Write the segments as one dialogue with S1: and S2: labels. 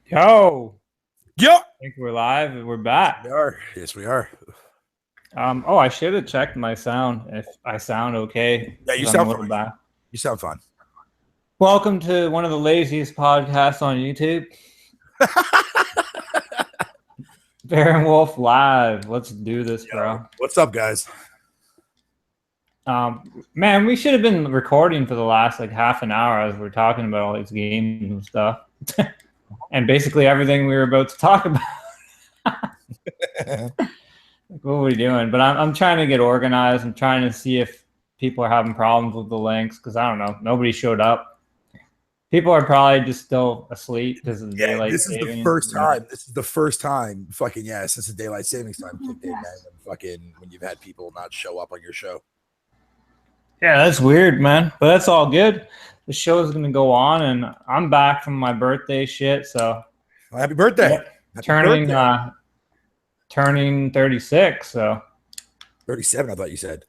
S1: Yo,
S2: Yo,
S1: I think we're live and we're back.
S2: we are. Yes, we are.
S1: I should have checked my sound if I sound okay
S2: Yeah,
S1: because
S2: you
S1: I'm a
S2: sound
S1: little
S2: fine.
S1: back.
S2: You sound fine.
S1: Welcome to one of the laziest podcasts on YouTube, Bear and Wolf Live. Let's do this,
S2: Yo,
S1: bro.
S2: what's up, guys?
S1: Man, we should have been recording for the last like half an hour as we're talking about all these games and stuff, and basically everything we were about to talk about. Like, what are we doing? But I'm trying to get organized. I'm trying to see if people are having problems with the links because I don't know. Nobody showed up. People are probably just still asleep because of the
S2: Yeah,
S1: daylight
S2: this is the
S1: savings.
S2: first time. This is the first time, fucking yeah, since the daylight savings time kicked in, man. When you've had people not show up on your show.
S1: Yeah, that's weird, man. But that's all good. The show is gonna go on, and I'm back from my birthday shit. So
S2: Well, happy birthday!
S1: yeah,
S2: Happy
S1: turning
S2: birthday!
S1: turning 36. So
S2: 37, I thought you said.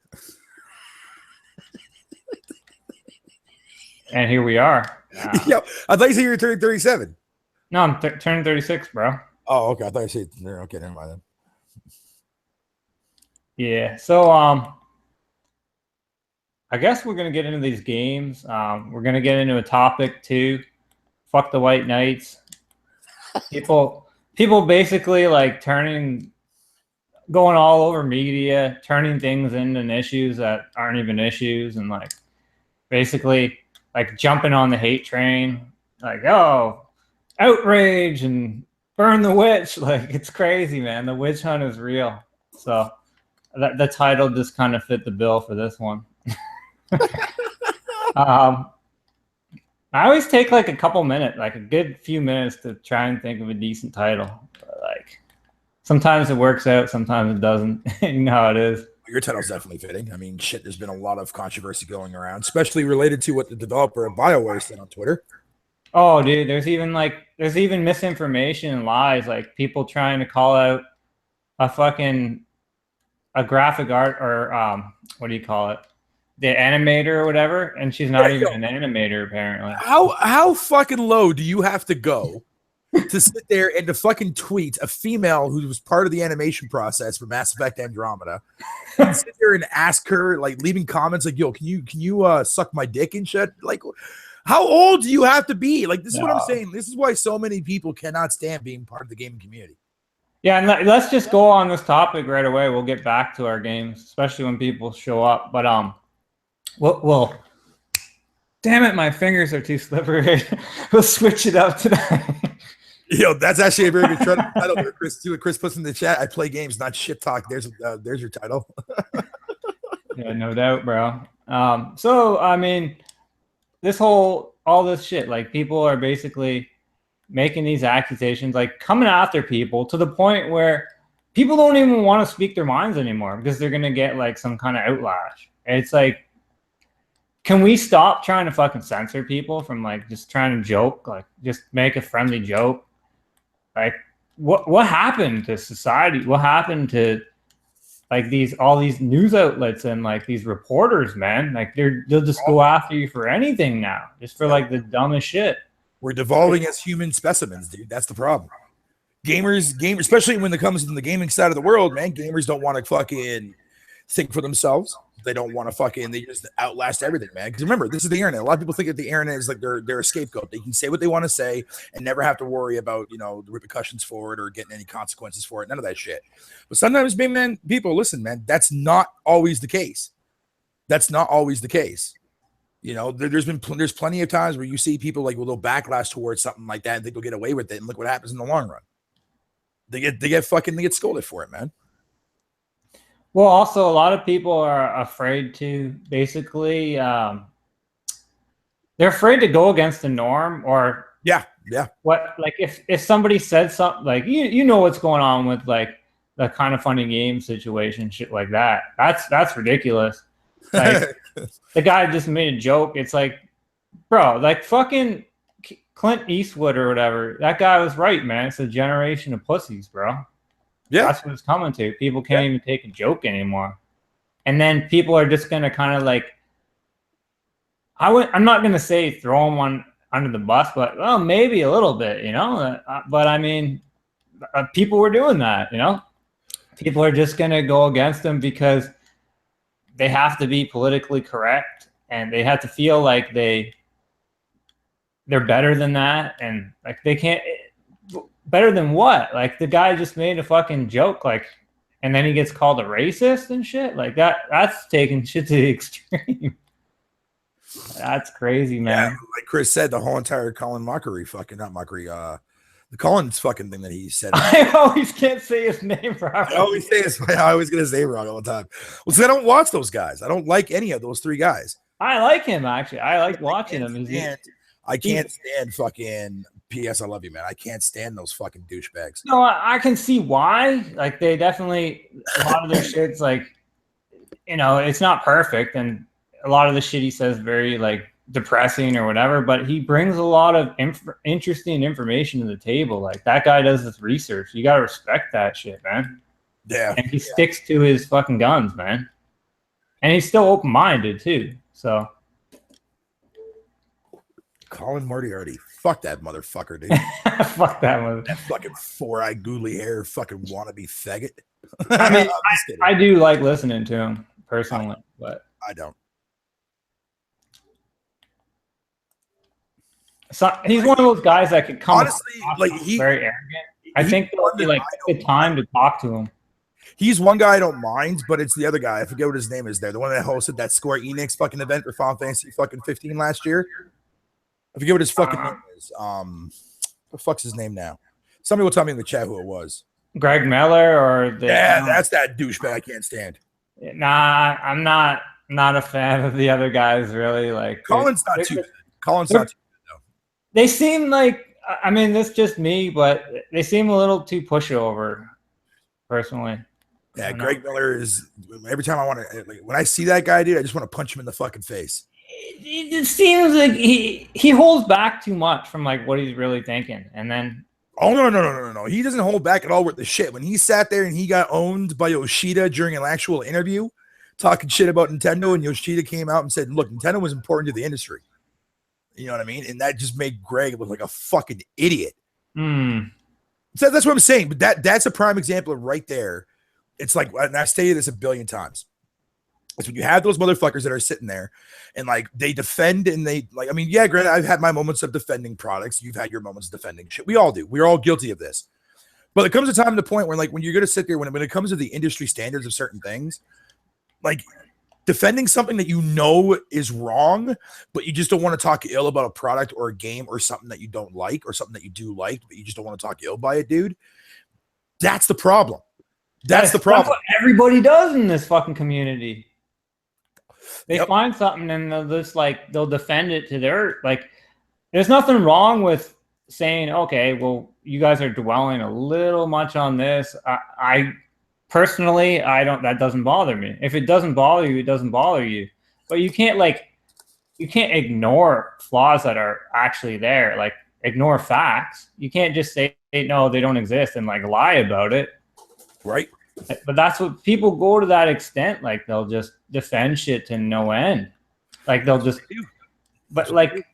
S1: and here we are.
S2: Yo, I thought you said you were turning 37.
S1: No, I'm turning 36, bro.
S2: Oh, okay. I thought you said okay. Never mind then.
S1: Yeah. So I guess we're gonna get into these games. We're gonna get into a topic too. Fuck the White Knights. People basically like going all over media, turning things into issues that aren't even issues, and like basically like jumping on the hate train. Like, oh, outrage and burn the witch. Like, it's crazy, man. The witch hunt is real. So the title just kind of fit the bill for this one. I always take like a couple minutes, like a good few minutes to try and think of a decent title. But, like sometimes it works out, sometimes it doesn't. You know how it is.
S2: Your title's definitely fitting. I mean, shit, there's been a lot of controversy going around, especially related to what the developer of BioWare said on Twitter.
S1: Oh, dude, there's even misinformation and lies, like people trying to call out a graphic art or what do you call it? The animator or whatever, and she's not even an animator apparently.
S2: How fucking low do you have to go to sit there and to fucking tweet a female who was part of the animation process for Mass Effect Andromeda and sit there and ask her, like, leaving comments like, yo, can you suck my dick and shit? Like, how old do you have to be? Like, this is what I'm saying. This is why so many people cannot stand being part of the gaming community.
S1: Yeah, and let's just go on this topic right away. We'll get back to our games, especially when people show up. But we'll damn it, my fingers are too slippery. We'll switch it up tonight.
S2: Yo, that's actually a very good title there, Chris. See what Chris puts in the chat. I play games, not shit talk. There's your title.
S1: Yeah, no doubt, bro. So I mean, all this shit, like people are basically making these accusations, like coming after people to the point where people don't even want to speak their minds anymore because they're gonna get like some kind of outlash. And it's like, can we stop trying to fucking censor people from like just trying to joke, like just make a friendly joke? Like, what happened to society? What happened to like all these news outlets and like these reporters, man? Like they'll just go after you for anything now, just for like the dumbest shit.
S2: We're devolving as human specimens, dude. That's the problem. Gamers, especially when it comes to the gaming side of the world, man, gamers don't want to fucking think for themselves. They don't want to they just outlast everything, man. Because remember, this is the internet. A lot of people think that the internet is like they're a scapegoat. They can say what they want to say and never have to worry about, the repercussions for it or getting any consequences for it. None of that shit. But sometimes, man, people, listen, man, that's not always the case. That's not always the case. There's plenty of times where you see people like with a little backlash towards something like that and think they'll get away with it, and look what happens in the long run. They get scolded for it, man.
S1: Well, also a lot of people are afraid to basically they're afraid to go against the norm or
S2: yeah.
S1: What, like if somebody said something like you know what's going on with like the kind of funny game situation, shit like that. That's ridiculous. Like the guy just made a joke. It's like, bro, like fucking Clint Eastwood or whatever. That guy was right, man. It's a generation of pussies, bro.
S2: Yeah,
S1: that's what it's coming to. People can't even take a joke anymore, and then people are just gonna kind of like, I'm not gonna say throw them on under the bus, but well, maybe a little bit, you know. But I mean, people were doing that, you know. People are just gonna go against them because they have to be politically correct, and they have to feel like they're better than that, and like they can't better than what? Like the guy just made a fucking joke, like, and then he gets called a racist and shit. Like that's taking shit to the extreme. That's crazy, man.
S2: Yeah, like Chris said, the whole entire Colin mockery, fucking not mockery, the Collins fucking thing that he said.
S1: I always can't say his name properly.
S2: I always get his name wrong all the time. Well, see, I don't watch those guys. I don't like any of those three guys.
S1: I like him, actually. I like watching him.
S2: I can't stand fucking PS. I love you, man. I can't stand those fucking douchebags.
S1: No, I can see why. Like they definitely, a lot of their shit's like, you know, it's not perfect, and a lot of the shit he says very like depressing or whatever, but he brings a lot of interesting information to the table. Like that guy does this research. You gotta respect that shit, man.
S2: Yeah.
S1: And he sticks to his fucking guns, man. And he's still open-minded too. So
S2: Colin Moriarty. Fuck that motherfucker, dude.
S1: Fuck that one.
S2: That fucking four-eyed googly hair fucking wannabe faggot.
S1: I mean, I do like listening to him personally, but
S2: I don't.
S1: So he's one of those guys that could come
S2: honestly like
S1: very arrogant. I think there'll be like the time to talk to him.
S2: He's one guy I don't mind, but it's the other guy. I forget what his name is there. The one that hosted that Square Enix fucking event for Final Fantasy fucking 15 last year. I forget what his fucking name is. What the fuck's his name now? Somebody will tell me in the chat who it was.
S1: Greg Miller or the
S2: that's that douchebag I can't stand.
S1: Nah, I'm not a fan of the other guys really. Like
S2: Colin's not too bad. Colin's not too bad though.
S1: They seem like, I mean, this is just me, but they seem a little too pushover, personally.
S2: Yeah, Greg Miller is. Every time I want to, like, when I see that guy, dude, I just want to punch him in the fucking face.
S1: It seems like he holds back too much from like what he's really thinking, and then.
S2: Oh no! He doesn't hold back at all with the shit. When he sat there and he got owned by Yoshida during an actual interview, talking shit about Nintendo, and Yoshida came out and said, "Look, Nintendo was important to the industry." You know what I mean? And that just made Greg look like a fucking idiot. So that's what I'm saying. But that's a prime example of right there. It's like, and I've stated this a billion times. It's when you have those motherfuckers that are sitting there and like they defend and they like, I mean, yeah, granted, I've had my moments of defending products. You've had your moments of defending shit. We all do. We're all guilty of this. But it comes a time to the point where like when you're going to sit there, when it comes to the industry standards of certain things, like defending something that you know is wrong, but you just don't want to talk ill about a product or a game or something that you don't like or something that you do like, but you just don't want to talk ill by it, dude. That's the problem. That's the problem. That's
S1: what everybody does in this fucking community. They find something and they'll just like, they'll defend it to their, like, there's nothing wrong with saying, okay, well, you guys are dwelling a little much on this. I personally, that doesn't bother me. If it doesn't bother you, it doesn't bother you. But you can't ignore flaws that are actually there. Like, ignore facts. You can't just say, no, they don't exist and like lie about it.
S2: Right.
S1: But that's what people go to that extent. Like they'll just defend shit to no end. Like they'll just, but like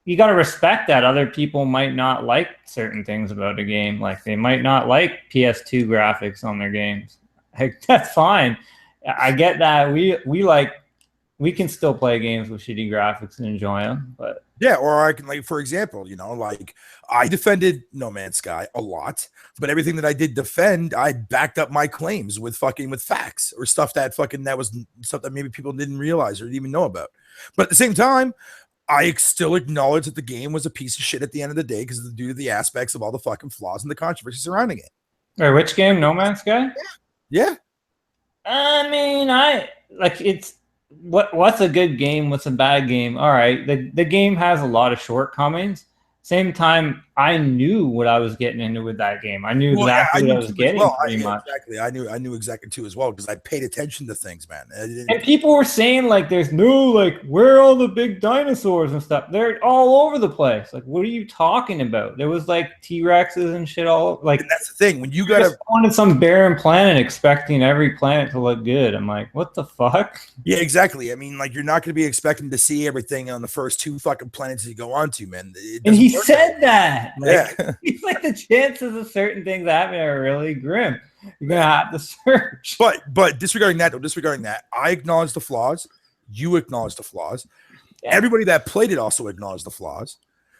S1: you got to respect that other people might not like certain things about a game. Like they might not like PS2 graphics on their games. Like that's fine. I get that. We can still play games with shitty graphics and enjoy them, but
S2: yeah, or I can, like, for example, you know, like I defended No Man's Sky a lot, but everything that I did defend, I backed up my claims with facts or stuff that was stuff that maybe people didn't realize or didn't even know about. But at the same time, I still acknowledge that the game was a piece of shit at the end of the day because due to the aspects of all the fucking flaws and the controversy surrounding it.
S1: Wait, which game? No Man's Sky?
S2: Yeah.
S1: I mean, it's. What's a good game? What's a bad game? All right, the game has a lot of shortcomings. Same time, I knew what I was getting into with that game. I knew
S2: Well, yeah, I
S1: exactly what
S2: knew
S1: I was
S2: too as
S1: getting,
S2: well.
S1: pretty
S2: Yeah,
S1: much.
S2: exactly. I knew exactly too as well because I paid attention to things, man.
S1: And people were saying like, "There's no like, where are all the big dinosaurs and stuff? They're all over the place." Like, what are you talking about? There was like T-Rexes and shit all like.
S2: And that's the thing when you
S1: I just
S2: gotta.
S1: wanted some barren planet, expecting every planet to look good. I'm like, what the fuck?
S2: Yeah, exactly. I mean, like you're not going to be expecting to see everything on the first 2 fucking planets you go on to, man. It
S1: And
S2: doesn't
S1: he
S2: work
S1: said that. Like,
S2: Yeah.
S1: he's like, the chances of certain things happening are really grim. You're gonna have to search.
S2: But disregarding that, I acknowledge the flaws. You acknowledge the flaws.
S1: Yeah.
S2: Everybody that played it also acknowledged the flaws.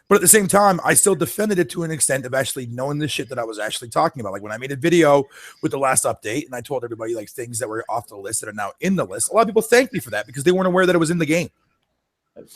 S2: But at the same time, I still defended it to an extent of actually knowing the shit that I was actually talking about. Like when I made a video with the last update and I told everybody like things that were off the list that are now in the list. A lot of people thanked me for that because they weren't aware that it was in the game.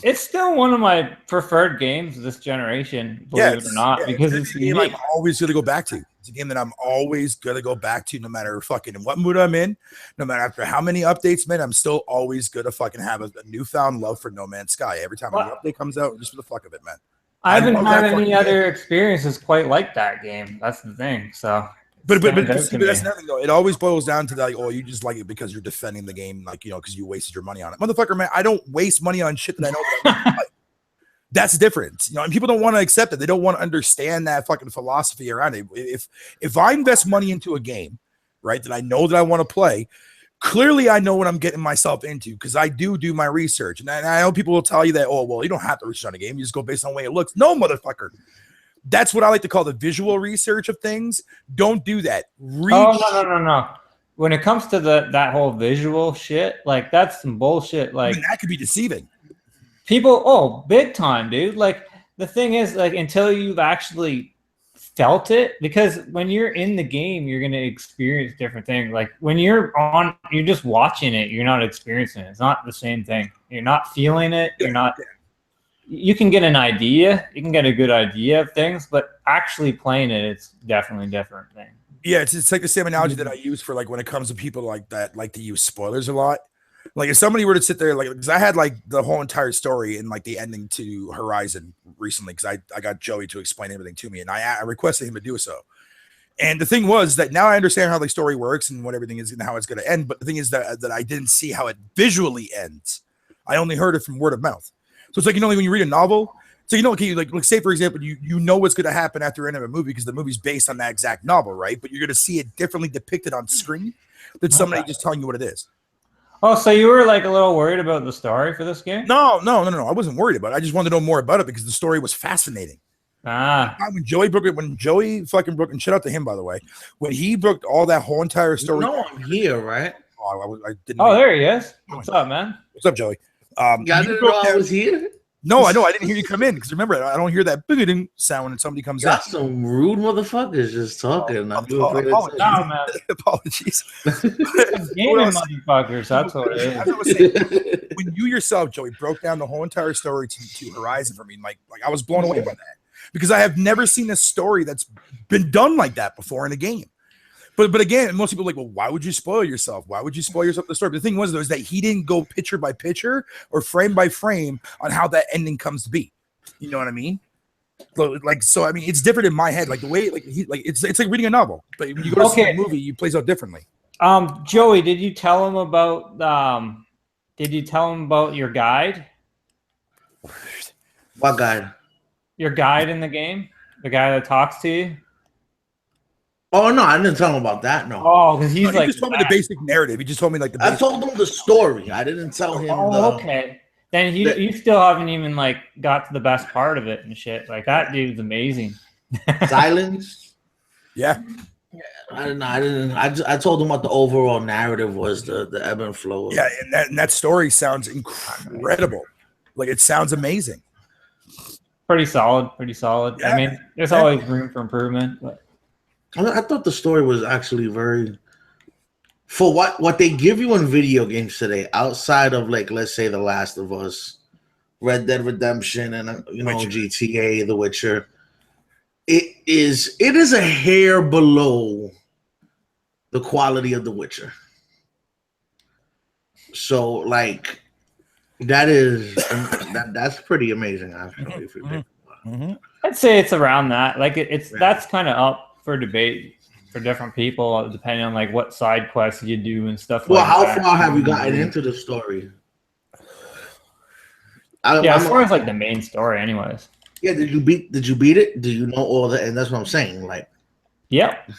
S1: It's still one of my preferred games this generation, believe it or not, because it's
S2: a game I'm always going to go back to. It's a game that I'm always going to go back to no matter fucking in what mood I'm in, no matter after how many updates, man, I'm still always going to fucking have a newfound love for No Man's Sky. Every time a new update comes out, just for the fuck of it, man.
S1: I haven't had any other experiences quite like that game. That's the thing. So,
S2: but that's nothing though. It always boils down to like, oh, you just like it because you're defending the game, like because you wasted your money on it, motherfucker, man. I don't waste money on shit that I know that I like. That's different, and people don't want to accept it. They don't want to understand that fucking philosophy around it. If I invest money into a game, right, that I know that I want to play. Clearly, I know what I'm getting myself into because I do my research. And I know people will tell you that, oh, well, you don't have to research on a game. You just go based on the way it looks. No, motherfucker. That's what I like to call the visual research of things. Don't do that.
S1: No. When it comes to that whole visual shit, like that's some bullshit. Like
S2: that could be deceiving.
S1: People, big time, dude. Like the thing is, like until you've actually felt it, because when you're in the game you're going to experience different things. Like when you're just watching it, you're not experiencing it. It's not the same thing. You're not feeling it. You're not you can get an idea, you can get a good idea of things, but actually playing it, it's definitely a different thing.
S2: Yeah, it's like the same analogy that I use for like when it comes to people like that like to use spoilers a lot. Like if somebody were to sit there, like because I had like the whole entire story and like the ending to Horizon recently, because I got Joey to explain everything to me, and I requested him to do so. And the thing was that now I understand how the story works and what everything is and how it's going to end. But the thing is that I didn't see how it visually ends. I only heard it from word of mouth. So it's like when you read a novel. So okay, like say for example, you know what's going to happen after the end of a movie because the movie's based on that exact novel, right? But you're going to see it differently depicted on screen than somebody just telling you what it is.
S1: Oh, so you were like a little worried about the story for this game?
S2: No. I wasn't worried about it. I just wanted to know more about it because the story was fascinating. When Joey fucking broke, and shout out to him, by the way, when he broke all that whole entire story.
S3: I'm here, right?
S2: I didn't.
S1: Oh, there he is. What's up, man?
S2: What's up, Joey?
S3: I didn't know I was here.
S2: No, I know. I didn't hear you come in because remember, I don't hear that booging sound when somebody comes in.
S3: Got some rude motherfuckers just talking.
S2: Apologies.
S1: Gaming motherfuckers. That's what it is.
S2: I was saying, when you yourself, Joey, broke down the whole entire story to Horizon for me, like I was blown away by that because I have never seen a story that's been done like that before in a game. But again, most people are like, well, why would you spoil yourself? Why would you spoil yourself the story? But the thing was, though, is that he didn't go picture by picture or frame by frame on how that ending comes to be. You know what I mean? So I mean, it's different in my head. Like the way, it's like reading a novel. But when you go to see a movie, it plays out differently.
S1: Joey, did you tell him about your guide?
S3: What guide?
S1: Your guide in the game, the guy that talks to you.
S3: Oh no, I didn't tell him about that. No.
S1: Oh, because he
S2: just told me the basic narrative. He just told me like the.
S3: I told him the story. I didn't tell him.
S1: Okay. Then you still haven't even like got to the best part of it and shit. Like that dude's amazing.
S3: Silence.
S2: Yeah.
S3: I didn't. I told him what the overall narrative was, the ebb and flow.
S2: Yeah, and that story sounds incredible. Like it sounds amazing.
S1: Pretty solid. Yeah, I mean, there's always room for improvement, but.
S3: I thought the story was actually very, for what they give you in video games today, outside of like let's say The Last of Us, Red Dead Redemption, and Witcher. GTA, The Witcher. It is a hair below the quality of The Witcher. So like that's pretty amazing actually if you think about
S1: I'd say it's around that. Like it's that's kind of up for debate for different people, depending on like what side quests you do and stuff
S3: Well,
S1: like
S3: how
S1: that.
S3: far have you gotten into the story?
S1: As far as like the main story, anyways.
S3: Yeah, did you beat it? Do you know all that? And that's what I'm saying. Like,
S1: Yep.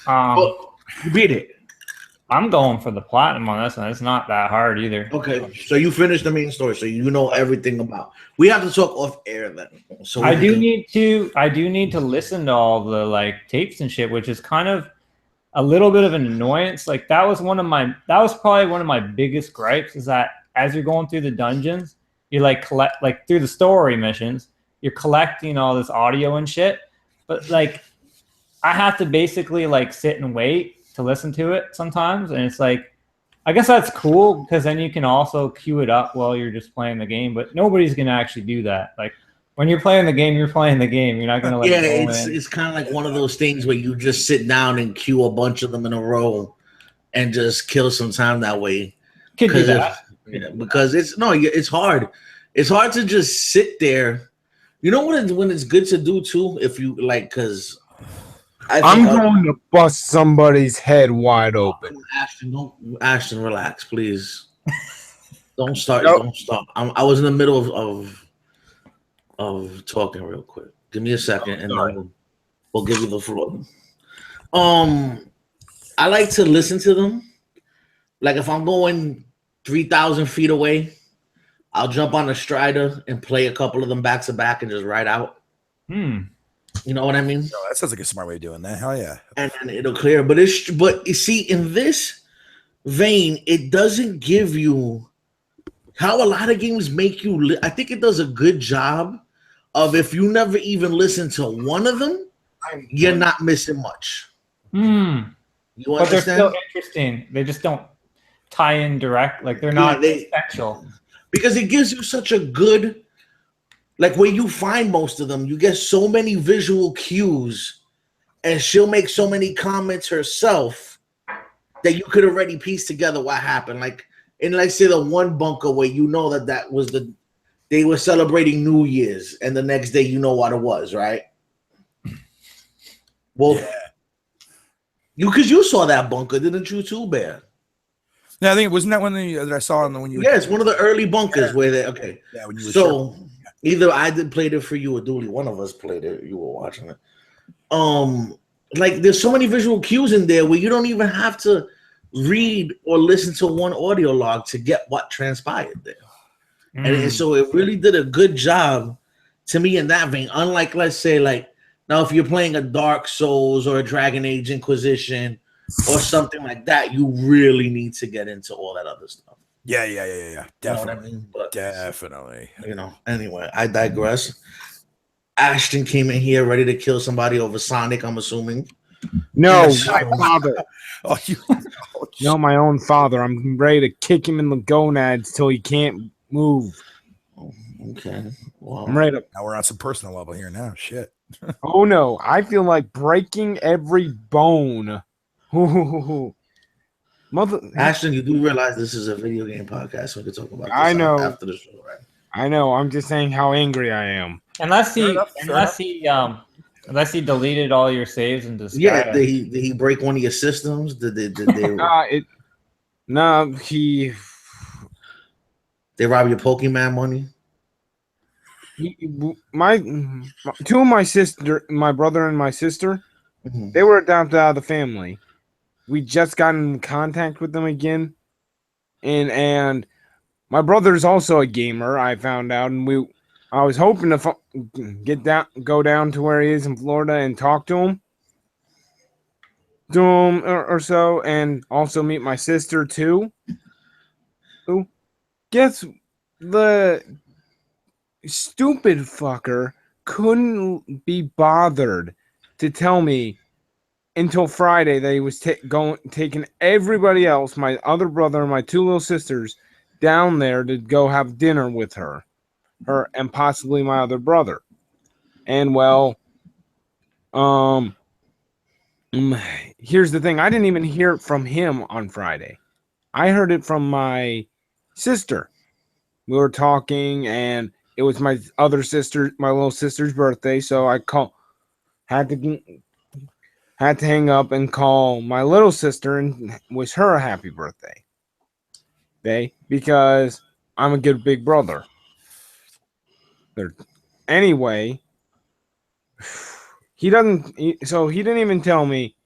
S3: you beat it.
S1: I'm going for the platinum on this one. It's not that hard either.
S3: Okay, so you finished the main story, so you know everything about. We have to talk off air then. So
S1: I do need to listen to all the like tapes and shit, which is kind of a little bit of an annoyance. Like that was probably one of my biggest gripes, is that as you're going through the dungeons, you like collect like through the story missions, you're collecting all this audio and shit. But like I have to basically like sit and wait to listen to it sometimes, and it's like I guess that's cool because then you can also queue it up while you're just playing the game, but nobody's gonna actually do that. Like when you're playing the game, you're playing the game. You're not gonna like
S3: it's kind of like one of those things where you just sit down and queue a bunch of them in a row and just kill some time that way.
S1: Could do that.
S3: Because it's hard. It's hard to just sit there. You know when it's good to do too, if you like, because
S4: I'm going to bust somebody's head wide open.
S3: Ashton, relax, please. Don't start. Nope. Don't stop. I was in the middle of talking real quick. Give me a second, and then we'll give you the floor. I like to listen to them. Like if I'm going 3,000 feet away, I'll jump on a Strider and play a couple of them back to back and just ride out. You know what I mean?
S2: Oh, that sounds like a smart way of doing that. Hell yeah.
S3: And then it'll clear. But you see, in this vein, it doesn't give you how a lot of games make you. I think it does a good job of if you never even listen to one of them, you're not missing much. You understand?
S1: But they're still interesting. They just don't tie in direct. Like they're not essential.
S3: Because it gives you such a good. Like where you find most of them, you get so many visual cues, and she'll make so many comments herself that you could already piece together what happened. Like in, let's say, the one bunker where you know that was they were celebrating New Year's, and the next day you know what it was, right? Well, because you saw that bunker, didn't you too, Bear?
S2: Yeah, I think wasn't that one that I saw when you.
S3: Yeah, it's one of the early bunkers where they. Okay,
S2: yeah, when you.
S3: So. Either I played it for you or Dooley. One of us played it. You were watching it. Like there's so many visual cues in there where you don't even have to read or listen to one audio log to get what transpired there. And so it really did a good job to me in that vein. Unlike, let's say, like now if you're playing a Dark Souls or a Dragon Age Inquisition or something like that, you really need to get into all that other stuff.
S2: Yeah. Definitely.
S3: You know what I mean? But,
S2: definitely.
S3: Anyway, I digress. Ashton came in here ready to kill somebody over Sonic, I'm assuming.
S4: No, my father. No, my own father. I'm ready to kick him in the gonads till he can't move.
S3: Oh, okay. Wow.
S4: I'm ready to.
S2: Now we're on some personal level here now. Shit.
S4: Oh no, I feel like breaking every bone.
S3: Ashton, you do realize this is a video game podcast, so we can talk about this after the show, right?
S4: I know. I'm just saying how angry I am.
S1: Unless he deleted all your saves and discarded.
S3: Yeah, did he break one of your systems? Did they they rob your Pokemon money?
S4: Two of my brother and my sister, they were adopted out of the family. We just got in contact with them again, and my brother's also a gamer. I found out, and I was hoping to go down to where he is in Florida and talk to him or so, and also meet my sister too. Who? Guess the stupid fucker couldn't be bothered to tell me until Friday that he was taking everybody else, my other brother and my two little sisters, down there to go have dinner with her and possibly my other brother. And here's the thing. I didn't even hear it from him on Friday. I heard it from my sister. We were talking, and it was my little sister's birthday, so I had to hang up and call my little sister and wish her a happy birthday. Because I'm a good big brother. Anyway, he didn't even tell me,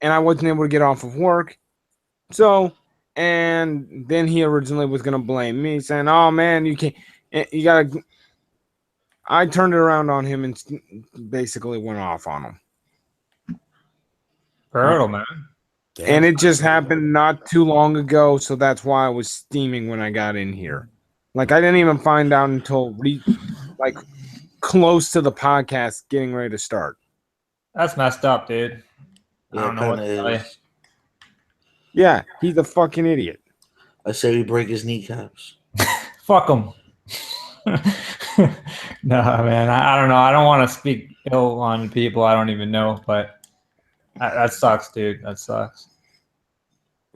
S4: and I wasn't able to get off of work. So, and then he originally was going to blame me, saying, "Oh man, you gotta." I turned it around on him and basically went off on him.
S1: Brutal, man.
S2: Damn.
S4: And it just happened not too long ago, so that's why I was steaming when I got in here. Like, I didn't even find out until close to the podcast getting ready to start.
S1: That's messed up, dude. I don't know what to tell you.
S4: Yeah, he's a fucking idiot.
S3: I say we break his kneecaps.
S1: Fuck him. No, man. I don't know. I don't want to speak ill on people I don't even know, but that sucks, dude. That sucks.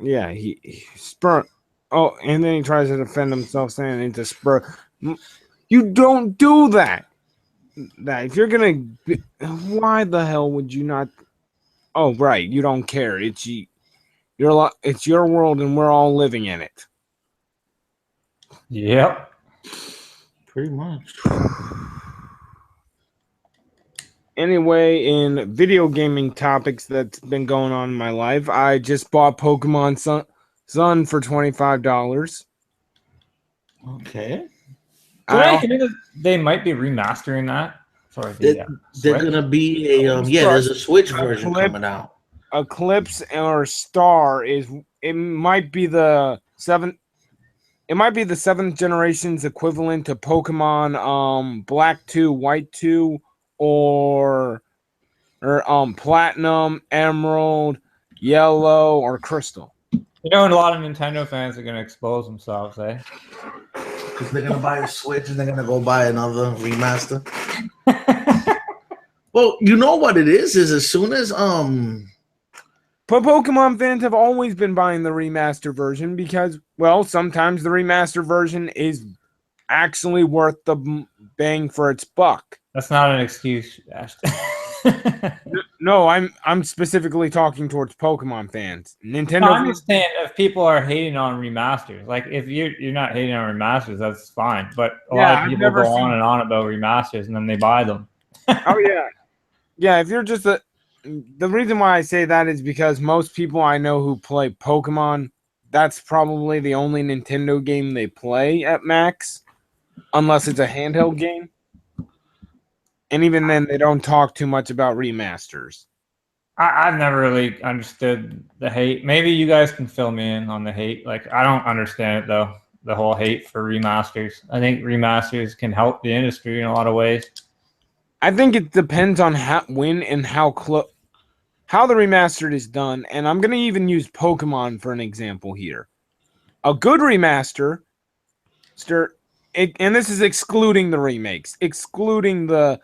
S4: Yeah, he spur. Oh, and then he tries to defend himself, saying it's a spur. You don't do that. That if you're gonna, why the hell would you not? Oh, right, you don't care. It's your world, and we're all living in it.
S1: Yep.
S3: Pretty much.
S4: Anyway, in video gaming topics that's been going on in my life, I just bought Pokemon Sun for $25.
S3: Okay.
S1: They might be remastering that for
S3: They're gonna be a there's a Switch version coming out.
S4: Eclipse or Star it might be the seventh generation's equivalent to Pokemon Black 2, White 2, or Platinum, Emerald, Yellow, or Crystal.
S1: You know, and a lot of Nintendo fans are gonna expose themselves, eh?
S3: Because they're gonna buy a Switch and they're gonna go buy another remaster. Well, you know what it is as soon as
S4: But Pokemon fans have always been buying the remaster version because, well, sometimes the remaster version is actually worth the bang for its buck.
S1: That's not an excuse, Ashton.
S4: No, I'm specifically talking towards Pokemon fans. Nintendo.
S1: No, I understand if people are hating on remasters. Like, if you're not hating on remasters, that's fine. But a lot of people go on and on about remasters, and then they buy them.
S4: Oh yeah, yeah. If you're just the reason why I say that is because most people I know who play Pokemon, that's probably the only Nintendo game they play at max, unless it's a handheld game. And even then, they don't talk too much about remasters.
S1: I've never really understood the hate. Maybe you guys can fill me in on the hate. Like, I don't understand it, though, the whole hate for remasters. I think remasters can help the industry in a lot of ways.
S4: I think it depends on when and how the remastered is done. And I'm going to even use Pokemon for an example here. A good remaster, and this is excluding the remakes, excluding the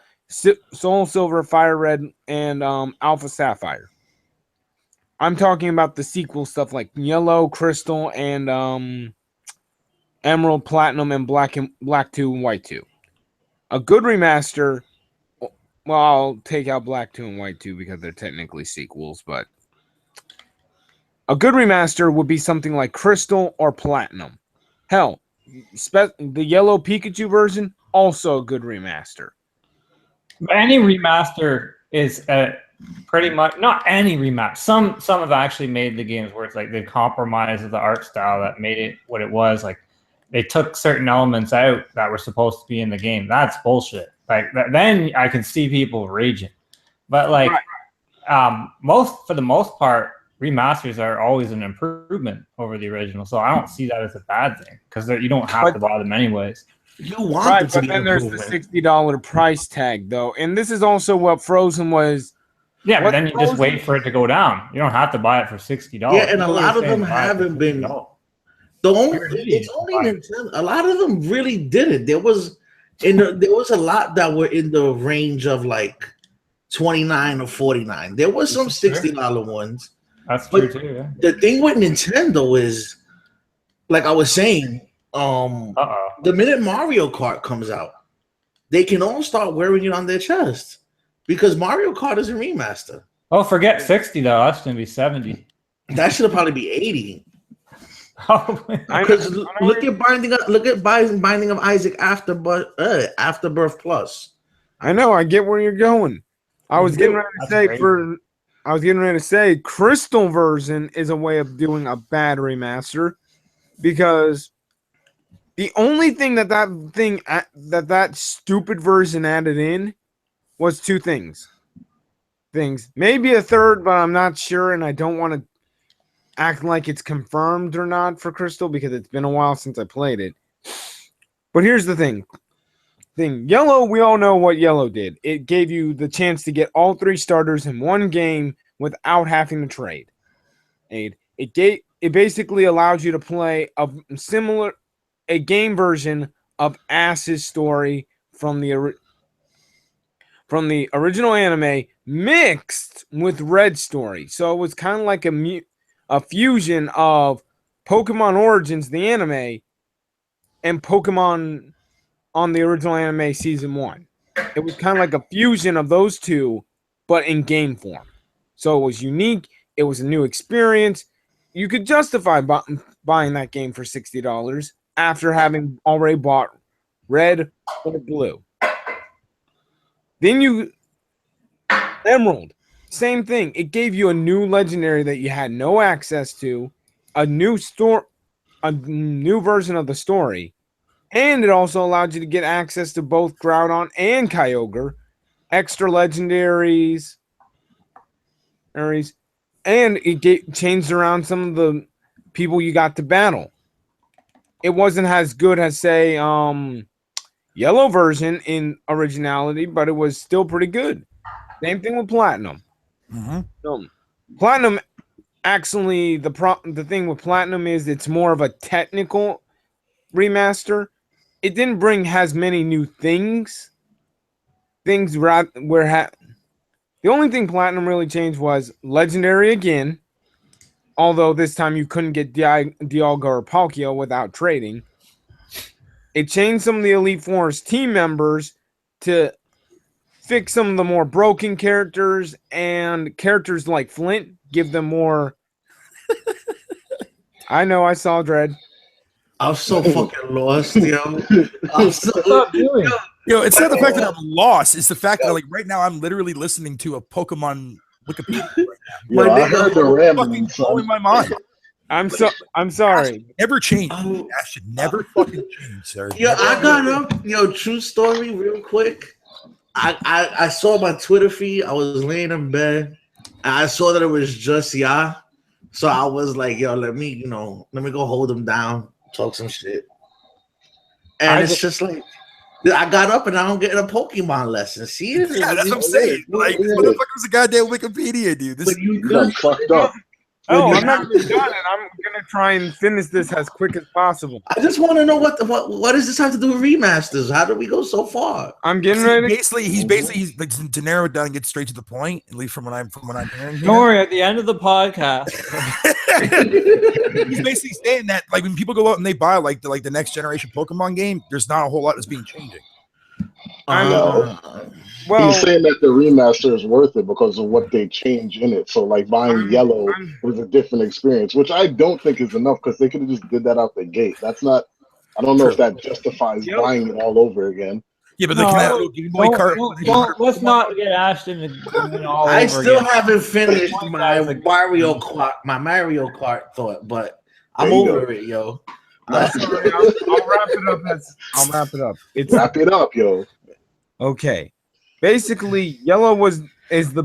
S4: Soul Silver, Fire Red, and Alpha Sapphire. I'm talking about the sequel stuff like Yellow, Crystal, and Emerald, Platinum, and Black 2 and White 2. A good remaster, well, I'll take out Black 2 and White 2 because they're technically sequels, but a good remaster would be something like Crystal or Platinum. Hell, the Yellow Pikachu version, also a good remaster.
S1: Any remaster is pretty much not any remaster. Some have actually made the games where it's like they compromised the art style that made it what it was. Like, they took certain elements out that were supposed to be in the game. That's bullshit. Like, then I can see people raging. But like, for the most part, remasters are always an improvement over the original. So I don't see that as a bad thing because you don't have to buy them anyways.
S3: You want it to
S4: but then there's the $60 price tag, though, and this is also what Frozen was.
S1: Yeah, but then you just wait for it to go down. You don't have to buy it for $60.
S3: Yeah, and a lot of them haven't been. It's only Nintendo. A lot of them really didn't. There was a lot that were in the range of like $29 or $49. There was some $60 ones.
S1: That's true too. Yeah.
S3: The thing with Nintendo is, like I was saying, the minute Mario Kart comes out, they can all start wearing it on their chest because Mario Kart is a remaster.
S1: Oh, forget 60 though. That's gonna be 70.
S3: That should probably be 80.
S1: Probably.
S3: Because look at Binding of Isaac Afterbirth Plus.
S4: I know. I get where you're going. I was getting ready to say Crystal version is a way of doing a bad remaster because the only thing that stupid version added in was two things. Maybe a third, but I'm not sure, and I don't want to act like it's confirmed or not for Crystal because it's been a while since I played it. But here's the thing. Yellow, we all know what Yellow did. It gave you the chance to get all three starters in one game without having to trade. It basically allowed you to play a game version of Ash's story from the original anime mixed with Red's story. So it was kind of like a fusion of Pokemon Origins, the anime, and Pokemon on the original anime season 1. It was kind of like a fusion of those two, but in game form. So it was unique. It was a new experience. You could justify buying that game for $60 after having already bought Red or Blue. Then Emerald, same thing. It gave you a new legendary that you had no access to, a new version of the story, and it also allowed you to get access to both Groudon and Kyogre, extra legendaries, and it changed around some of the people you got to battle. It wasn't as good as, say, Yellow version in originality, but it was still pretty good. Same thing with Platinum. Platinum, actually, the thing with Platinum is it's more of a technical remaster. It didn't bring as many new things. The only thing Platinum really changed was Legendary again, although this time you couldn't get Dialga or Palkia without trading. It changed some of the Elite Four's team members to fix some of the more broken characters, and characters like Flint give them more. I know, I saw Dread.
S3: I'm so fucking lost, yo.
S1: What's up, doing?
S2: Yo, it's not the fact that I'm lost. It's the fact that, like, right now I'm literally listening to a Pokemon Wikipedia right now.
S5: Yo, I heard the rambling,
S2: fucking blowing my mind.
S4: I'm sorry.
S2: Never change. That should never fucking change, sir.
S3: Yo, I got up. Yo, true story, real quick. I saw my Twitter feed. I was laying in bed, and I saw that it was just so I was like, yo, let me go hold him down, talk some shit. And it's just like, I got up and now I'm getting a Pokemon lesson. See,
S2: yeah, that's what I'm saying. Like, this motherfucker's a goddamn Wikipedia, dude. This
S3: you
S5: got fucked up.
S4: Oh, I'm not even done, and I'm gonna try and finish this as quick as possible.
S3: I just want to know what does this have to do with remasters? How did we go so far?
S4: I'm getting ready.
S2: He's like, to narrow it down and get straight to the point, at least from what I'm hearing.
S1: Don't worry, at the end of the podcast.
S2: He's basically saying that, like, when people go out and they buy like the next generation Pokemon game, there's not a whole lot that's being changing.
S4: Well,
S5: he's saying that the remaster is worth it because of what they change in it. So, like, buying Yellow was a different experience, which I don't think is enough because they could have just did that out the gate. That's not. I don't know if that justifies buying it all over again.
S2: Yeah, but they can have a little Game Boy card.
S1: Let's not get Ashton all
S3: I
S1: over
S3: still
S1: again.
S3: haven't finished my Mario Kart thought, but I'm over it, yo.
S4: I'm sorry, I'll wrap it up. Wrap
S5: it up, yo.
S4: Okay. Basically, Yellow is the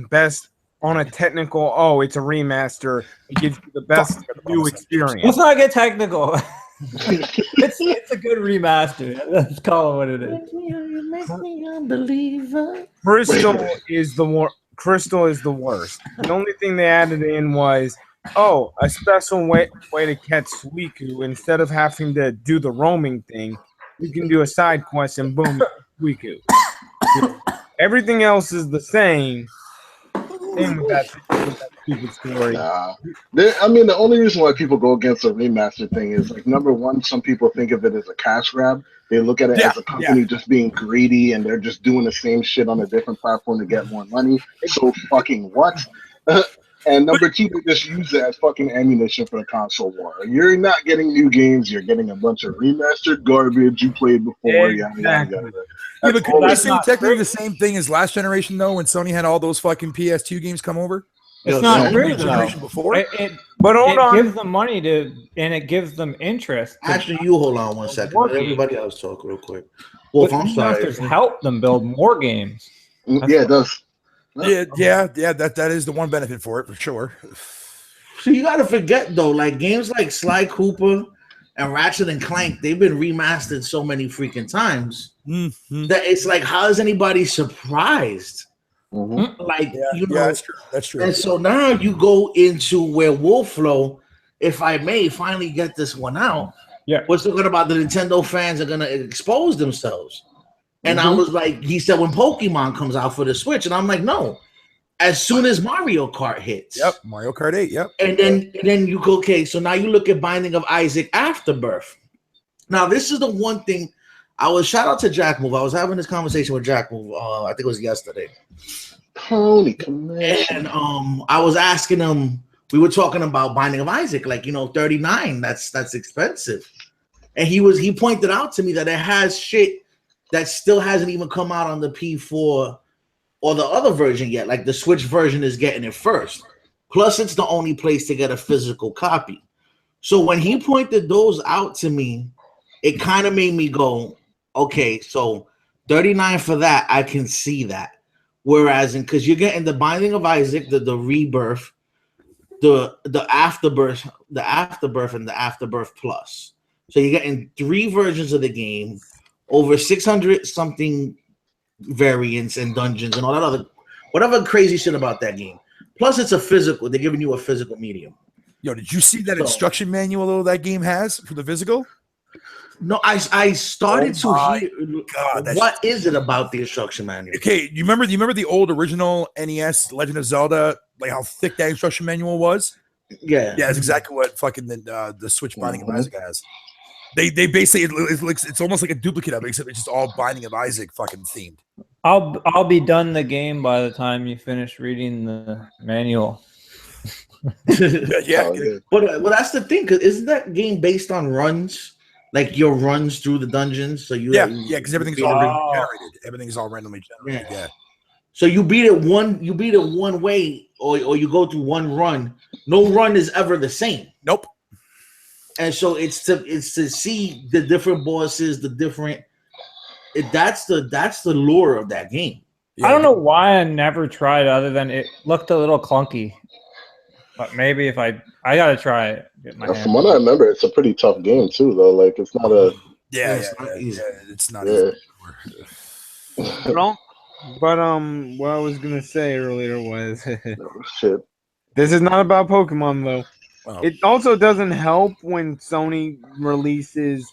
S4: best on a technical. Oh, it's a remaster. It gives you the best new experience.
S1: Let's not get technical. it's a good remaster. Let's call it what it is.
S3: You make me unbeliever.
S4: Crystal is the worst. The only thing they added in was a special way to catch Suicune. Instead of having to do the roaming thing, you can do a side quest and boom, Suicune. Everything else is the same. Same with that stupid story.
S5: Nah. I mean, the only reason why people go against the remaster thing is like number one, some people think of it as a cash grab. They look at it
S2: Yeah,
S5: as a company just being greedy and they're just doing the same shit on a different platform to get more money. So fucking what? And number two, they just use it as fucking ammunition for the console war. You're not getting new games, you're getting a bunch of remastered garbage you played before, yada yada yada.
S2: Yeah,
S5: That's
S2: but
S5: all
S2: could we
S5: it
S2: say
S5: is.
S2: technically the same thing as last generation though, when Sony had all those fucking PS2 games come over?
S1: It's
S3: Yo,
S1: not
S3: Sony
S1: true
S2: the generation
S1: though.
S2: before?
S4: But hold
S1: It
S4: on.
S1: gives them money and it gives them interest.
S3: Actually, you hold on one second.
S1: More
S3: Let everybody else talk real quick. Wolf,
S1: But
S3: I'm sorry.
S1: remasters help them build more games.
S5: Yeah, it does.
S2: Yeah. That is the one benefit for it for sure.
S3: So you got to forget though, like games like Sly Cooper and Ratchet and Clank, they've been remastered so many freaking times
S2: Mm-hmm.
S3: that it's like, how is anybody surprised?
S5: Mhm.
S3: Like,
S2: Yeah,
S3: you know,
S2: yeah, that's true. That's true.
S3: and so now you go into where Wolfflow, if I may finally get this one out,
S1: Yeah.
S3: was talking about the Nintendo fans are gonna expose themselves. And I
S5: Mhm.
S3: was like, he said when Pokemon comes out for the Switch, and I'm like, no, as soon as Mario Kart hits.
S2: Yep, Mario Kart 8. Yep.
S3: And then you go, okay, so now you look at Binding of Isaac Afterbirth. Now, this is the one thing I was shout out to Jack Move. I was having this conversation with Jack Move, I think it was yesterday.
S5: Pony Commission.
S3: And I was asking him, we were talking about Binding of Isaac, like 39, that's expensive. And he pointed out to me that it has shit that still hasn't even come out on the P4 or the other version yet. Like the Switch version is getting it first. Plus, it's the only place to get a physical copy. So when he pointed those out to me, it kind of made me go, okay, so 39 for that, I can see that. Whereas, because you're getting the Binding of Isaac, the Rebirth, the Afterbirth, and the Afterbirth Plus. So you're getting 3 versions of the game, over 600 something variants and dungeons and all that other whatever crazy shit about that game. Plus, it's a physical. They're giving you a physical medium.
S2: Yo, did you see that instruction manual though that game has for the physical?
S3: No, I started to hear.
S2: God,
S3: what is it about the instruction manual?
S2: Okay, you remember the old original NES Legend of Zelda, like how thick that instruction manual was?
S3: Yeah,
S2: that's exactly what fucking the Switch Binding of Isaac has. They basically it's almost like a duplicate of it, except it's just all Binding of Isaac fucking themed.
S1: I'll be done the game by the time you finish reading the manual.
S2: Yeah.
S3: But that's the thing, because isn't that game based on runs? Like your runs through the dungeons, so
S2: because everything's all randomly generated. Everything's all randomly generated. Yeah.
S3: So you beat it one way, or you go through one run. No run is ever the same.
S2: Nope.
S3: And so it's to see the different bosses, the different. That's the lure of that game.
S1: Yeah. I don't know why I never tried, other than it looked a little clunky. But maybe if I gotta try it.
S5: From what I remember, it's a pretty tough game too, though. Like it's not a.
S2: It's not easy.
S4: But what I was gonna say earlier was,
S5: shit.
S4: This is not about Pokemon though. Wow. It also doesn't help when Sony releases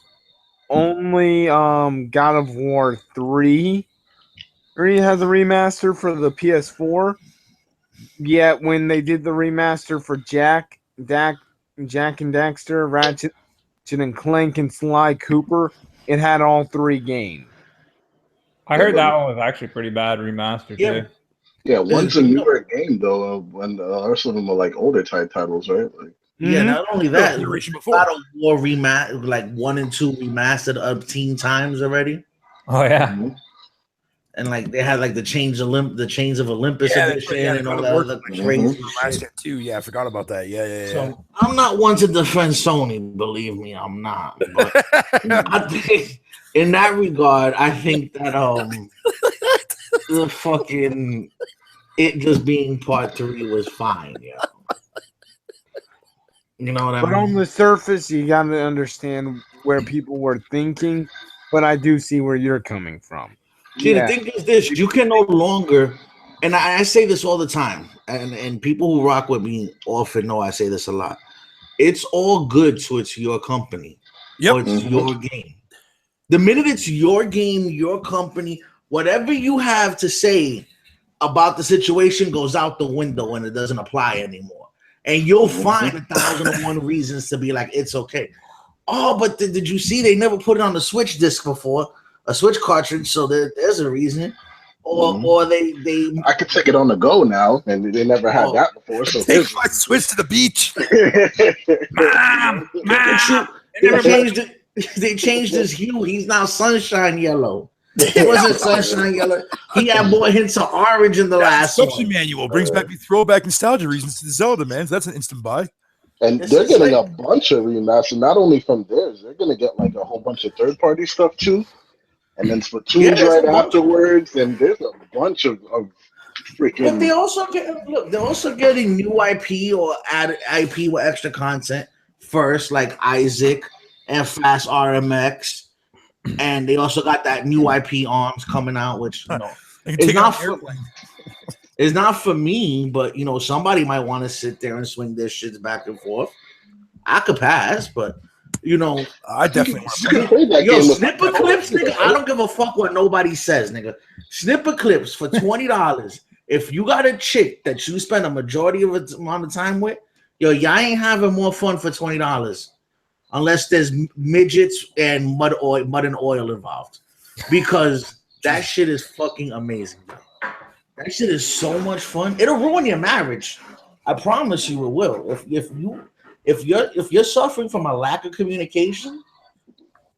S4: only God of War 3. 3 has a remaster for the PS4. Yet when they did the remaster for Jack and Daxter, Ratchet and Clank, and Sly Cooper, it had all 3 games.
S1: I heard that one was actually pretty bad remaster too.
S5: Yeah, one's a newer game though, when the rest of them are like older type titles, right? Like,
S3: yeah, not only that,
S2: God
S3: of War remaster, like 1 and 2 remastered up 10 times already.
S1: Oh yeah.
S3: Mm-hmm. And like they had like the Chains of Olympus edition and all that other crazy
S2: shit too. Yeah, I forgot about that. Yeah.
S3: So I'm not one to defend Sony, believe me, I'm not. But I think in that regard, I think that the fucking it just being part 3 was fine, yeah. You know what I mean?
S4: But on the surface, you got to understand where people were thinking. But I do see where you're coming from.
S3: See, the thing is this: you can no longer, and I say this all the time, and people who rock with me often know I say this a lot. It's all good till it's your company.
S2: Yep.
S3: Or it's your game. The minute it's your game, your company, whatever you have to say about the situation goes out the window and it doesn't apply anymore. And you'll find 1,001 reasons to be like, it's okay. Oh, but did you see they never put it on the Switch disc before, a Switch cartridge? So there's a reason. Or they
S5: I could take it on the go now, and they never had that before. So
S2: take my Switch to the beach.
S3: They changed his hue. He's now sunshine yellow. He wasn't sunshine yellow. He had more hints of orange in the last
S2: instruction
S3: one.
S2: manual brings back me throwback nostalgia reasons to the Zelda, man. So that's an instant buy.
S5: And they're getting a bunch of remasters, not only from theirs. They're gonna get like a whole bunch of third-party stuff too, and then Splatoon's right afterwards. And there's a bunch of freaking.
S3: But they're also getting new IP or added IP with extra content first, like Isaac and Fast RMX. And they also got that new IP Arms coming out, which it's not for me, but somebody might want to sit there and swing their shits back and forth. I could pass, but
S2: I definitely
S3: snipper clips, nigga. I don't give a fuck what nobody says, nigga. Snipper clips for $20. If you got a chick that you spend a majority of the amount of time with, y'all ain't having more fun for $20. Unless there's midgets and mud and oil involved, because that shit is fucking amazing, bro. That shit is so much fun. It'll ruin your marriage. I promise you, it will. If you're suffering from a lack of communication,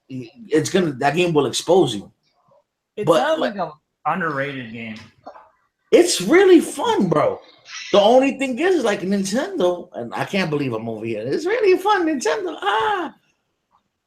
S3: that game will expose you.
S1: It sounds like an underrated game.
S3: It's really fun, bro. The only thing is like Nintendo, and I can't believe I'm over here. It's really fun, Nintendo.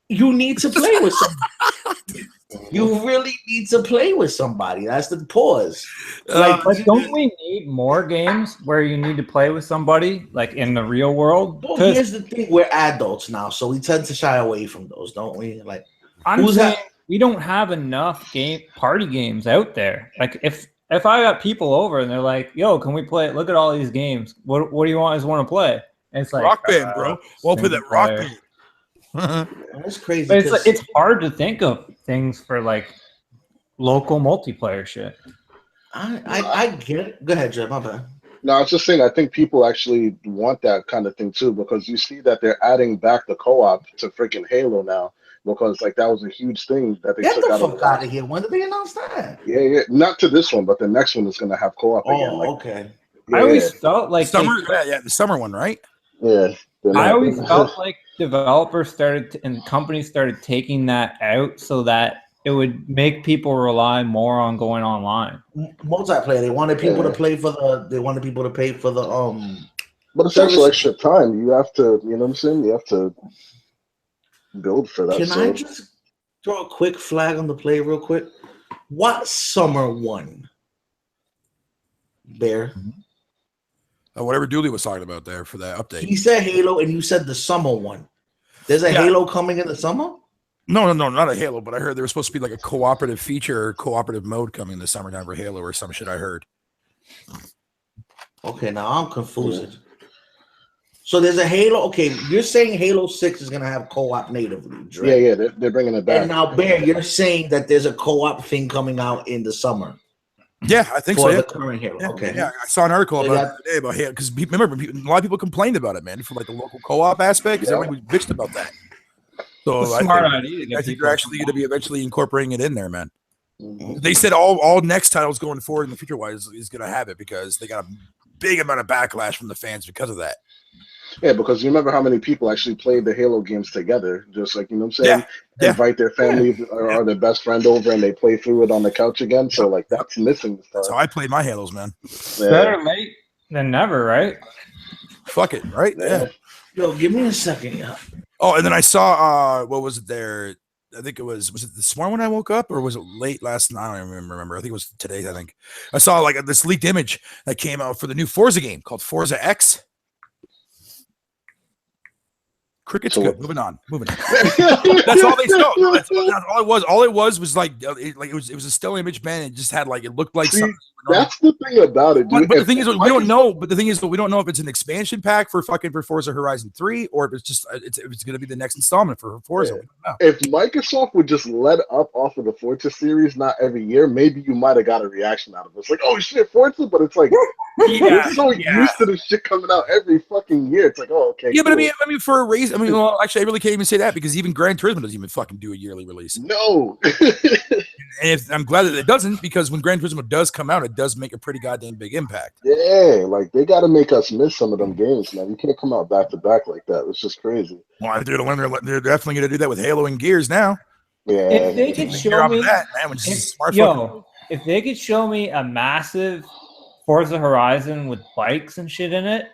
S3: You need to play with somebody. You really need to play with somebody. That's the pause.
S1: But don't we need more games where you need to play with somebody, like in the real world?
S3: Well, here's the thing: we're adults now, so we tend to shy away from those, don't we? Like,
S1: I'm saying we don't have enough party games out there. Like, if I got people over and they're like, "Yo, can we play? Look at all these games. What do you want to play?" And it's like
S2: Rock Band, bro. We'll play that Rock Band.
S3: That's crazy.
S1: But it's hard to think of things for like local multiplayer shit.
S3: I get it. Go ahead, Jeff. My bad.
S5: No, I was just saying, I think people actually want that kind of thing too, because you see that they're adding back the co-op to freaking Halo now, because like that was a huge thing that they took out of
S3: out of here. When did they announce that?
S5: Yeah. Not to this one, but the next one is going to have co-op again.
S3: Okay.
S1: I always felt like
S2: the summer one, right?
S5: Yeah.
S1: I always felt like developers and companies started taking that out so that it would make people rely more on going online.
S3: Multiplayer. They wanted people to play for the. They wanted people to pay for the
S5: But it's also extra time. You have to. You know what I'm saying? You have to build for that.
S3: Can I just throw a quick flag on the play real quick? What summer one? Bear.
S2: Whatever Dooley was talking about there for that update.
S3: He said Halo, and you said the summer one. There's a Halo coming in the summer?
S2: No, not a Halo, but I heard there was supposed to be like a cooperative feature or cooperative mode coming this summertime for Halo or some shit I heard.
S3: Okay, now I'm confused. So there's a Halo. Okay, you're saying Halo 6 is going to have co-op natively, right?
S5: Yeah, they're bringing it back.
S3: And now, Bear, you're saying that there's a co-op thing coming out in the summer.
S2: Yeah, I think
S3: for
S2: so.
S3: The current Halo.
S2: Yeah,
S3: okay.
S2: Yeah, I saw an article about it today about Halo because remember a lot of people complained about it, man, from like the local co-op aspect because everybody bitched about that. So
S1: smart idea.
S2: I think they're actually going to be eventually incorporating it in there, man. Mm-hmm. They said all next titles going forward in the future wise is going to have it because they got a big amount of backlash from the fans because of that.
S5: Yeah, because you remember how many people actually played the Halo games together, just like, you know what I'm saying? Yeah. Invite their family or their best friend over and they play through it on the couch again. So, like, that's missing.
S2: That's how I played my Halos, man.
S1: Yeah. Better late than never, right?
S2: Fuck it, right? Yeah.
S3: Yo, give me a second, yeah.
S2: Oh, and then I saw, what was it there? I think was it this morning when I woke up or was it late last night? I don't even remember. I think it was today, I think. I saw, like, this leaked image that came out for the new Forza game called Forza X. Cricket's good. Moving on. That's all they saw. That's all it was. All it was like it was a still image, man. It just had like it looked like something.
S5: That's the thing about it, dude.
S2: But the thing is, we don't know. But the thing is, we don't know if it's an expansion pack for Forza Horizon 3 or if it's just it's going to be the next installment for Forza.
S5: Yeah. If Microsoft would just let up off of the Forza series, not every year, maybe you might have got a reaction out of it. It's like, oh shit, Forza, but it's like we're so used to this shit coming out every fucking year. It's like, oh okay.
S2: Yeah,
S5: cool.
S2: but I mean, for a race, well, actually, I really can't even say that because even Gran Turismo doesn't even fucking do a yearly release.
S5: No.
S2: And I'm glad that it doesn't because when Gran Turismo does come out, it does make a pretty goddamn big impact.
S5: Yeah, like they got to make us miss some of them games, man. You can't come out back to back like that. It's just crazy.
S2: Well, they're definitely going to do that with Halo and Gears now.
S5: Yeah.
S1: If they could show me
S2: that, man,
S1: if they could show me a massive Forza Horizon with bikes and shit in it,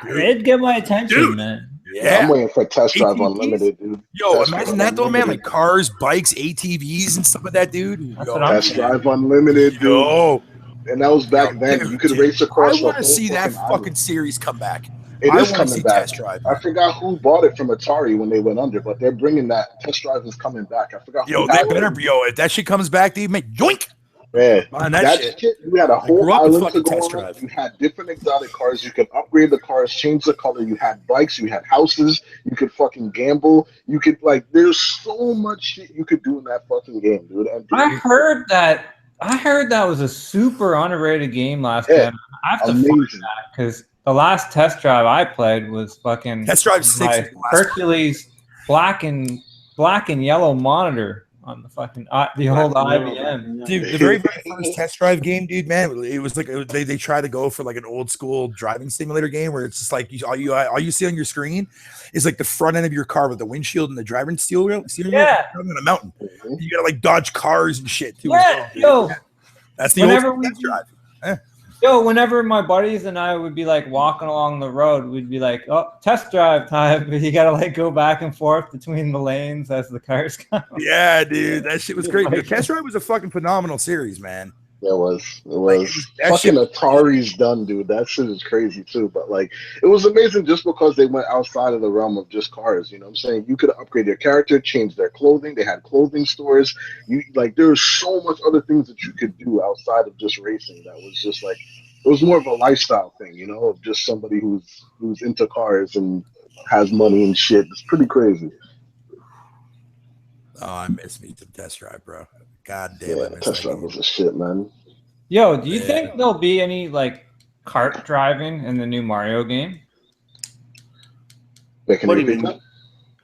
S1: it'd get my attention, man.
S2: Yeah,
S5: I'm waiting for Test Drive
S2: ATVs?
S5: Unlimited, dude.
S2: Yo,
S5: Test
S2: imagine
S5: Drive
S2: that though, man.
S5: Unlimited.
S2: Like cars, bikes, ATVs, and stuff like that, dude.
S1: That's what I'm
S5: Test Drive Unlimited, dude.
S2: Yo,
S5: And that was back then. You could race across.
S2: I want to see that fucking series come back.
S5: It is
S2: coming
S5: back.
S2: Test Drive.
S5: I forgot who bought it from Atari when they went under, but they're bringing that. Test Drive is coming back. I forgot.
S2: Yo, they better be. Yo, if that shit comes back, dude, make yoink.
S5: Man,
S2: Man, that shit.
S5: You had a whole island to go
S2: Test
S5: on.
S2: Drive.
S5: You had different exotic cars. You could upgrade the cars, change the color. You had bikes. You had houses. You could fucking gamble. You could there's so much shit you could do in that fucking game, dude. And
S1: I heard that was a super underrated game last time. I have to find that because the last Test Drive I played was fucking
S2: Test Drive 6
S1: Hercules black and yellow monitor on the fucking the old IBM.
S2: Dude, the very first Test Drive game, dude, man, it was like they try to go for like an old school driving simulator game where it's just like all you see on your screen is like the front end of your car with the windshield and the driving steering wheel on a mountain. You gotta like dodge cars and shit too.
S1: Yeah,
S2: that's the old Test Drive.
S1: Whenever my buddies and I would be like walking along the road, we'd be like, "Oh, test drive time!" But you gotta like go back and forth between the lanes as the cars come.
S2: Yeah, dude, that shit was great. Test Drive was a fucking phenomenal series, man.
S5: It was. Fucking Atari's done, dude. That shit is crazy too. But like, it was amazing just because they went outside of the realm of just cars. You know what I'm saying? You could upgrade your character, change their clothing. They had clothing stores. There's so much other things that you could do outside of just racing. That was just like, it was more of a lifestyle thing, you know, of just somebody who's into cars and has money and shit. It's pretty crazy.
S2: Oh, I miss me some Test Drive, bro. God damn it.
S5: Test Drive was a shit, man.
S1: Yo, do you think there'll be any like kart driving in the new Mario game?
S3: What do you mean?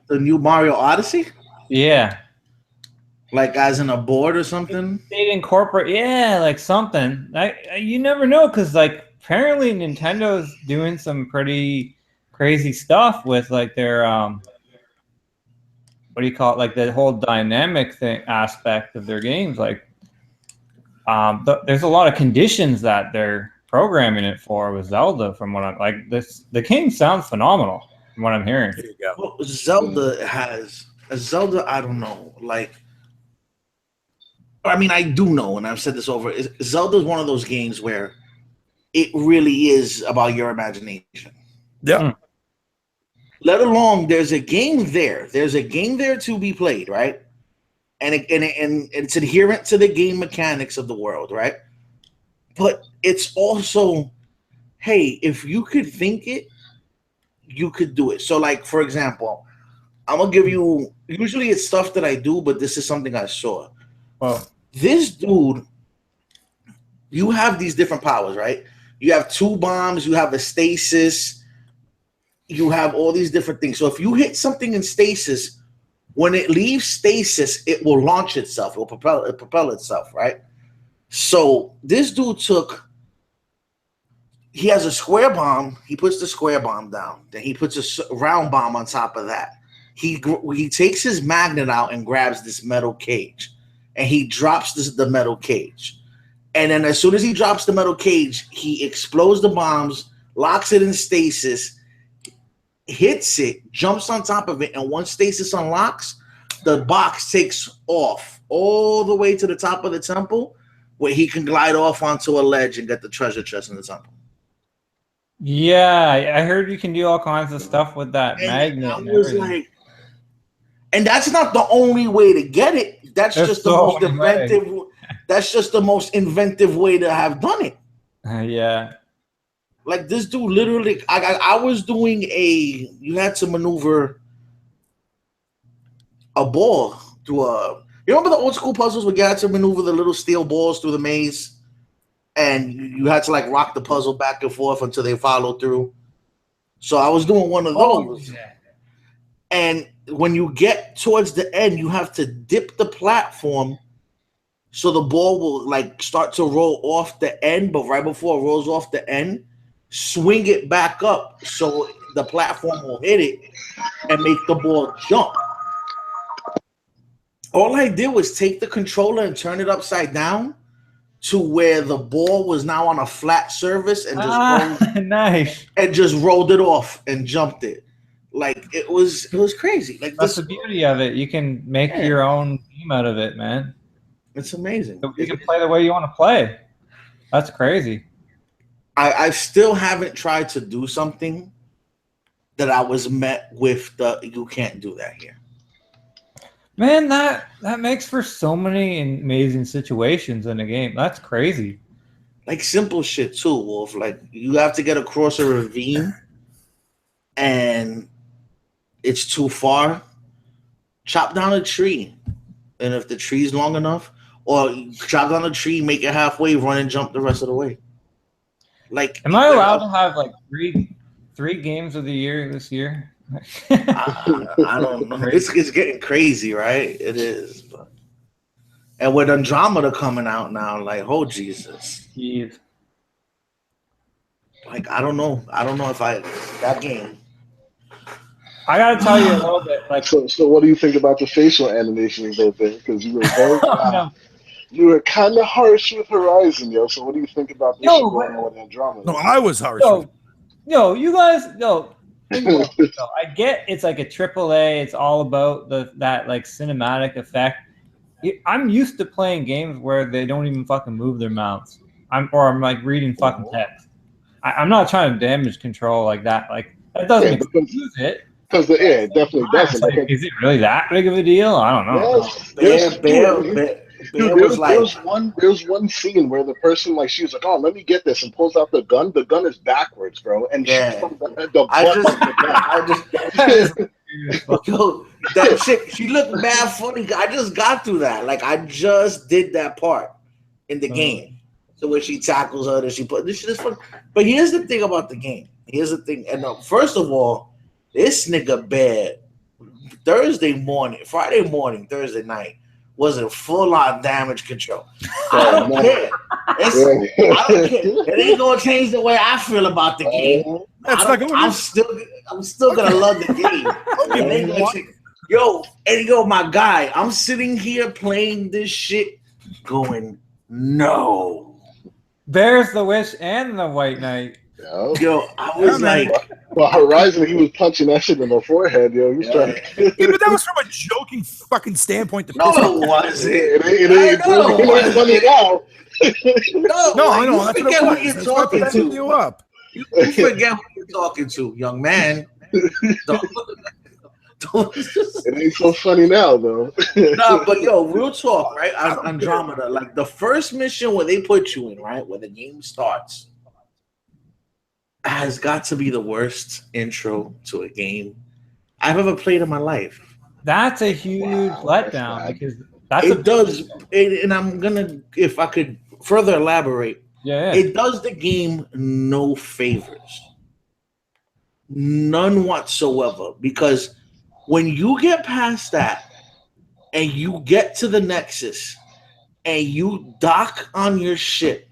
S3: The new Mario Odyssey?
S1: Yeah.
S3: Like as in a board or something?
S1: They'd incorporate, like something. You never know because like apparently Nintendo's doing some pretty crazy stuff with like their what do you call it? Like the whole dynamic aspect of their games. Like, there's a lot of conditions that they're programming it for with Zelda. From what I'm like, the game sounds phenomenal from what I'm hearing.
S2: There you go.
S3: Well, Zelda has a Zelda. I don't know. Like, I mean, I do know, and I've said this over. Zelda is one of those games where it really is about your imagination.
S2: Yeah.
S3: Let alone there's a game there. There's a game there to be played, right? And it's adherent to the game mechanics of the world, right? But it's also, hey, if you could think it, you could do it. So, like, for example, I'm gonna give you. Usually, it's stuff that I do, but this is something I saw.
S1: Well,
S3: This dude, you have these different powers, right? You have 2 bombs. You have a stasis. You have all these different things. So if you hit something in stasis, when it leaves stasis, it will launch itself. It will propel itself, right? So this dude he has a square bomb. He puts the square bomb down. Then he puts a round bomb on top of that. He takes his magnet out and grabs this metal cage. And he drops the metal cage. And then as soon as he drops the metal cage, he explodes the bombs, locks it in stasis, hits it, jumps on top of it, and once stasis unlocks, the box takes off all the way to the top of the temple where he can glide off onto a ledge and get the treasure chest in the temple.
S1: Yeah, I heard you can do all kinds of stuff with that
S3: And
S1: magnet
S3: I
S1: and
S3: was
S1: everything.
S3: like, and that's not the only way to get it. That's
S1: There's
S3: just the
S1: so
S3: most
S1: many ways.
S3: inventive. That's just the most inventive way to have done it.
S1: Yeah.
S3: Like this dude literally, I was doing you had to maneuver a ball through a. You remember the old school puzzles where you had to maneuver the little steel balls through the maze, and you had to like rock the puzzle back and forth until they followed through. So I was doing one of those,
S1: yeah.
S3: and when you get towards the end, you have to dip the platform so the ball will like start to roll off the end, but right before it rolls off the end, swing it back up so the platform will hit it and make the ball jump. All I did was take the controller and turn it upside down to where the ball was now on a flat surface and
S1: Nice.
S3: just rolled it off and jumped it. Like it was crazy. Like
S1: That's
S3: this,
S1: the beauty of it. You can make your own game out of it, man.
S3: it's amazing.
S1: You can play the way you want to play. That's crazy.
S3: I still haven't tried to do something that I was met with the you can't do that here.
S1: Man, that makes for so many amazing situations in a game. That's crazy.
S3: Like simple shit too, Wolf. Like you have to get across a ravine and it's too far. Chop down a tree. And if the tree's long enough, or you chop down a tree, make it halfway, run and jump the rest of the way. Like
S1: Am I allowed to have like three games of the year this year?
S3: I don't know. It's getting crazy, right? It is. But, and with Andromeda coming out now, like, oh Jesus.
S1: Jeez.
S3: Like I don't know if that game.
S1: I gotta tell you a little bit. Like,
S5: So what do you think about the facial animations though, there? Because you were very
S1: no.
S5: you were kind of harsh with Horizon, yo. So what do you think about this shit going on with Andromeda?
S2: No, I was harsh.
S1: You guys, think about it, though. I get it's like a AAA. It's all about that like cinematic effect. I'm used to playing games where they don't even fucking move their mouths. I'm like reading fucking text. I'm not trying to damage control like that. Like that doesn't excuse it.
S5: Because it definitely doesn't.
S1: Like, is it really that big of a deal? I don't know.
S5: Yes,
S3: There's
S5: one scene where the person like she was like, "Oh, let me get this," and pulls out the gun. The gun is backwards, bro, and
S3: yeah. Yo, that chick, she looked mad funny. I just got through that. Like I just did that part in the game. So when she tackles her, this shit is fun. But here's the thing about the game. Here's the thing. And first of all, this nigga bad. Friday morning, Thursday night was in full on damage control. I don't care. I don't care. It ain't gonna change the way I feel about the game. I'm still gonna love the game. Yo, my guy, I'm sitting here playing this shit, going no.
S1: There's the Wish and the White Knight.
S3: Yo, I was like,
S5: well, Horizon, he was punching that shit in the forehead, yo. He was trying to.
S2: Yeah, but that was from a joking fucking standpoint.
S3: No, it wasn't.
S5: It ain't funny now.
S2: No, I know.
S3: You forget who you're talking to. You forget who you're talking to, young man.
S5: It ain't so funny now, though.
S3: Nah, but yo, real talk, right? Andromeda, like the first mission where they put you in, right, where the game starts, has got to be the worst intro to a game I've ever played in my life.
S1: That's a huge letdown because
S3: and I'm gonna, if I could further elaborate, it does the game no favors, none whatsoever, because when you get past that and you get to the Nexus and you dock on your ship,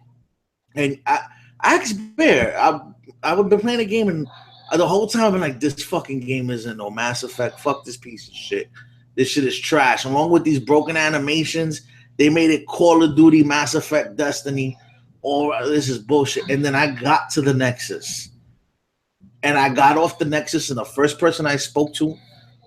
S3: and I asked Bear, I've been playing a game and the whole time I've been like, this fucking game isn't no Mass Effect. Fuck this piece of shit. This shit is trash. Along with these broken animations, they made it Call of Duty, Mass Effect, Destiny. This is bullshit. And then I got to the Nexus. And I got off the Nexus, and the first person I spoke to,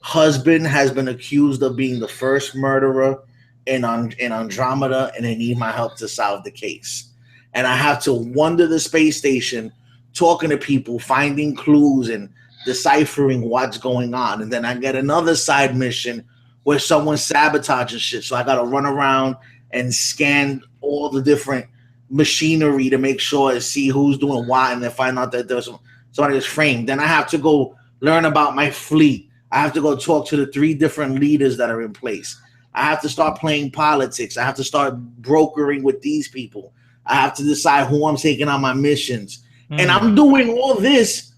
S3: husband has been accused of being the first murderer in Andromeda, and they need my help to solve the case. And I have to wander the space station talking to people, finding clues, and deciphering what's going on. And then I get another side mission where someone sabotages shit. So I got to run around and scan all the different machinery to make sure and see who's doing what, and then find out that there's somebody that's framed. Then I have to go learn about my fleet. I have to go talk to the 3 different leaders that are in place. I have to start playing politics. I have to start brokering with these people. I have to decide who I'm taking on my missions. And I'm doing all this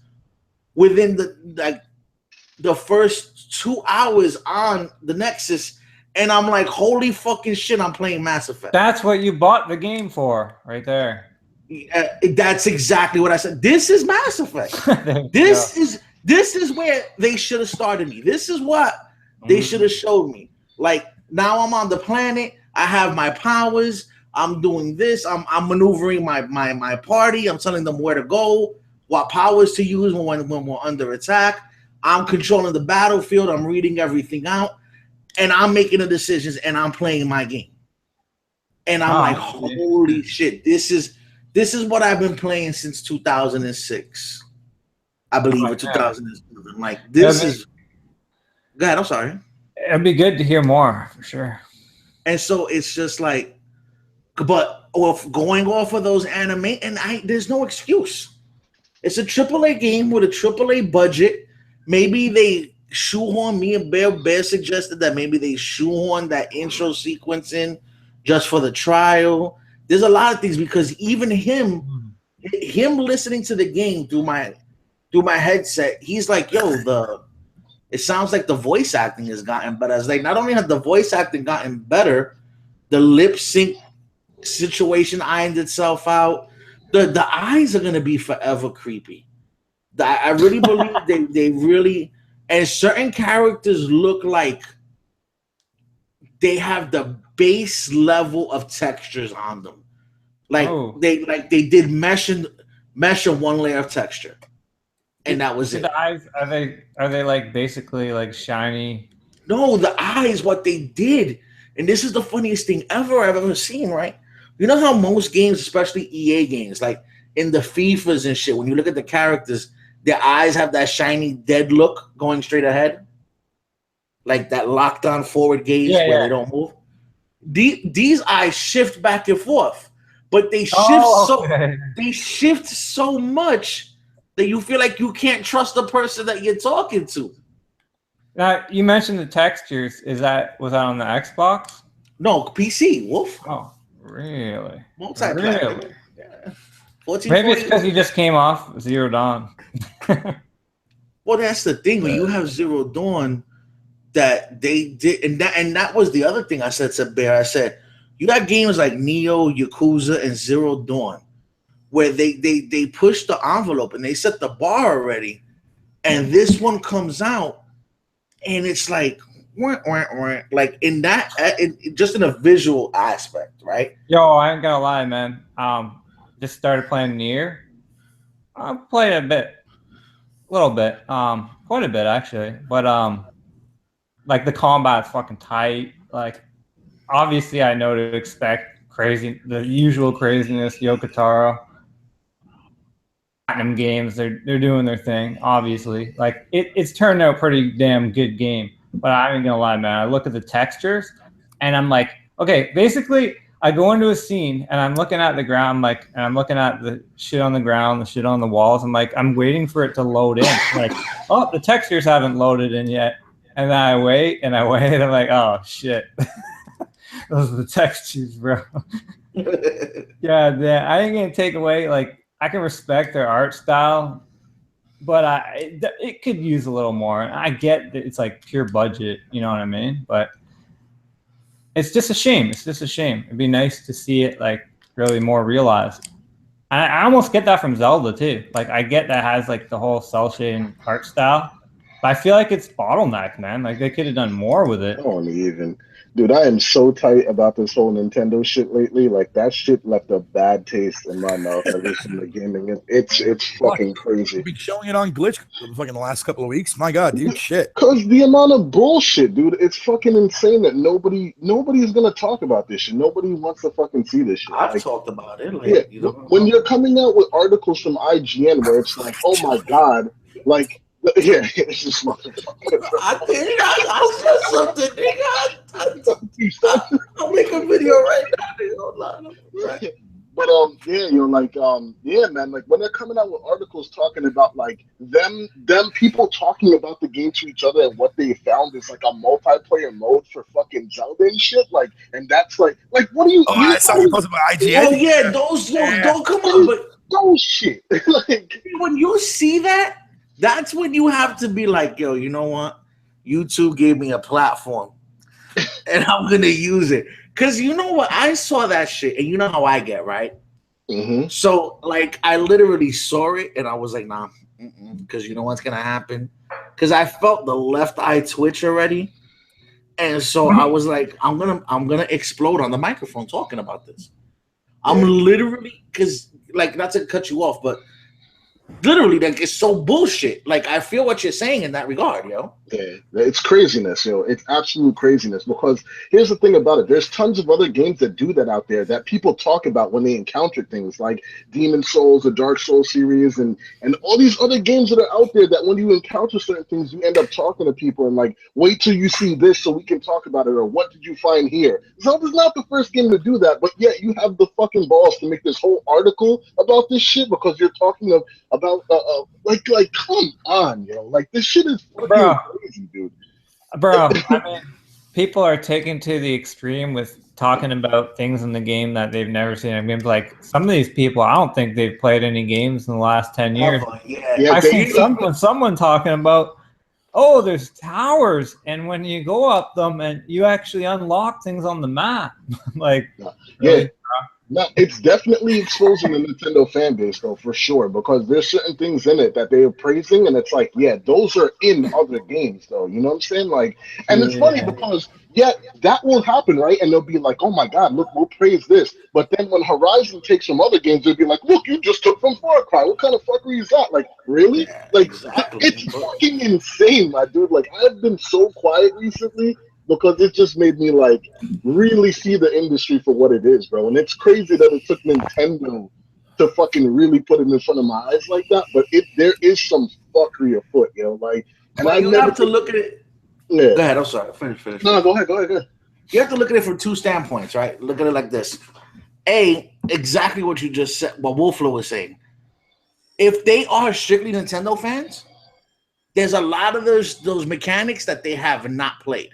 S3: within the first 2 hours on the Nexus, and I'm like, holy fucking shit, I'm playing Mass Effect.
S1: That's what you bought the game for, right there.
S3: That's exactly what I said. This is Mass Effect. This is where they should have started me. This is what they should have showed me. Like, now I'm on the planet. I have my powers. I'm doing this. I'm maneuvering my party. I'm telling them where to go, what powers to use when we're under attack. I'm controlling the battlefield. I'm reading everything out, and I'm making the decisions, and I'm playing my game. And I'm like, holy shit, this is what I've been playing since 2006. I believe, or 2007. Like, this is. Go ahead. I'm sorry.
S1: It'd be good to hear more for sure.
S3: And so it's just like, but going off of those anime, and there's no excuse. It's a AAA game with a AAA budget. Maybe they shoehorn, me and Bear suggested that maybe they shoehorn that intro sequence in just for the trial. There's a lot of things, because even him listening to the game through my headset, he's like, yo, it sounds like the voice acting has gotten better. It's like, not only has the voice acting gotten better, the lip sync situation ironed itself out. The eyes are gonna be forever creepy. I really believe they really, and certain characters look like they have the base level of textures on them. Like they did mesh and one layer of texture. And that was it.
S1: The eyes, are they like basically like shiny?
S3: No, the eyes, what they did, and this is the funniest thing I've ever seen, right? You know how most games, especially EA games, like in the FIFAs and shit, when you look at the characters, their eyes have that shiny dead look going straight ahead, like that locked on forward gaze where they don't move. These eyes shift back and forth, but they shift so much that you feel like you can't trust the person that you're talking to.
S1: Now, you mentioned the textures. Was that on the Xbox?
S3: No, PC, Wolf.
S1: Oh, really?
S3: Multi-platform.
S1: Really?
S3: Yeah.
S1: Maybe it's because you just came off Zero Dawn.
S3: Well, that's the thing. When you have Zero Dawn, that they did, and that was the other thing I said to Bear. I said, you got games like Neo, Yakuza, and Zero Dawn, where they push the envelope and they set the bar already, and this one comes out and it's like like in that just in a visual aspect, right?
S1: Yo, I ain't gonna lie, man. Just started playing Nier. I played a little bit, quite a bit actually, but like the combat's fucking tight. Like, obviously I know to expect the usual craziness. Yoko Taro, Platinum Games, they're doing their thing, obviously. Like, it's turned out pretty damn good game. But I ain't gonna lie, man. I look at the textures and I'm like, okay, basically I go into a scene and I'm looking at the ground, and I'm looking at the shit on the ground, the shit on the walls. I'm like, I'm waiting for it to load in. Like, oh, the textures haven't loaded in yet. And then I wait and I'm like, oh shit. Those are the textures, bro. Yeah, I ain't gonna take away, like, I can respect their art style, but it could use a little more. I get that it's like pure budget, you know what I mean? But it's just a shame. It's just a shame. It'd be nice to see it like really more realized. I almost get that from Zelda too. Like, I get that has like the whole cell shading art style, but I feel like it's bottlenecked, man. Like, they could have done more with it.
S5: I don't even. Dude, I am so tight about this whole Nintendo shit lately. Like that shit left a bad taste in my mouth, at least from the gaming. It's
S2: Fuck.
S5: fucking crazy.
S2: We've been showing it on Glitch fucking the last couple of weeks. My God, dude, shit.
S5: Cause the amount of bullshit, dude, it's fucking insane that nobody is gonna talk about this shit. Nobody wants to fucking see this shit.
S3: I've
S5: Like,
S3: talked about it.
S5: yeah,
S3: Like, you know,
S5: when you're coming out with articles from IGN where it's like, oh my god, like, yeah, it's just motherfucker.
S3: I did. I said something, nigga. I'll make a video right now. Nigga. Hold on.
S5: But yeah, you're like yeah, man, like when they're coming out with articles talking about like them people talking about the game to each other and what they found is like a multiplayer mode for fucking Zelda and shit, like, and that's like what do you?
S2: Oh, I saw you posted about IGN.
S3: Oh yeah, those don't come on, but
S5: those shit. Like
S3: when you see that, that's when you have to be like, yo, you know what? YouTube gave me a platform, and I'm gonna use it. Cause you know what? I saw that shit, and you know how I get, right?
S5: mm-hmm.
S3: So like I literally saw it, and I was like, nah, because you know what's gonna happen? Because I felt the left eye twitch already, and so I was like, I'm gonna explode on the microphone talking about this. I'm literally, because like, not to cut you off, but literally, like, it's so bullshit. Like, I feel what you're saying in that regard, yo.
S5: Yeah, it's craziness, yo. It's absolute craziness because here's the thing about it. There's tons of other games that do that out there that people talk about when they encounter things like Demon Souls, the Dark Souls series, and all these other games that are out there that when you encounter certain things, you end up talking to people and like, wait till you see this so we can talk about it, or what did you find here? Zelda's not the first game to do that, but yet you have the fucking balls to make this whole article about this shit because you're talking about like come on, yo. Like this shit is fucking crazy, dude.
S1: Bro, I mean, people are taken to the extreme with talking about things in the game that they've never seen in games. Like some of these people, I don't think they've played any games in the last 10 years.
S3: Yeah,
S1: I've seen someone talking about, oh, there's towers, and when you go up them, and you actually unlock things on the map. Like, really?
S5: Yeah. No, it's definitely exposing the Nintendo fan base, though, for sure, because there's certain things in it that they are praising, and it's like, yeah, those are in other games, though. You know what I'm saying? Like, and it's funny because, yeah, that will happen, right? And they'll be like, oh my God, look, we'll praise this. But then when Horizon takes from other games, they'll be like, look, you just took from Far Cry. What kind of fuckery is that? Like, really?
S3: Yeah,
S5: like,
S3: exactly.
S5: It's fucking insane, my dude. Like, I've been so quiet recently because it just made me like really see the industry for what it is, bro. And it's crazy that it took Nintendo to fucking really put it in front of my eyes like that. But there is some fuckery afoot, yo. Like, and
S3: well, you have to look at it.
S5: Yeah.
S3: Go ahead. I'm sorry. Finish.
S5: No, go ahead.
S3: You have to look at it from two standpoints, right? Look at it like this. Exactly what you just said, what Wolflo was saying. If they are strictly Nintendo fans, there's a lot of those mechanics that they have not played.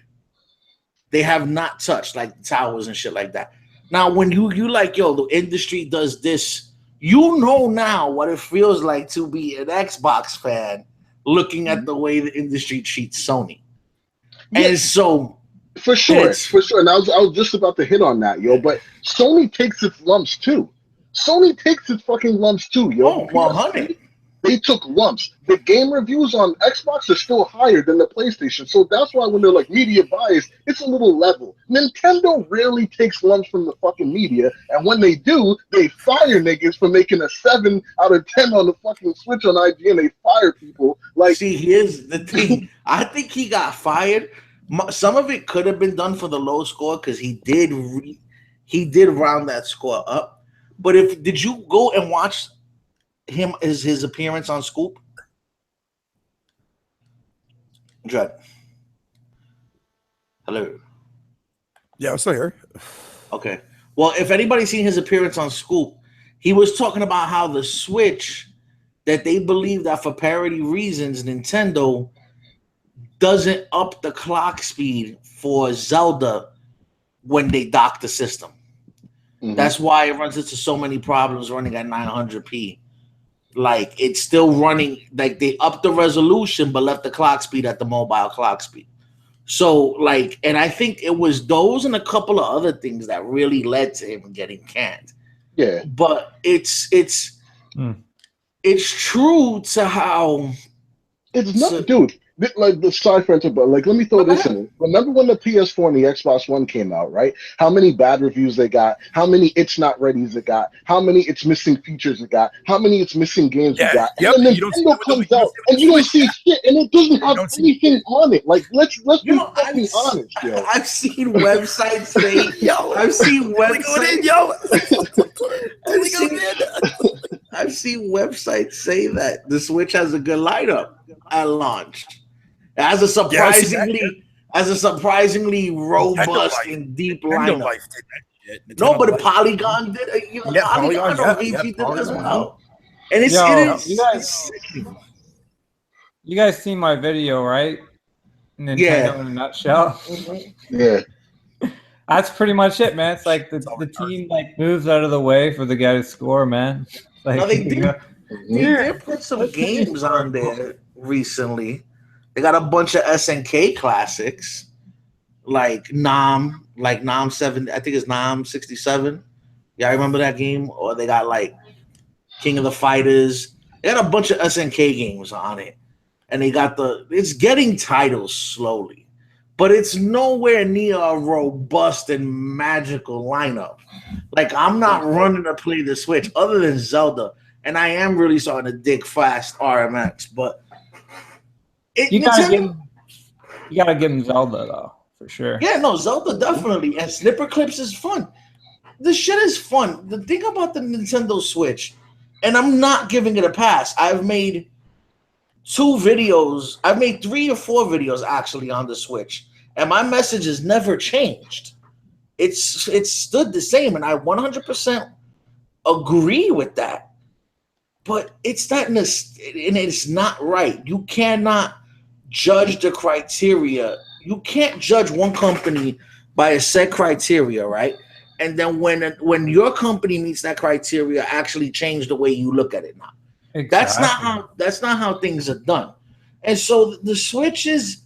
S3: They have not touched, like towers and shit like that. Now, when you like, yo, the industry does this, you know now what it feels like to be an Xbox fan looking at the way the industry treats Sony.
S5: Yeah,
S3: and so
S5: for sure. And I was just about to hit on that, yo. But Sony takes its lumps too. Sony takes its fucking lumps too, yo.
S3: Oh, 100.
S5: They took lumps. The game reviews on Xbox are still higher than the PlayStation. So that's why when they're like media bias, it's a little level. Nintendo rarely takes lumps from the fucking media. And when they do, they fire niggas for making a 7 out of 10 on the fucking Switch on IGN. They fire people. Like,
S3: see, here's the thing. I think he got fired. Some of it could have been done for the low score because he did round that score up. But did you go and watch his appearance on Scoop? Dread. Hello.
S2: Yeah, I'm still here.
S3: Okay. Well, if anybody's seen his appearance on Scoop, he was talking about how the Switch, that they believe that for parity reasons, Nintendo doesn't up the clock speed for Zelda when they dock the system. Mm-hmm. That's why it runs into so many problems running at 900p. Like, it's still running, like they upped the resolution but left the clock speed at the mobile clock speed. So, like, and I think it was those and a couple of other things that really led to him getting canned.
S5: Yeah.
S3: But it's true to how
S5: it's not, dude. like the sorry for but like let me throw this in. Remember when the PS4 and the Xbox One came out, right? How many bad reviews they got, how many it's not ready's it got, how many it's missing features it got, how many it's missing games it got.
S2: Yep.
S5: And then
S2: You don't see
S5: Nintendo
S2: that with
S5: comes
S2: the
S5: out and you don't see shit and it doesn't have
S2: don't see-
S5: anything on it. Like let's be
S3: Yo,
S5: fucking honest, yo.
S3: I've seen websites say, I've seen websites, I've seen websites say that the Switch has a good lineup at launch. It has a surprisingly robust
S2: Life.
S3: and deep
S2: Nintendo
S3: lineup.
S2: Life did that shit.
S3: No,
S2: Nintendo
S3: but
S2: Life-
S3: Polygon did. Polygon or VG did it as well. And it's sickening.
S1: You guys see my video, right? Nintendo in a nutshell.
S5: Yeah.
S1: That's pretty much it, man. It's like the team like moves out of the way for the guy to score, man. Like
S3: No, they did put some games on there recently. They got a bunch of SNK classics, like Nam 7. I think it's Nam 67. Yeah, I remember that game. Or they got like King of the Fighters. They got a bunch of SNK games on it, and they got it's getting titles slowly. But it's nowhere near a robust and magical lineup. Like, I'm not running to play the Switch other than Zelda. And I am really starting to dig fast RMX. But
S1: you gotta give him Zelda, though, for sure.
S3: Yeah, no, Zelda definitely. And Snipper Clips is fun. The shit is fun. The thing about the Nintendo Switch, and I'm not giving it a pass. I've made 2 videos. I've made 3 or 4 videos actually on the Switch, and my message has never changed. It's stood the same, and I 100% agree with that. But it's not, and it's not right. You cannot judge the criteria. You can't judge one company by a set criteria, right? And then when your company meets that criteria, actually change the way you look at it now. Exactly. That's not how things are done. And so the Switch is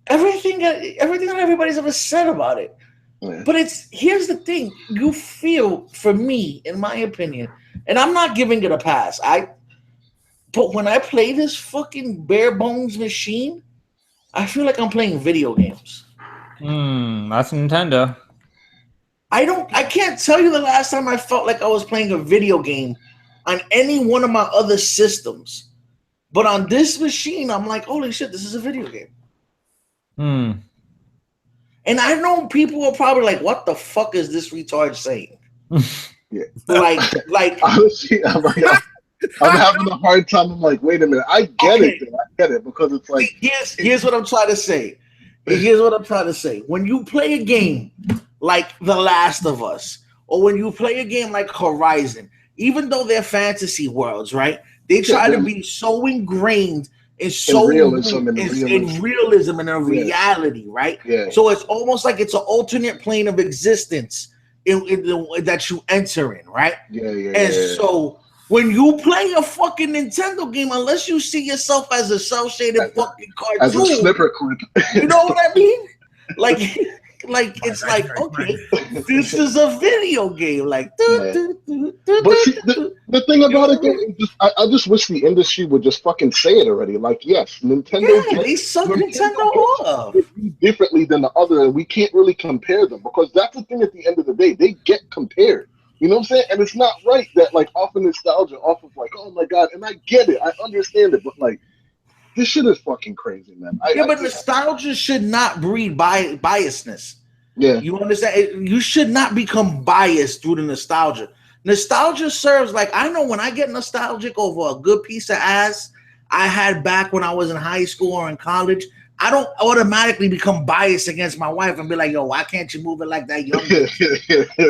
S3: everything that everybody's ever said about it. Yeah. But here's the thing. You feel, for me, in my opinion, and I'm not giving it a pass. But when I play this fucking bare bones machine, I feel like I'm playing video games.
S1: That's Nintendo.
S3: I can't tell you the last time I felt like I was playing a video game on any one of my other systems. But on this machine, I'm like, holy shit, this is a video game. And I know people are probably like, what the fuck is this retard saying?
S5: Yeah.
S3: Like
S5: honestly, I'm having a hard time. I'm like, wait a minute, I get it because it's like
S3: here's what I'm trying to say. Here's what I'm trying to say. When you play a game like The Last of Us, or when you play a game like Horizon, even though they're fantasy worlds, right? They try to be so ingrained in realism and in reality, right?
S5: Yeah.
S3: So it's almost like it's an alternate plane of existence that you enter in, right? So when you play a fucking Nintendo game, unless you see yourself as a cell-shaded fucking cartoon,
S5: as a snipper clip,
S3: you know what I mean? Like it's like, okay, this is a video game. Like,
S5: but see, the thing about it, though, is I just wish the industry would just fucking say it already. Like, yes, Nintendo.
S3: Yeah, they suck Nintendo off
S5: differently than the other, and we can't really compare them because that's the thing. At the end of the day, they get compared. You know what I'm saying? And it's not right that like off of nostalgia, off of like, oh my god, and I get it, I understand it, but like. This shit is fucking crazy, man.
S3: But nostalgia should not breed biasness.
S5: Yeah.
S3: You understand? You should not become biased through the nostalgia. Nostalgia serves, like, I know when I get nostalgic over a good piece of ass I had back when I was in high school or in college, I don't automatically become biased against my wife and be like, yo, why can't you move it like that young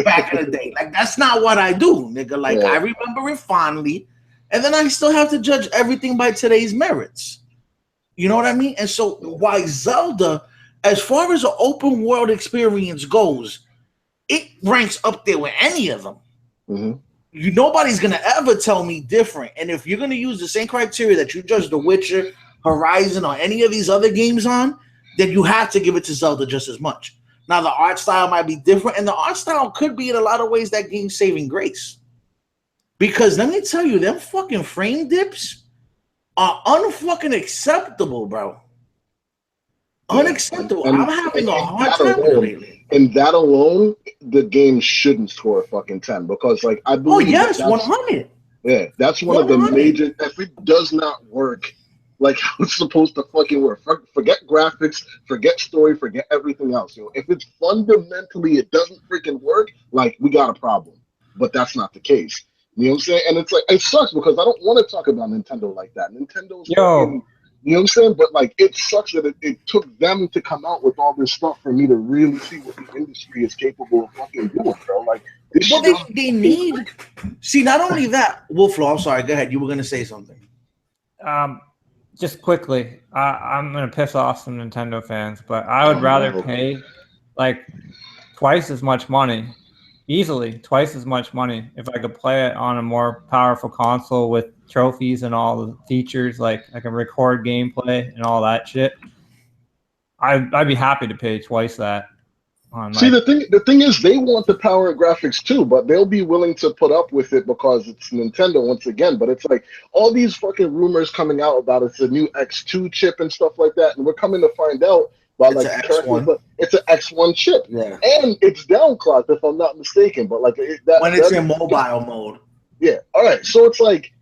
S3: back in the day? Like, that's not what I do, nigga. Like, I remember it fondly, and then I still have to judge everything by today's merits. You know what I mean? And so why Zelda, as far as an open world experience goes, it ranks up there with any of them.
S5: Mm-hmm.
S3: Nobody's going to ever tell me different. And if you're going to use the same criteria that you judge The Witcher, Horizon, or any of these other games on, then you have to give it to Zelda just as much. Now, the art style might be different, and the art style could be in a lot of ways that game's saving grace. Because let me tell you, them fucking frame dips, are unfucking acceptable, bro. Unacceptable. I'm having a hard time with it lately.
S5: And that alone, the game shouldn't score a fucking 10 because, like, I believe
S3: yes,
S5: that's
S3: 100.
S5: Yeah, that's one of the major. If it does not work like how it's supposed to fucking work, forget graphics, forget story, forget everything else. If it's fundamentally it doesn't freaking work, like we got a problem. But that's not the case. You know what I'm saying? And it's like it sucks because I don't want to talk about Nintendo like that. Nintendo's fucking. You know what I'm saying? But like, it sucks that it took them to come out with all this stuff for me to really see what the industry is capable of fucking doing, bro. Like, this
S3: well, they need. See, not only that, Wolflo. I'm sorry. Go ahead. You were gonna say something.
S1: Just quickly, I'm gonna piss off some Nintendo fans, but I would rather pay like twice as much money, easily twice as much money, if I could play it on a more powerful console with trophies and all the features, like I can record gameplay and all that shit. I'd be happy to pay twice that.
S5: See, the thing is, they want the power of graphics too, but they'll be willing to put up with it because it's Nintendo once again. But it's like all these fucking rumors coming out about it's a new X2 chip and stuff like that, and we're coming to find out about
S3: it's
S5: like
S3: X1.
S5: It's an X1 chip, and it's downclocked if I'm not mistaken. But like
S3: when it's in mobile mode,
S5: yeah. All right, so it's like,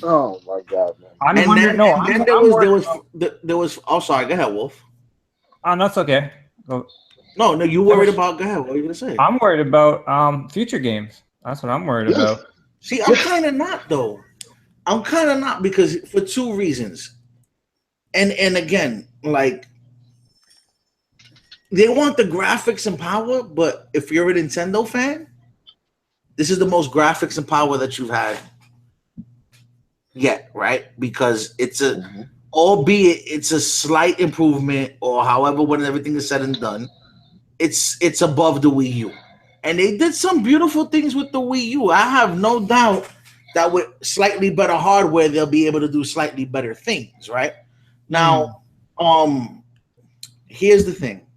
S5: oh my god, man.
S3: There was. Oh, sorry. Go ahead, Wolf.
S1: Oh, that's okay.
S3: No, you worried about? Go ahead. What are you gonna say?
S1: I'm worried about future games. That's what I'm worried about.
S3: See, I'm kind of not though. I'm kind of not because for two reasons. And again, like they want the graphics and power, but if you're a Nintendo fan, this is the most graphics and power that you've had yet, right? Because it's albeit it's a slight improvement, or however when everything is said and done. It's above the Wii U. And they did some beautiful things with the Wii U. I have no doubt that with slightly better hardware, they'll be able to do slightly better things, right? Now, here's the thing.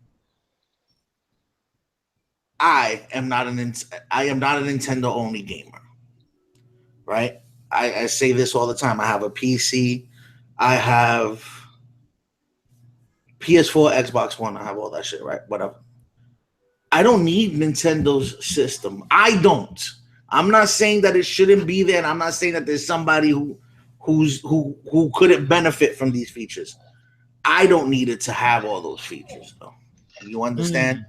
S3: I am not a Nintendo only gamer, right? I say this all the time. I have a PC. I have PS4, Xbox One. I have all that shit, right? Whatever. I don't need Nintendo's system. I don't. I'm not saying that it shouldn't be there, and I'm not saying that there's somebody who couldn't benefit from these features. I don't need it to have all those features, though. You understand?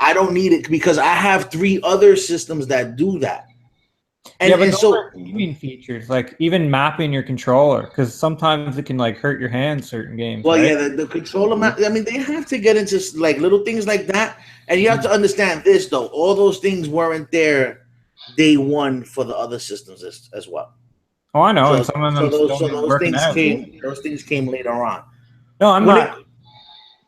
S3: I don't need it because I have 3 other systems that do that. And so
S1: gaming features, like even mapping your controller, because sometimes it can like hurt your hand. Certain games.
S3: Well,
S1: right?
S3: yeah, the controller map. I mean, they have to get into like little things like that, and you have to understand this though. All those things weren't there day one for the other systems as well.
S1: Oh, I know. So, and some of
S3: them those things came later on.
S1: No, I'm not.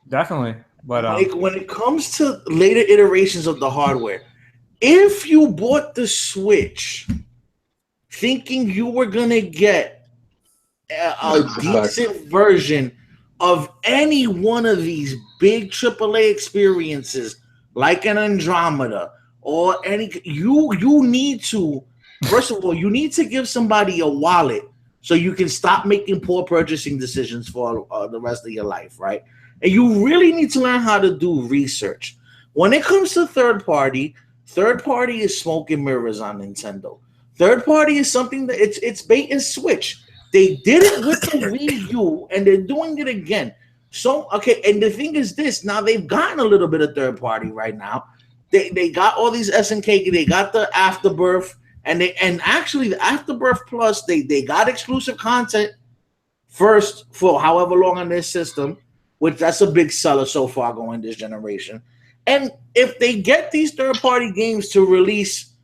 S1: Definitely, but
S3: when it comes to later iterations of the hardware. If you bought the Switch thinking you were going to get a decent version of any one of these big AAA experiences, like an Andromeda or you need to, first of all, you need to give somebody a wallet so you can stop making poor purchasing decisions for the rest of your life, right? And you really need to learn how to do research. When it comes to third party is smoke and mirrors on Nintendo. Third party is something that it's bait and switch. They did it with the Wii U, and they're doing it again. So okay, and the thing is this: now they've gotten a little bit of third party right now. They got all these SNK. They got the Afterbirth, and actually the Afterbirth Plus. They got exclusive content first for however long on this system, which that's a big seller so far going this generation. And if they get these third-party games to release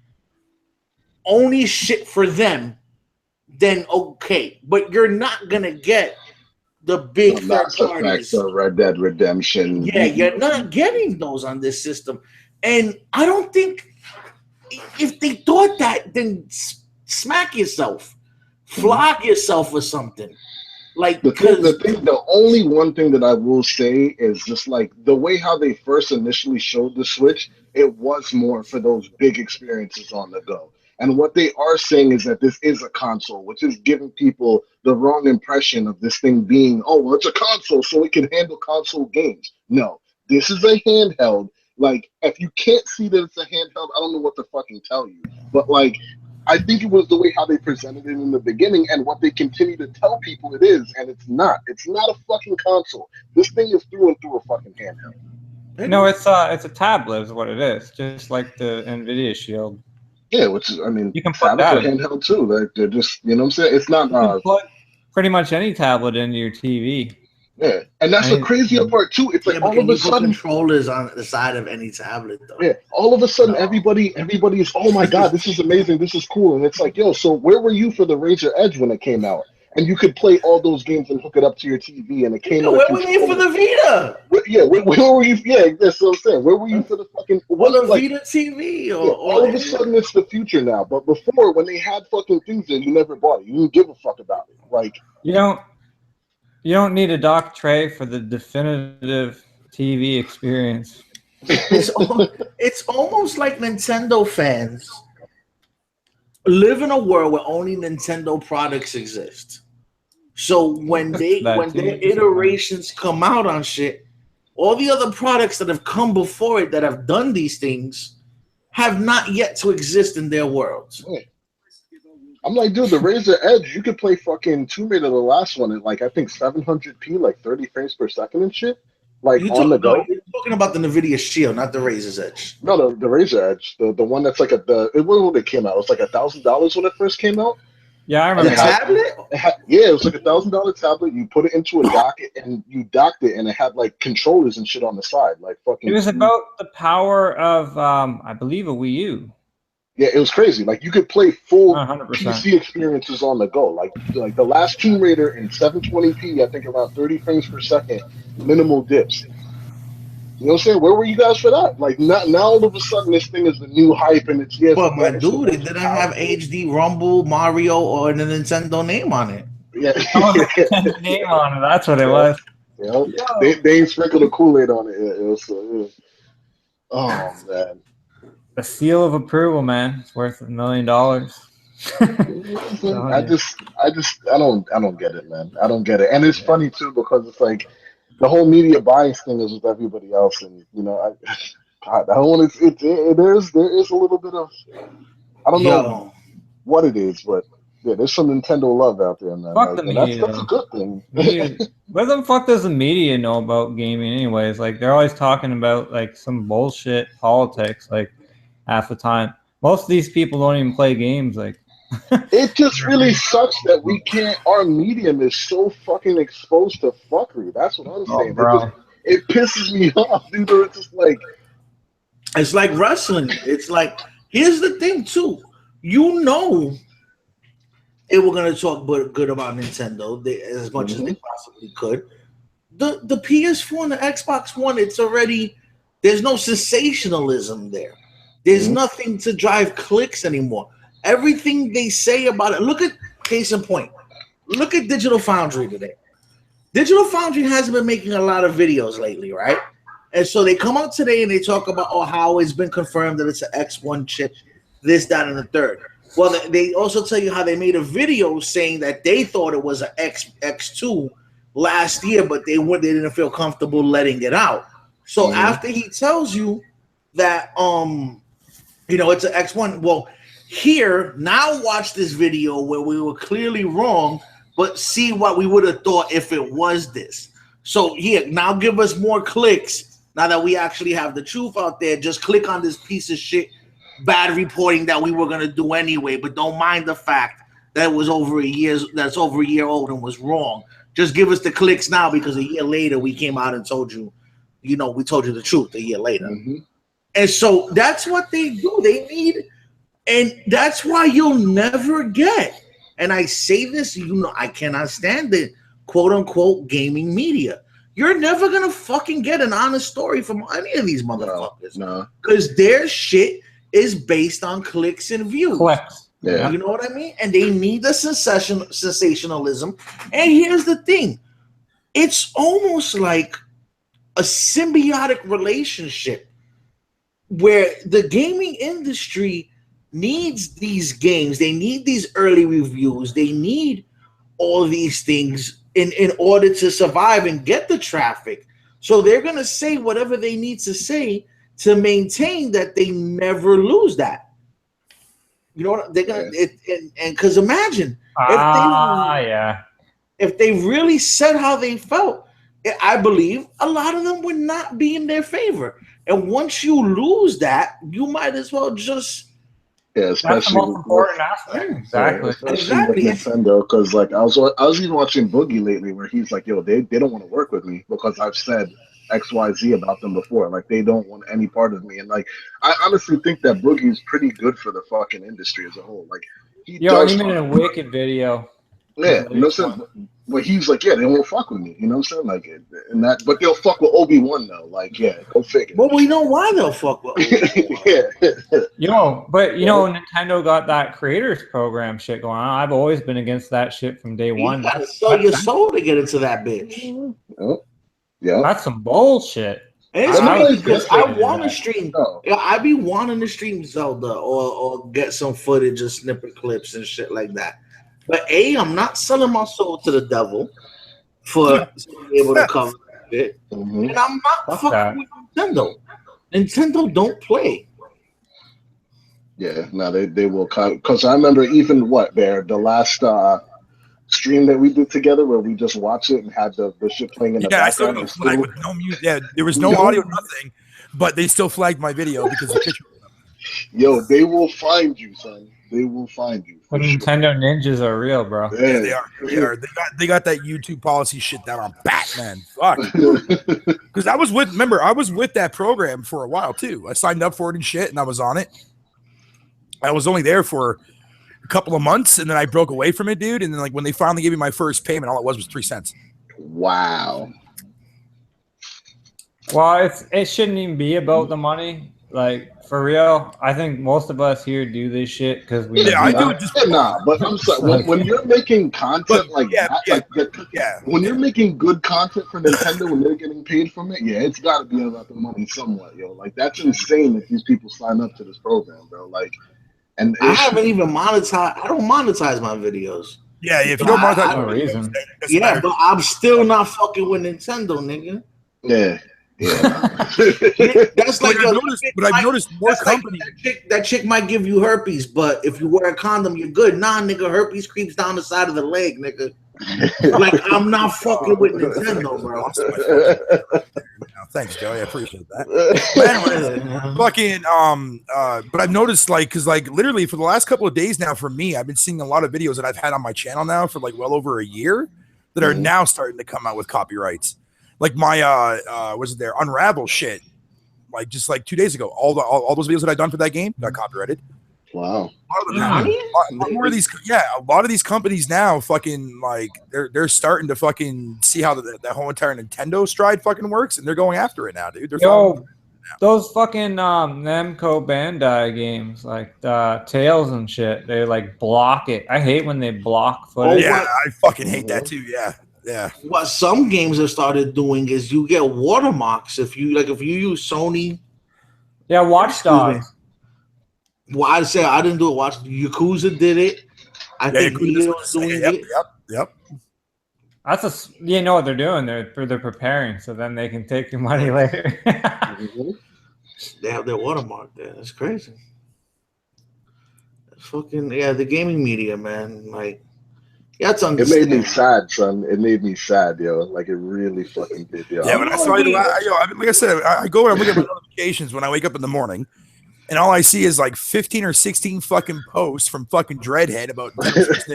S3: only shit for them, then okay. But you're not gonna get the big third parties.
S5: Red Dead Redemption.
S3: Yeah, you're not getting those on this system. And I don't think if they thought that, then smack yourself, flog yourself or something. Like
S5: the only one thing that I will say is just like the way how they first initially showed the Switch, it was more for those big experiences on the go. And what they are saying is that this is a console, which is giving people the wrong impression of this thing being, oh, well, it's a console, so it can handle console games. No, this is a handheld. Like, if you can't see that it's a handheld, I don't know what to fucking tell you. But, like, I think it was the way how they presented it in the beginning and what they continue to tell people it is, and it's not. It's not a fucking console. This thing is through and through a fucking handheld.
S1: No, it's a tablet is what it is, just like the NVIDIA Shield.
S5: Yeah, which is, I mean,
S1: You can put
S5: tablets
S1: that
S5: are
S1: in.
S5: handheld too. Like, they're just, you know what I'm saying? It's not,
S1: You can plug pretty much any tablet into your TV.
S5: yeah. And that's the crazier part too. It's like all of a sudden,
S3: controllers on the side of any tablet though.
S5: yeah, all of a sudden everybody's, oh my God, this is amazing, this is cool. And it's like, yo, so where were you for the Razer Edge when it came out? And you could play all those games and hook it up to your TV, and it came with a
S3: where were you for the Vita?
S5: Where were you? Yeah, that's what I'm saying. Where were you for the fucking
S3: Vita TV?
S5: All of a sudden, it's the future now. But before, when they had fucking things there, you never bought it. You didn't give a fuck about it. Like,
S1: you don't need a dock tray for the definitive TV experience.
S3: It's almost like Nintendo fans live in a world where only Nintendo products exist. So when their iterations come out on shit, all the other products that have come before it that have done these things have not yet to exist in their worlds.
S5: I'm like, dude, the Razer Edge, you could play fucking Tomb Raider, the last one, at like, I think 700p, like 30 frames per second and shit. Like, on the go.
S3: You're talking about the NVIDIA Shield, not the Razer's Edge.
S5: No, the Razer Edge, the one that's like when it came out, it was like $1,000 when it first came out.
S1: Yeah, I remember.
S3: The tablet?
S5: It was like $1,000 tablet. You put it into a dock, and you docked it, and it had like controllers and shit on the side, like fucking.
S1: It was about the power of, I believe, a Wii U.
S5: Yeah, it was crazy. Like, you could play full
S1: 100%.
S5: PC experiences on the go. Like the last Tomb Raider in 720p, I think around 30 frames per second, minimal dips. You know what I'm saying? Where were you guys for that? Like, now all of a sudden this thing is the new hype, and it's
S3: But my dude, it didn't have HD, Rumble, Mario, or the Nintendo name on it.
S5: Yeah,
S1: name on it. That's what it was.
S5: You know, they ain't sprinkled the Kool-Aid on it. It was, oh man,
S1: The seal of approval, man. It's worth $1 million.
S5: I don't get it, man. I don't get it, and it's funny too because it's like the whole media bias thing is with everybody else, and you know, there is a little bit of, I don't know what it is, but yeah, there's some Nintendo love out there, man.
S1: Fuck the media.
S5: That's a good thing.
S1: What the fuck does the media know about gaming, anyways? Like, they're always talking about like some bullshit politics, like half the time. Most of these people don't even play games, like.
S5: It just really sucks that we can't. Our medium is so fucking exposed to fuckery. That's what I'm saying.
S1: Bro.
S5: It pisses me off, dude.
S3: It's like wrestling. It's like, here's the thing too. You know, if we're gonna talk good about Nintendo as much as they possibly could, the PS4 and the Xbox One, it's already, there's no sensationalism there. There's nothing to drive clicks anymore. Everything they say about it. Look at, case in point, look at Digital Foundry today. Digital Foundry hasn't been making a lot of videos lately, right? And so they come out today and they talk about how it's been confirmed that it's an X1 chip, this, that, and the third. Well, they also tell you how they made a video saying that they thought it was an X2 last year, but they didn't feel comfortable letting it out. So after he tells you that it's an X1, well, here, now watch this video where we were clearly wrong, but see what we would have thought if it was this. So here, now give us more clicks. Now that we actually have the truth out there, just click on this piece of shit bad reporting that we were going to do anyway, but don't mind the fact that it was over a year old and was wrong. Just give us the clicks now, because a year later we came out and told you, we told you the truth a year later. And so that's what they do. They need... And that's why you'll never get, and I say this, I cannot stand it, quote unquote gaming media. You're never gonna fucking get an honest story from any of these motherfuckers. No. Because their shit is based on clicks and views.
S1: Clicks.
S3: Yeah. You know what I mean? And they need the sensationalism. And here's the thing. It's almost like a symbiotic relationship where the gaming industry needs these games. They need these early reviews. They need all these things in order to survive and get the traffic. So they're gonna say whatever they need to say to maintain that they never lose that. You know what they're gonna and because imagine if they really said how they felt, I believe a lot of them would not be in their favor. And once you lose that, you might as well just
S5: especially
S1: that's the most important aspect. Exactly.
S5: Especially with Nintendo, because like I was even watching Boogie lately, where he's like, "Yo, they don't want to work with me because I've said XYZ about them before. Like they don't want any part of me." And like I honestly think that Boogie is pretty good for the fucking industry as a whole. Like he
S1: made a wicked video.
S5: Yeah, you know what I'm saying? But he's like, yeah, they won't fuck with me. You know what I'm saying? Like, and that, but they'll fuck with Obi-Wan though. Like, yeah, go figure.
S3: Well, we know why they'll fuck with Obi-Wan.
S1: Nintendo got that creators program shit going on. I've always been against that shit from day one.
S3: You gotta sell your soul to get into that bitch.
S5: Yeah,
S1: that's some bullshit.
S3: I want to stream. I be wanting to stream Zelda or get some footage of snippet clips and shit like that. But I'm not selling my soul to the devil to be able to cover that bit. Mm-hmm. And I'm not fucking with Nintendo. Nintendo don't play.
S5: Yeah, no, they will cut. Because I remember even the last stream that we did together where we just watched it and had the shit playing in the background.
S2: I still with no music. Yeah, there was no audio, nothing, but they still flagged my video because the picture.
S5: Yo, they will find you, son. They will find you.
S1: The Nintendo ninjas are real, bro.
S2: Yeah, they are. They got that YouTube policy shit down on Batman. Fuck. Because I was with that program for a while too. I signed up for it and shit, and I was on it. I was only there for a couple of months, and then I broke away from it, dude. And then like when they finally gave me my first payment, all it was 3 cents.
S5: Wow.
S1: Well, it shouldn't even be about the money. Like for real, I think most of us here do this shit because we.
S2: Yeah, I do it just
S5: but I'm sorry. When you're making content when you're making good content for Nintendo, when they're getting paid from it, it's got to be about the money somewhat, yo. Like that's insane that these people sign up to this program, bro. Like, and
S3: I haven't even monetized. I don't monetize my videos.
S2: Yeah, if you don't monetize,
S1: no reason.
S3: Yeah, but I'm still not fucking with Nintendo, nigga.
S5: Yeah. Yeah,
S3: that's like
S2: I've noticed more companies.
S3: Like that chick might give you herpes, but if you wear a condom, you're good. Nah, nigga, herpes creeps down the side of the leg, nigga. Like I'm not fucking with Nintendo, bro.
S2: Thanks, Joey. I appreciate that. But I've noticed because literally for the last couple of days now, for me, I've been seeing a lot of videos that I've had on my channel now for like well over a year that are now starting to come out with copyrights. Like my Unravel shit, like just like 2 days ago, all those videos that I've done for that game got copyrighted.
S5: Wow.
S2: A lot of these companies now fucking like they're starting to fucking see how the whole entire Nintendo stride fucking works, and they're going after it now, dude.
S1: Those fucking Namco Bandai games like Tales and shit, they like block it. I hate when they block footage.
S2: Yeah, I fucking hate that too. Yeah. Yeah.
S3: What some games have started doing is you get watermarks if you use Sony.
S1: Yeah, Watch Dogs.
S3: Well, I didn't do it. Yakuza did it. I think Neo's doing it.
S2: Yep.
S1: That's you know what they're doing. They're preparing so then they can take your money later.
S3: They have their watermark there. That's crazy. That's fucking the gaming media, man. Like. Yeah,
S5: it made me sad, son. It made me sad, yo. Like it really fucking did, yo.
S2: Yeah, when I saw it, like I said, I go and I look at my notifications when I wake up in the morning, and all I see is like 15 or 16 fucking posts from fucking Dreadhead about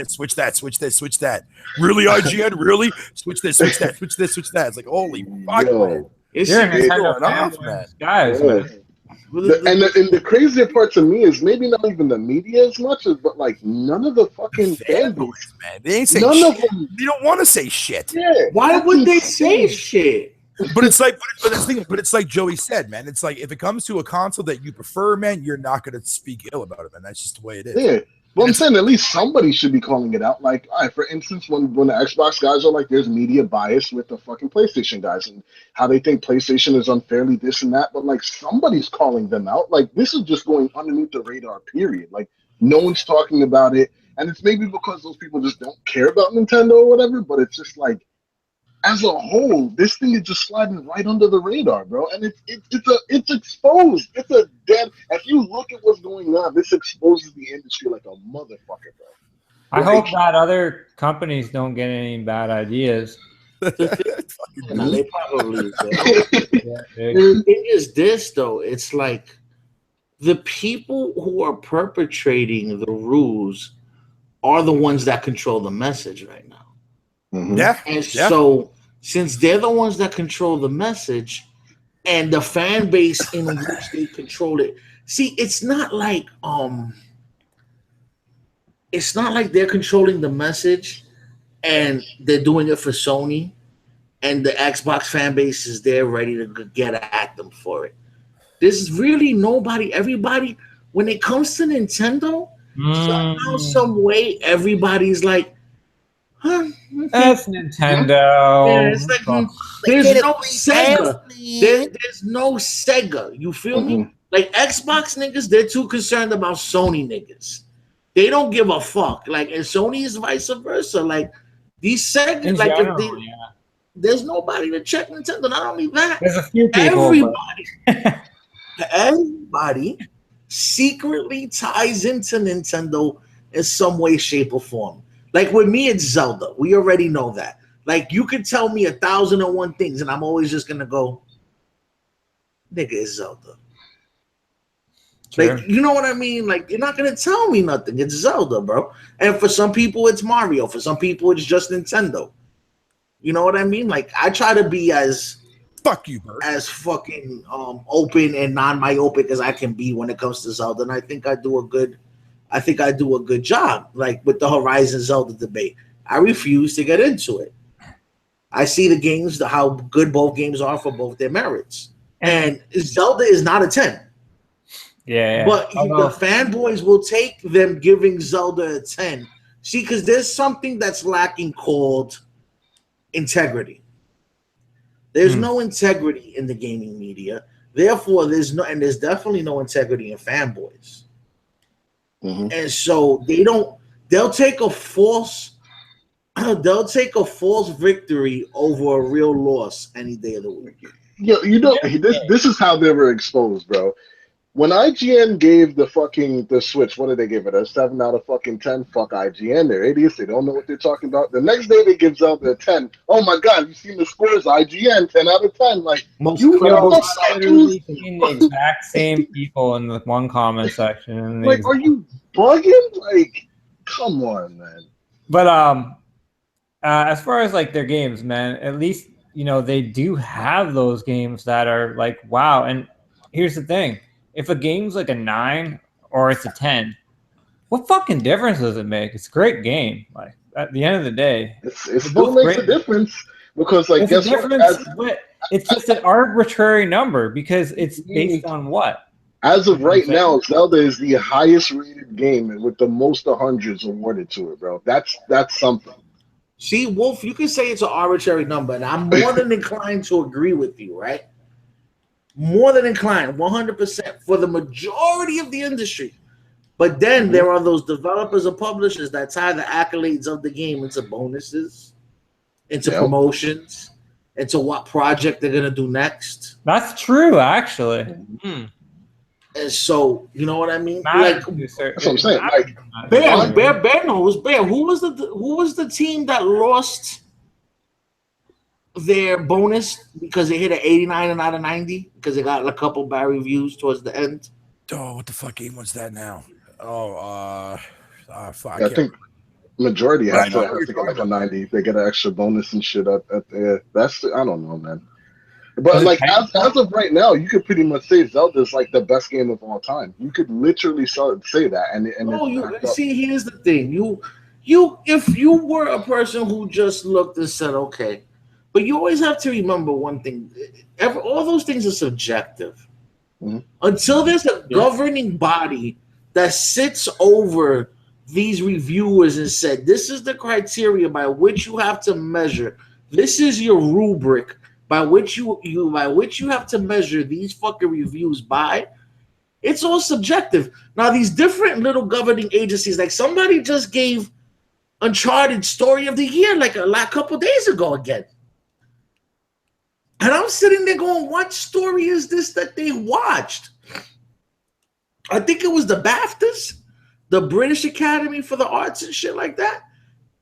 S2: switch that. Really, IGN? Really? Switch this, switch that, switch this, switch that. It's like holy fuck, man.
S1: It's going off, man. Guys, man.
S5: And the crazier part to me is maybe not even the media as much as, but like none of the fucking fan base,
S2: man. They ain't saying shit. Of them. They don't want to say shit.
S3: Yeah. Why would they say shit?
S2: But it's like, but it's like Joey said, man. It's like if it comes to a console that you prefer, man, you're not going to speak ill about it, man. That's just the way it is.
S5: Yeah. Well, I'm saying at least somebody should be calling it out. Like, all right, for instance, when the Xbox guys are like, there's media bias with the fucking PlayStation guys and how they think PlayStation is unfairly this and that. But like, somebody's calling them out. Like, this is just going underneath the radar. Period. Like, no one's talking about it, and it's maybe because those people just don't care about Nintendo or whatever. But it's just like, as a whole, this thing is just sliding right under the radar, bro. And it's exposed. It's a dead. If you look at what's going on, this exposes the industry like a motherfucker, bro.
S1: I
S5: Like,
S1: hope that other companies don't get any bad ideas.
S3: No, they probably will.
S1: Yeah, dude.
S3: The thing is this though, it's like the people who are perpetrating the rules are the ones that control the message right now.
S5: Mhm.
S2: Yeah.
S3: And so since they're the ones that control the message and the fan base in which they control it, see, it's not like they're controlling the message and they're doing it for Sony and the Xbox fan base is there ready to get at them for it. There's really nobody, everybody, when it comes to Nintendo, somehow, some way, everybody's like, huh? Okay.
S1: That's Nintendo.
S3: Yeah, it's like, there's no Sega. There's no Sega. You feel me?
S5: Mhm.
S3: Like Xbox niggas, they're too concerned about Sony niggas. They don't give a fuck. Like, and Sony is vice versa. Like these Sega,
S1: In
S3: like
S1: general,
S3: if they,
S1: yeah.
S3: there's nobody to check Nintendo. Not only that,
S1: There's a few people.
S3: everybody secretly ties into Nintendo in some way, shape, or form. Like with me, it's Zelda. We already know that. Like you could tell me 1,001 things, and I'm always just gonna go, nigga, it's Zelda.
S1: Sure.
S3: Like, you know what I mean? Like, you're not gonna tell me nothing. It's Zelda, bro. And for some people, it's Mario. For some people, it's just Nintendo. You know what I mean? Like, I try to be as
S2: Fuck you, Bert.
S3: as fucking open and non-myopic as I can be when it comes to Zelda. And I think I do a good job. Like with the Horizon Zelda debate. I refuse to get into it. I see the games, how good both games are for both their merits. And Zelda is not a 10.
S1: Yeah.
S3: But the fanboys will take them giving Zelda a 10. See, because there's something that's lacking called integrity. There's no integrity in the gaming media. Therefore, there's definitely no integrity in fanboys.
S5: Mhm.
S3: And so they'll take a false victory over a real loss any day of the week.
S5: Yo, you know, this is how they were exposed, bro. When IGN gave the Switch, what did they give it? A 7 out of fucking 10? Fuck IGN, they're idiots. They don't know what they're talking about. The next day they give Zelda a 10. Oh my god, you seen the scores? IGN 10 out of 10. Like
S3: Most
S5: you
S3: credible
S5: know,
S1: Literally seen the exact same people in the one comment section. And
S5: like, are you bugging? Like, come on, man.
S1: But as far as like their games, man, at least they do have those games that are like wow. And here's the thing: if a game's like a 9 or it's a 10, what fucking difference does it make? It's a great game. Like at the end of the day,
S5: It still makes a difference because, like,
S1: guess what? It's just an arbitrary number because it's based on what?
S5: As of right now, Zelda is the highest rated game with the most 100s awarded to it, bro. That's something.
S3: See, Wolf, you can say it's an arbitrary number, and I'm more than inclined to agree with you, right? More than inclined, 100% for the majority of the industry. But then there are those developers or publishers that tie the accolades of the game into bonuses, into promotions, into what project they're going to do next.
S1: That's true, actually.
S3: And so, you know what I mean?
S5: That's what I'm saying. Like,
S3: Bear knows. Bear, who was the team that lost their bonus because they hit an 89 out of 90 because they got a couple bad reviews towards the end?
S2: Oh, what the fuck game was that now? Oh, fuck.
S5: I think majority have to get like a 90. They get an extra bonus and shit at there. That's I don't know, man. But like as of right now, you could pretty much say Zelda's like the best game of all time. You could literally say that. And
S3: see, here's the thing. You if you were a person who just looked and said, okay, but you always have to remember one thing. All those things are subjective. Until there's a governing body that sits over these reviewers and said, this is the criteria by which you have to measure. This is your rubric by which you have to measure these fucking reviews by. It's all subjective. Now, these different little governing agencies, like somebody just gave Uncharted Story of the Year like a couple days ago again. And I'm sitting there going, what story is this that they watched? I think it was the BAFTAs, the British Academy for the Arts and shit like that.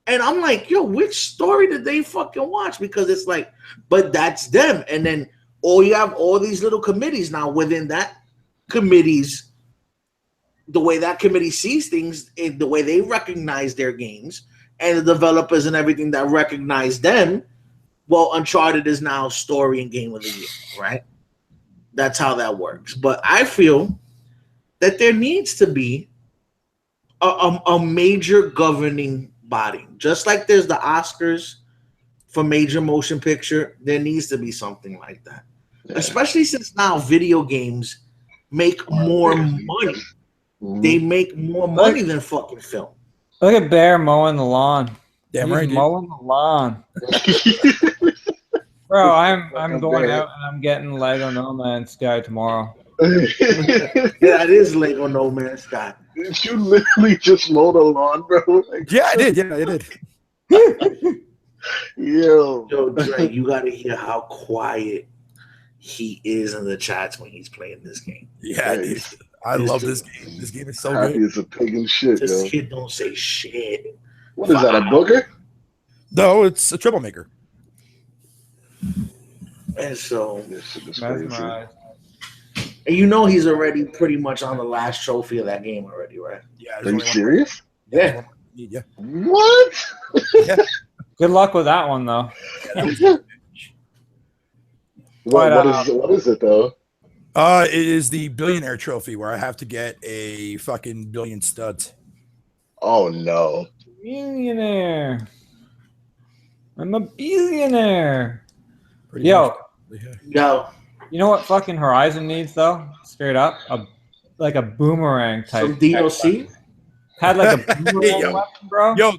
S3: And I'm like, yo, which story did they fucking watch? Because it's like, but that's them. And then you have all these little committees now within that committees, the way that committee sees things, the way they recognize their games, and the developers and everything that recognize them. Well, Uncharted is now story and game of the year, right? That's how that works. But I feel that there needs to be a major governing body. Just like there's the Oscars for major motion picture, there needs to be something like that. Yeah. Especially since now video games make more money. Mm-hmm. They make more money than fucking film.
S1: Look at Bear mowing the lawn.
S2: Damn right,
S1: mowing the lawn. Bro, I'm going out and I'm getting Lego No Man's Sky tomorrow.
S3: Yeah, it is Lego No Man's Sky.
S5: Did you literally just mow the lawn, bro? Like,
S2: yeah, I did. Yeah, I did.
S5: Yo,
S3: Dre, you gotta hear how quiet he is in the chats when he's playing this game.
S2: Yeah, I love this game. This game is so
S5: happy
S2: good.
S5: It's a pig and shit.
S3: This
S5: yo.
S3: kid don't say shit.
S5: What is that? A booger?
S2: No, it's a troublemaker.
S3: And so,
S1: mesmerized.
S3: And you know he's already pretty much on the last trophy of that game already, right?
S2: Yeah.
S5: Are you serious?
S3: Yeah.
S2: Yeah.
S5: What?
S2: Yeah.
S1: Good luck with that one, though.
S5: What is it though?
S2: It is the billionaire trophy where I have to get a fucking billion studs.
S5: Oh no.
S1: Billionaire. I'm a billionaire.
S2: Pretty
S1: Yo.
S2: much.
S3: Yo.
S1: You know what fucking Horizon needs though? Straight up, like a boomerang type.
S3: Some DLC.
S1: Had like a boomerang weapon, bro.
S2: Yo,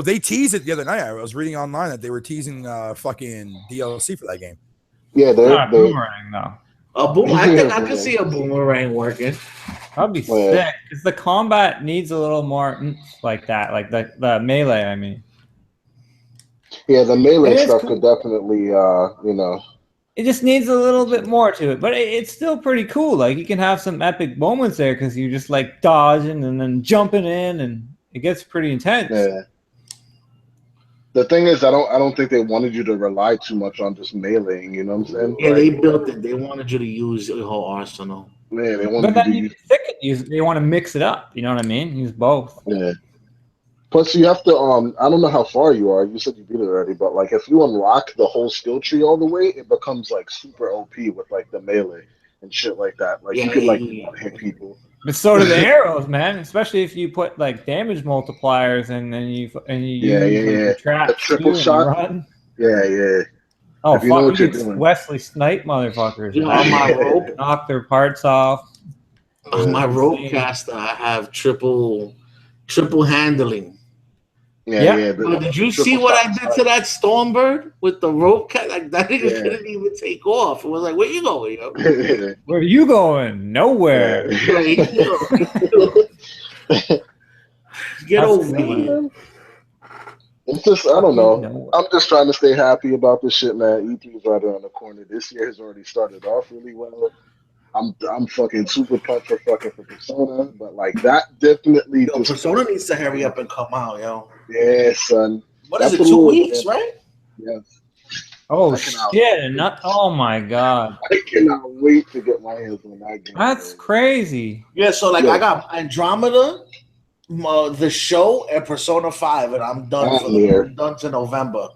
S2: they teased it the other night. I was reading online that they were teasing fucking DLC for that game.
S5: Yeah, they're
S1: not a boomerang though.
S3: A boom. I think I could see a boomerang working.
S1: That'd be sick. Because the combat needs a little more like that, like the melee. I mean.
S5: Yeah, the melee stuff could definitely, you know.
S1: It just needs a little bit more to it, but it's still pretty cool. Like you can have some epic moments there because you're just like dodging and then jumping in, and it gets pretty intense.
S5: Yeah. The thing is, I don't think they wanted you to rely too much on just meleeing. You know what I'm saying?
S3: Yeah, they built it. They wanted you to use your whole arsenal.
S5: Yeah, they wanted
S1: you to use. They want to mix it up. You know what I mean? Use both.
S5: Yeah. Plus, you have to. I don't know how far you are. You said you beat it already, but like if you unlock the whole skill tree all the way, it becomes like super OP with like the melee and shit like that. Like you could like hit people.
S1: But so do the arrows, man. Especially if you put like damage multipliers and then you use trap,
S5: triple shot.
S1: Run.
S5: Yeah.
S1: Oh,
S5: if you know what you're
S1: doing.
S5: doing.
S1: Wesley Snipe motherfuckers.
S3: On my rope,
S1: knock their parts off.
S3: On my rope caster, I have triple handling.
S5: Yeah.
S3: Did you see what I did to that Stormbird with the rope cat? Like that nigga couldn't even take off. It was like, where you going, yo?
S1: Where are you going? Nowhere.
S3: Get over here.
S5: It's just, I don't know. I'm just trying to stay happy about this shit, man. E3 is right around the corner. This year has already started off really well. I'm fucking super pumped for Persona, but like that definitely.
S3: Persona needs to hurry up and come out, yo.
S5: Yeah, son.
S3: What is it? 2 weeks, right?
S5: Yes.
S1: Oh shit! Oh my god!
S5: I cannot wait to get my hands on that game.
S1: That's crazy.
S3: Yeah, so like I got Andromeda, the show, and Persona 5, and I'm done done to November.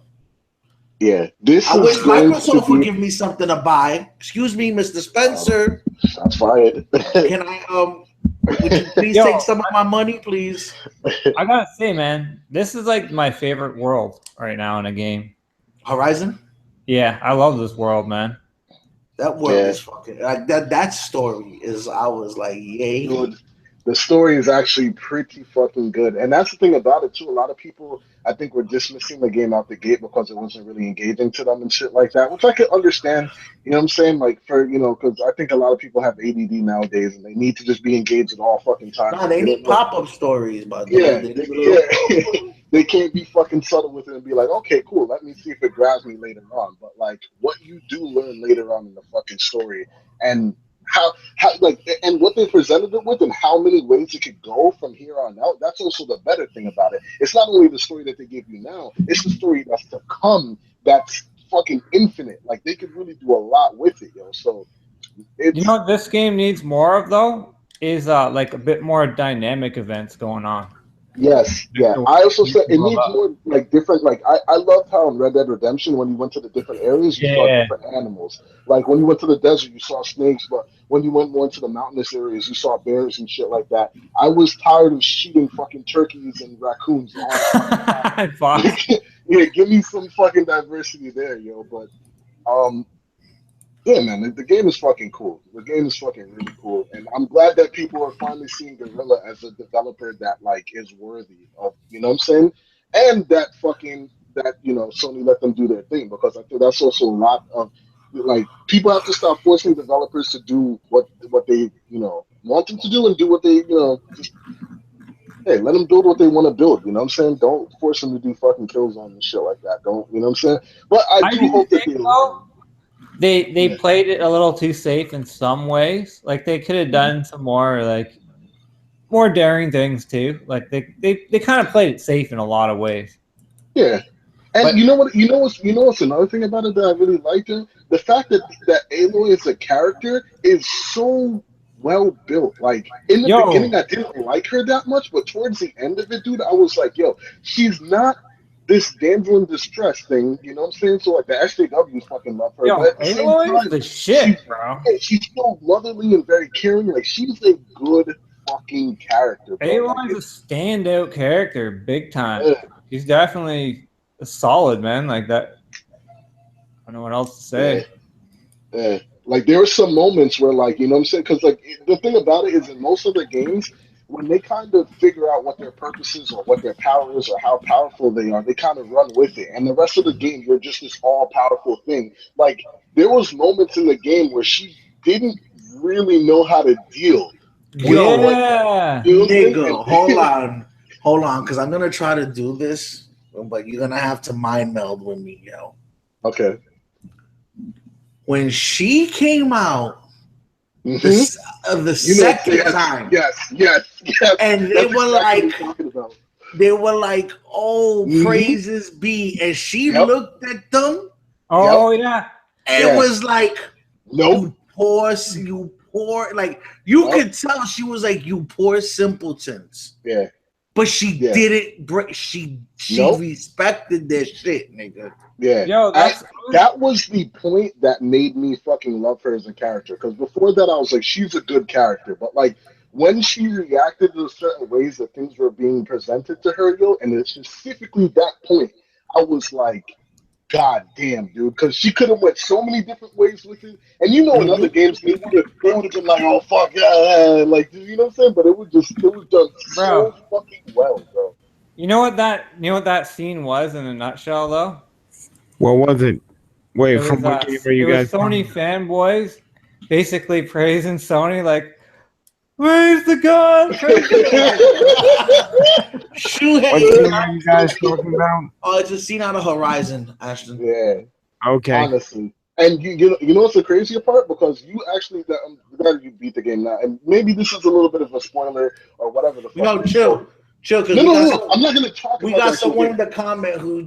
S5: Yeah,
S3: I wish Microsoft would give me something to buy. Excuse me, Mr. Spencer.
S5: Shots fired.
S3: Can I would you please take some of my money, please?
S1: I gotta say, man, this is like my favorite world right now in a game.
S3: Horizon?
S1: Yeah, I love this world, man.
S3: That world is fucking like that story is I was like, yay.
S5: Dude, The story is actually pretty fucking good, and that's the thing about it too. A lot of people, I think, were dismissing the game out the gate because it wasn't really engaging to them and shit like that, which I could understand. You know what I'm saying? Like for because I think a lot of people have ADD nowadays, and they need to just be engaged at all fucking times.
S3: Nah,
S5: And
S3: they
S5: they don't
S3: need
S5: know.
S3: pop-up stories, but
S5: Yeah,
S3: they need a little.
S5: yeah. They can't be fucking subtle with it and be like, okay, cool, let me see if it grabs me later on. But like, what you do learn later on in the fucking story, and how like, and what they presented it with, and how many ways it could go from here on out. That's also the better thing about it. It's not only the story that they give you now; it's the story that's to come. That's fucking infinite. Like they could really do a lot with it, yo. So
S1: You
S5: it's
S1: know what this game needs more of though is like a bit more dynamic events going on.
S5: Yes,
S1: Just
S5: yeah.
S1: to
S5: I also
S1: mix
S5: said
S1: the
S5: it
S1: world
S5: needs
S1: up.
S5: more like different. Like I loved how in Red Dead Redemption, when you went to the different areas, you saw
S1: Yeah.
S5: different animals. Like when you went to the desert, you saw snakes, but when you went more into the mountainous areas, you saw bears and shit like that. I was tired of shooting fucking turkeys and raccoons all the fucking
S1: Fox.
S5: time. Yeah, give me some fucking diversity there, yo. But um, yeah, man, the game is fucking cool. The game is fucking really cool, and I'm glad that people are finally seeing Gorilla as a developer that like is worthy of, you know what I'm saying, and that fucking that Sony let them do their thing, because I think that's also a lot of like people have to stop forcing developers to do what they want them to do, and do what they just hey, let them build what they want to build. You know what I'm saying? Don't force them to do fucking kill zone and shit like that. Don't, you know what I'm saying? But I
S1: I
S5: do
S1: do
S5: hope that
S1: think
S5: they
S1: though
S5: learn.
S1: they
S5: Yeah.
S1: played it a little too safe in some ways. Like they could have
S5: Mhm.
S1: done some more like more daring things too. Like they kind of played it safe in a lot of ways.
S5: Yeah. And
S1: But
S5: you know what? You know what's another thing about it that I really liked it? The fact that Aloy as a character is so well built. Like in the beginning,
S1: yo,
S5: I didn't like her that much, but towards the end of it, dude, I was like, yo, she's not this damsel in distress thing. You know what I'm saying? So like the SJWs fucking love her, but
S1: yo,
S5: at the same
S1: Aloy is
S5: time,
S1: the
S5: she
S1: shit, bro.
S5: yeah, she's so motherly and very caring. Like she's a good fucking character, bro. Like
S1: Aloy's a
S5: it,
S1: standout character, big time.
S5: yeah,
S1: She's definitely a solid man. Like that. I don't know what else to
S5: yeah.
S1: say.
S5: Yeah. Like there are some moments where like, you know what I'm saying? Because like the thing about it is in most of the games, when they kind of figure out what their purpose is or what their power is or how powerful they are, they kind of run with it. And the rest of the game, you're just this all powerful thing. Like there was moments in the game where she didn't really know how to deal with what,
S3: Yo,
S1: Yeah.
S5: you know what I'm saying?
S3: nigga, hold on, because I'm gonna try to do this, but you're gonna have to mind meld with me, yo.
S5: Okay.
S3: When she came out
S5: Hmm.
S3: the the
S5: You know,
S3: second
S5: yes,
S3: time,
S5: yes, yes, yes.
S3: and
S5: That's exactly what I'm talking about.
S3: oh,
S5: Hmm.
S3: praises be, and she
S5: Yep.
S3: looked at them
S5: Yep.
S1: Oh yeah.
S3: and
S5: Yeah.
S3: was like,
S5: Nope.
S3: you poor, like you
S5: Yep.
S3: could tell she was like, you poor simpletons.
S5: Yeah.
S3: But she
S5: Yeah.
S3: didn't break. She
S5: Nope.
S3: respected their shit, nigga.
S5: Yeah.
S1: Yo,
S5: I
S1: that's
S5: That was the point that made me fucking love her as a character. Because before that, I was like, she's a good character. But like when she reacted to certain ways that things were being presented to her, yo, and it's specifically that point, I was like, God damn, dude, because she could have went so many different ways with it. And in other
S3: Mm-hmm.
S5: games they would have been like, oh fuck yeah, like you know what I'm saying? But it was done
S1: bro.
S5: so fucking well, bro.
S1: You know what that scene was in a nutshell though?
S4: What was it?
S1: It
S4: Wait, from
S1: was
S4: what game are
S1: it
S4: you
S1: was
S4: guys
S1: Sony
S4: talking
S1: fanboys basically praising Sony like, praise the God, praise the
S3: Shoot,
S4: about? What game are you guys talking about?
S3: oh, it's a scene out of Horizon, Ashton.
S5: Yeah,
S4: Okay.
S5: honestly. And you know what's the crazier part? Because you actually glad you beat the game now, and maybe this is a little bit of a spoiler or whatever the fuck
S3: Yo,
S5: it is. So
S3: chill, because
S5: no, no, no, no. I'm not gonna talk
S3: we
S5: about the
S3: got
S5: actual
S3: someone in
S5: game.
S3: the comment who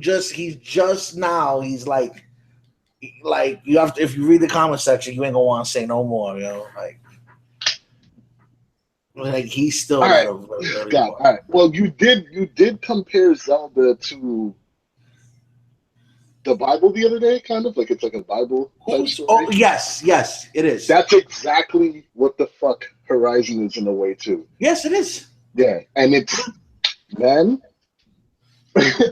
S3: he's like you have to, if you read the comment section, you ain't gonna want to say no more, yo. Like he's still
S5: All
S3: at
S5: right,
S3: a very
S5: God. All right. Well, you did compare Zelda to the Bible the other day, kind of like it's like a Bible type
S3: Who's?
S5: story.
S3: Oh, yes, it is.
S5: That's exactly what the fuck Horizon is in a way too.
S3: Yes, it is.
S5: Yeah, and it's man,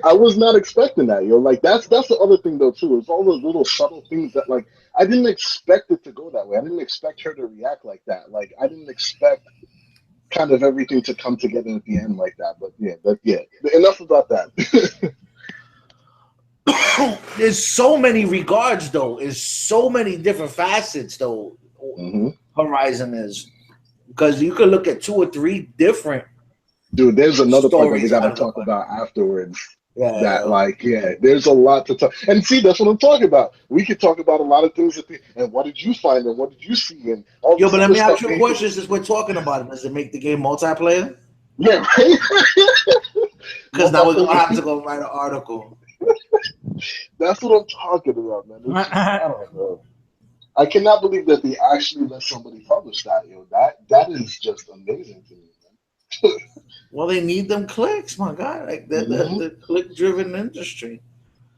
S5: I was not expecting that, yo. Like that's the other thing though too. It's all those little subtle things that like I didn't expect it to go that way. I didn't expect her to react like that. Like I didn't expect kind of everything to come together at the end like that. But yeah. Enough about that.
S3: There's so many regards though. There's so many different facets though.
S5: Hmm.
S3: Horizon is because you could look at 2 or 3 different
S5: Dude, there's another part that we
S3: stories
S5: got
S3: out
S5: to
S3: of the
S5: talk about afterwards.
S3: Yeah,
S5: That like, yeah, there's a lot to talk. And see, that's what I'm talking about. We could talk about a lot of things. And what did you find? And what did you see? And all
S3: yo,
S5: this
S3: but let
S5: other
S3: me ask
S5: stuff.
S3: you a question since we're talking about it. Does it make the game multiplayer?
S5: Yeah, right.
S3: Because now we're gonna have to go write an article.
S5: That's what I'm talking about, man. It's just, I don't know. I cannot believe that they actually let somebody publish that. That is just amazing to me, man.
S3: Well, they need them clicks, my guy. Like the click-driven industry.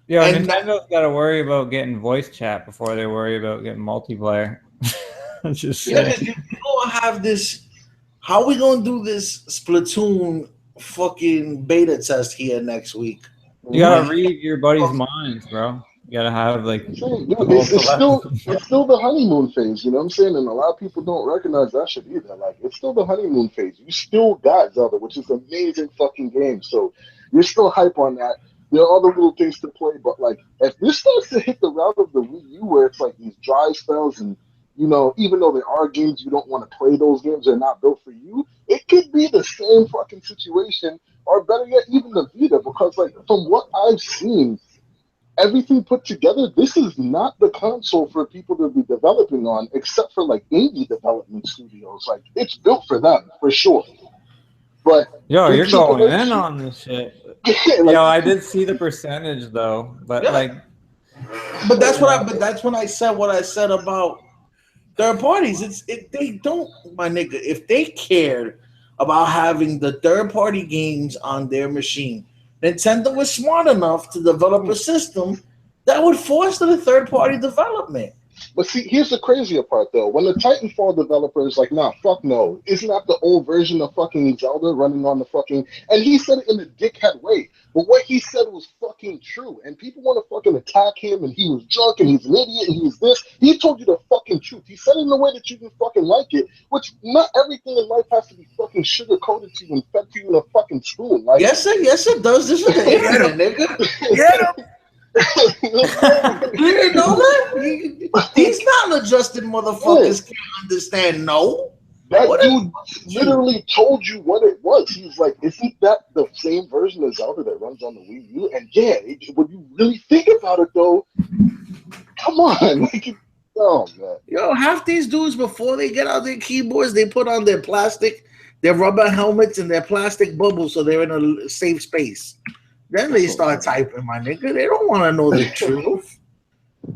S1: Yo,
S3: And
S1: Nintendo's got to worry about getting voice chat before they worry about getting multiplayer. Just
S3: Yeah,
S1: saying.
S3: because you gonna have this. How we gonna do this Splatoon fucking beta test here next week?
S1: You gotta read your buddy's minds, bro. You gotta have like
S5: I'm saying, dude,
S1: the whole
S5: it's still the honeymoon phase, you know what I'm saying? And a lot of people don't recognize that shit either. Like, it's still the honeymoon phase. You still got Zelda, which is an amazing fucking game. So you're still hype on that. There are other little things to play, but like, if this starts to hit the route of the Wii U, where it's like these dry spells, and even though there are games you don't want to play, those games are not built for you. It could be the same fucking situation, or better yet, even the Vita, because like from what I've seen, everything put together, this is not the console for people to be developing on, except for like indie development studios. Like, it's built for them for sure. But
S1: Yo,
S5: in
S1: you're going in
S5: AAA,
S1: on this shit.
S5: like,
S1: Yo, I did see the percentage though, but
S3: Yeah.
S1: like,
S3: But that's what I. But that's when I said what I said about third parties. They don't, my nigga. If they cared about having the third party games on their machine, Nintendo was smart enough to develop a system that would foster the third party development.
S5: but see, here's the crazier part though. When the Titanfall developer is like, nah, fuck no. Isn't that the old version of fucking Zelda running on the fucking, and he said it in a dickhead way. But what he said was fucking true. And people want to fucking attack him, and he was drunk, and he's an idiot, and he's this. He told you the fucking truth. He said it in a way that you can fucking like it, which not everything in life has to be fucking sugar coated to you and fed to you in a fucking spoon. Like,
S3: Yes, sir. Yes, it does. This is the internet, nigga.
S2: Get him.
S5: you know what I'm saying?
S3: You didn't know that? These non-adjusted motherfuckers can't understand. No.
S5: That
S3: What
S5: dude literally told you what it was. He was like, "Isn't that the same version of Zelda that runs on the Wii U?" And yeah, when you really think about it, though, come on, like, oh man,
S3: Yo, half these dudes before they get out their keyboards, they put on their rubber helmets and their plastic bubbles so they're in a safe space. Then they start typing, my nigga. They don't want to know the truth.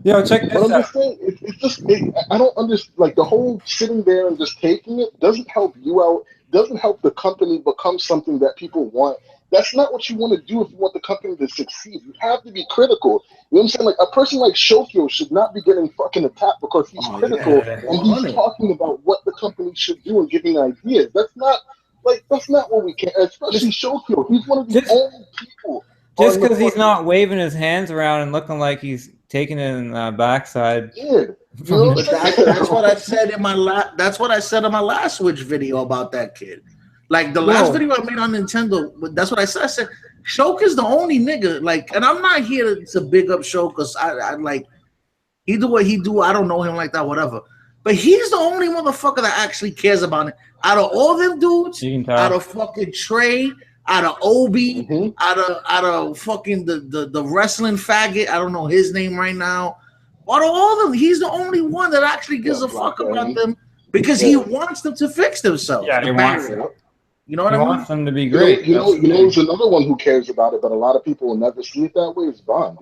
S1: yo, check
S5: but
S1: this
S5: I'm
S1: out.
S5: just saying, I don't understand. Like, the whole sitting there and just taking it doesn't help you out. Doesn't help the company become something that people want. That's not what you want to do if you want the company to succeed. You have to be critical. You know what I'm saying? Like, a person like Shokyo should not be getting fucking attacked because he's critical and he's talking about what the company should do and giving ideas. That's not what we can. Especially Shokyo. He's one of the only people.
S1: Just because he's not waving his hands around and looking like he's taking it in the backside.
S5: Yeah. You know what I'm saying?
S3: That's what I said in my That's what I said in my last Switch video about that kid. Like the last video I made on Nintendo, that's what I said. I said Shok is the only nigga. Like, and I'm not here to big up Shok because I like he do what he do. I don't know him like that, whatever. But he's the only motherfucker that actually cares about it. Out of all them dudes, out of fucking Trey, out of Obi, out of fucking the wrestling faggot. I don't know his name right now. Out of all of them, he's the only one that actually gives a fuck about them because he wants them to fix themselves.
S1: Yeah, he wants them.
S3: You know what I mean?
S1: He wants them to be great.
S5: You know, there's another one who cares about it, but a lot of people will never see it that way. Is Bond.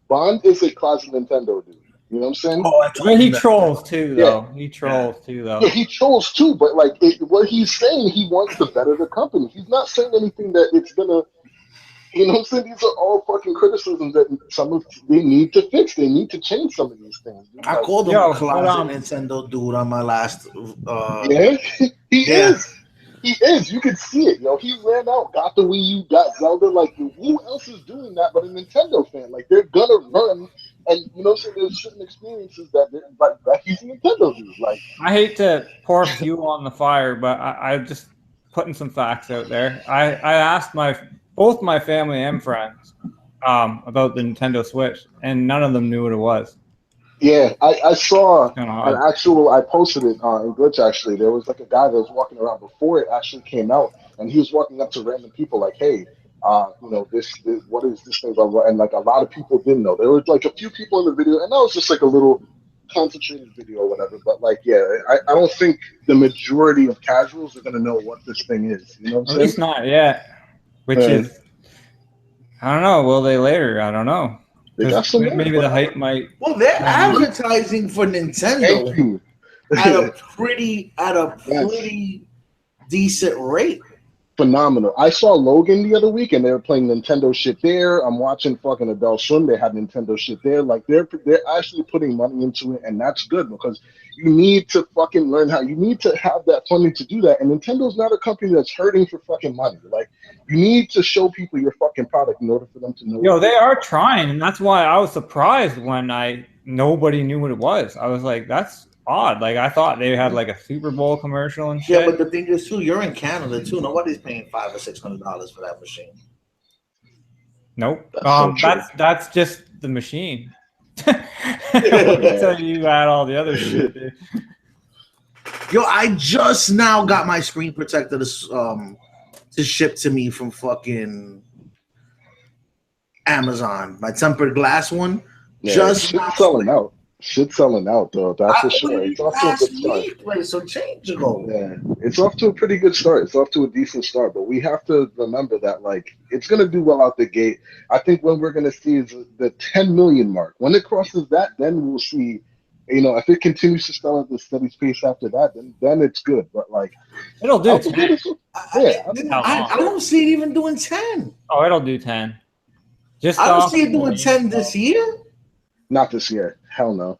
S5: Bond is a closet Nintendo dude. You know what I'm saying?
S1: But he trolls too, though. Yeah. He trolls too, though.
S5: Yeah, he trolls too. But like, what he's saying, he wants to better the company. He's not saying anything that it's gonna. You know what I'm saying? These are all fucking criticisms that they need to fix. They need to change some of these things.
S3: I called him a closet Nintendo dude on my last.
S5: Yeah, he is. He is. You can see it. He ran out, got the Wii U, got Zelda. Like, who else is doing that but a Nintendo fan? Like, they're gonna run, and so there's certain experiences that he's a Nintendo dude. Like,
S1: I hate to pour fuel on the fire, but I just putting some facts out there. I asked both my family and friends about the Nintendo Switch, and none of them knew what it was.
S5: Yeah, I saw
S1: Kind of
S5: an
S1: odd.
S5: actual. I posted it in Glitch actually. There was like a guy that was walking around before it actually came out, and he was walking up to random people like, "Hey, this what is this thing?" Blah, blah. And like a lot of people didn't know. There was like a few people in the video, and that was just like a little concentrated video or whatever. But like, yeah, I don't think the majority of casuals are gonna know what this thing is. You know what
S1: At
S5: I'm
S1: least
S5: saying?
S1: not yet. Which is, I don't know. Will they later? I don't know.
S5: They got
S1: Because
S5: some
S1: maybe the hype might.
S3: Well, they're advertising for
S5: Thank
S3: Nintendo
S5: you.
S3: at a pretty
S5: Yes.
S3: decent rate.
S5: Phenomenal. I saw Logan the other week, and they were playing Nintendo shit there. I'm watching fucking Adult Swim. They had Nintendo shit there. Like they're actually putting money into it, and that's good because you need to fucking learn how. You need to have that funding to do that. And Nintendo's not a company that's hurting for fucking money. Like you need to show people your fucking product in order for them to know.
S1: Yo, they are trying, and that's why I was surprised when nobody knew what it was. I was like, that's odd. Like I thought they had like a Super Bowl commercial and shit.
S3: Yeah, but the thing is too, you're in Canada too. Nobody's paying $500 or $600 for that machine.
S1: Nope.
S5: That's so true.
S1: That's just the machine. Until you add all the other shit. Dude.
S3: Yo, I just now got my screen protector to ship to me from fucking Amazon. My tempered glass one.
S5: Yeah,
S3: Just
S5: shit's selling out. Shit's selling out though. That's for sure. It's off to a good start.
S3: Like, so change ago.
S5: Yeah, it's off to a pretty good start. It's off to a decent start, but we have to remember that like it's gonna do well out the gate. I think when we're gonna see is the 10 million mark. When it crosses that, then we'll see. You know, if it continues to sell at the steady pace after that, then it's good. But like,
S1: It'll do
S5: out the
S1: 10.
S5: gate,
S3: I don't see it even doing 10.
S1: Oh, it'll do 10. Just
S3: I don't
S1: off
S3: see it
S1: the
S3: doing 10 this year.
S5: not this year. Hell no.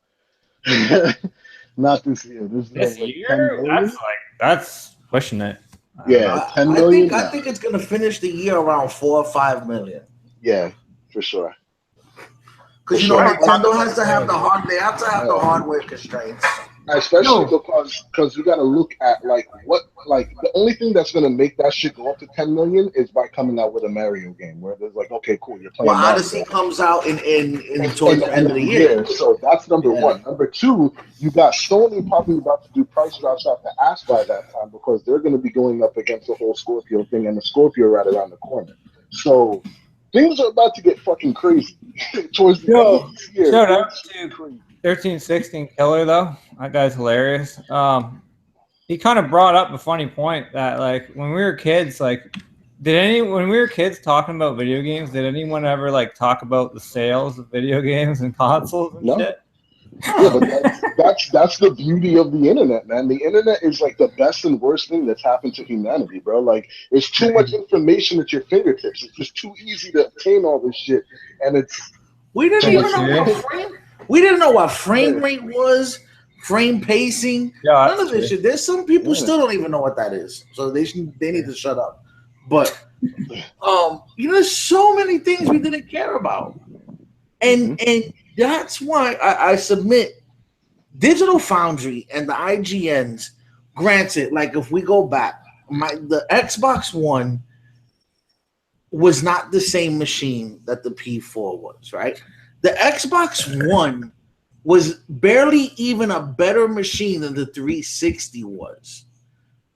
S5: Not this year.
S1: This
S5: like
S1: year, that's pushing it.
S5: Yeah, 10 million.
S3: I think it's gonna finish the year around 4 or 5 million.
S5: Yeah, for sure.
S3: Because you know Nintendo has to have they have to have the hardware constraints.
S5: Especially because you got to look at like the only thing that's gonna make that shit go up to 10 million is by coming out with a Mario game where there's like, okay, cool, you're playing.
S3: Well, Odyssey comes out in towards the end of the year,
S5: so that's number one. Number two, you got Sony probably about to do price drops out the ass by that time because they're going to be going up against the whole Scorpio thing, and the Scorpio right around the corner. So things are about to get fucking crazy towards the end of this year.
S1: Shout out to 1316 Killer though. That guy's hilarious. He kind of brought up a funny point that like when we were kids, like when we were kids talking about video games, did anyone ever like talk about the sales of video games and consoles and shit?
S5: Yeah, but that's the beauty of the internet, man. The internet is like the best and worst thing that's happened to humanity, bro. Like, it's too much information at your fingertips. It's just too easy to obtain all this shit, and
S3: we didn't know what frame rate was, frame pacing, none of this shit. There's some people still don't even know what that is, so they need to shut up. But there's so many things we didn't care about, and that's why I submit Digital Foundry and the IGNs. Granted, like if we go back, the Xbox One was not the same machine that the P4 was, right? The Xbox One was barely even a better machine than the 360 was.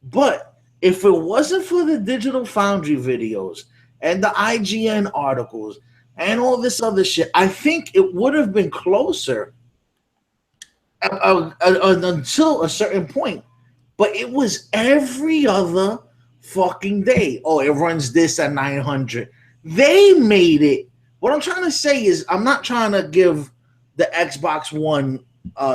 S3: But if it wasn't for the Digital Foundry videos and the IGN articles and all this other shit, I think it would have been closer until a certain point. But it was every other fucking day. Oh, it runs this at 900. They made it. What I'm trying to say is I'm not trying to give the Xbox One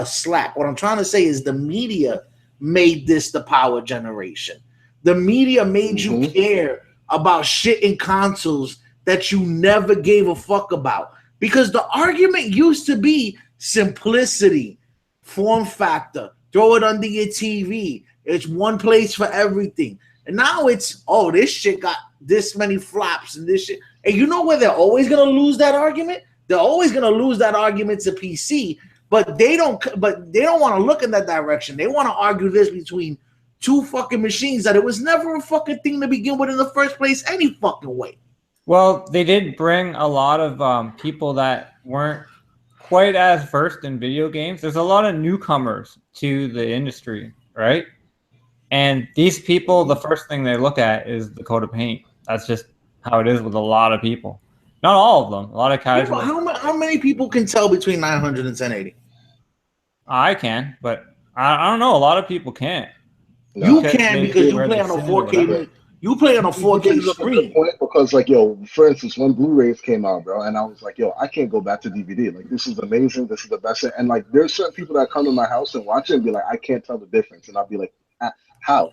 S3: slack. What I'm trying to say is the media made this the power generation. The media made you care about shit in consoles that you never gave a fuck about. Because the argument used to be simplicity, form factor, throw it under your TV. It's one place for everything. And now it's, this shit got this many flops and this shit. And you know where they're always going to lose that argument? They're always going to lose that argument to PC, but they don't want to look in that direction. They want to argue this between two fucking machines that it was never a fucking thing to begin with in the first place any fucking way.
S1: Well, they did bring a lot of people that weren't quite as versed in video games. There's a lot of newcomers to the industry, right? And these people, the first thing they look at is the code of paint. That's just how it is with a lot of people. Not all of them. A lot of casual.
S3: How many people can tell between 900 and 1080?
S1: I can, but I don't know. A lot of people can't.
S3: You can because you play on a 4K. You play on a 4K screen.
S5: Because, like, yo, for instance, when Blu-rays came out, bro, and I was like, yo, I can't go back to DVD. Like, this is amazing. This is the best. And, like, there's certain people that come to my house and watch it and be like, I can't tell the difference. And I'll be like, how?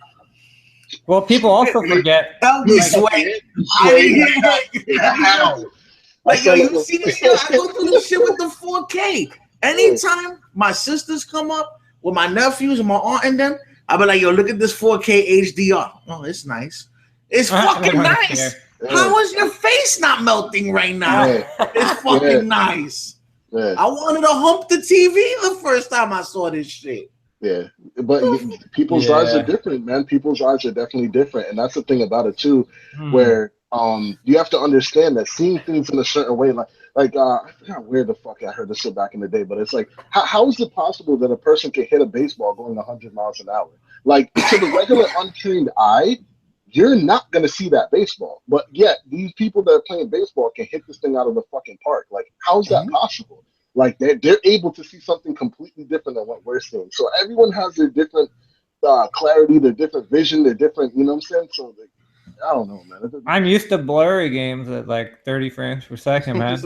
S1: Well, people also forget.
S3: Tell me, Sway. How? Like, yo, you see this shit? I go through this shit with the 4K. Anytime my sisters come up with my nephews and my aunt and them, I'll be like, yo, look at this 4K HDR. Oh, it's nice. It's fucking nice. How is your face not melting right now? It's fucking nice. I wanted to hump the TV the first time I saw this shit.
S5: Yeah, but people's eyes are different, man. People's eyes are definitely different, and that's the thing about it too, where you have to understand that seeing things in a certain way, I forgot where the fuck I heard this shit back in the day, but it's like, how is it possible that a person can hit a baseball going 100 miles an hour? Like, to the regular untrained eye, you're not gonna see that baseball, but yet these people that are playing baseball can hit this thing out of the fucking park. Like, how is that possible? Like, they're able to see something completely different than what we're seeing. So everyone has their different clarity, their different vision, their different, you know what I'm saying? So I don't know, man.
S1: I'm used to blurry games at like 30 frames per second, man.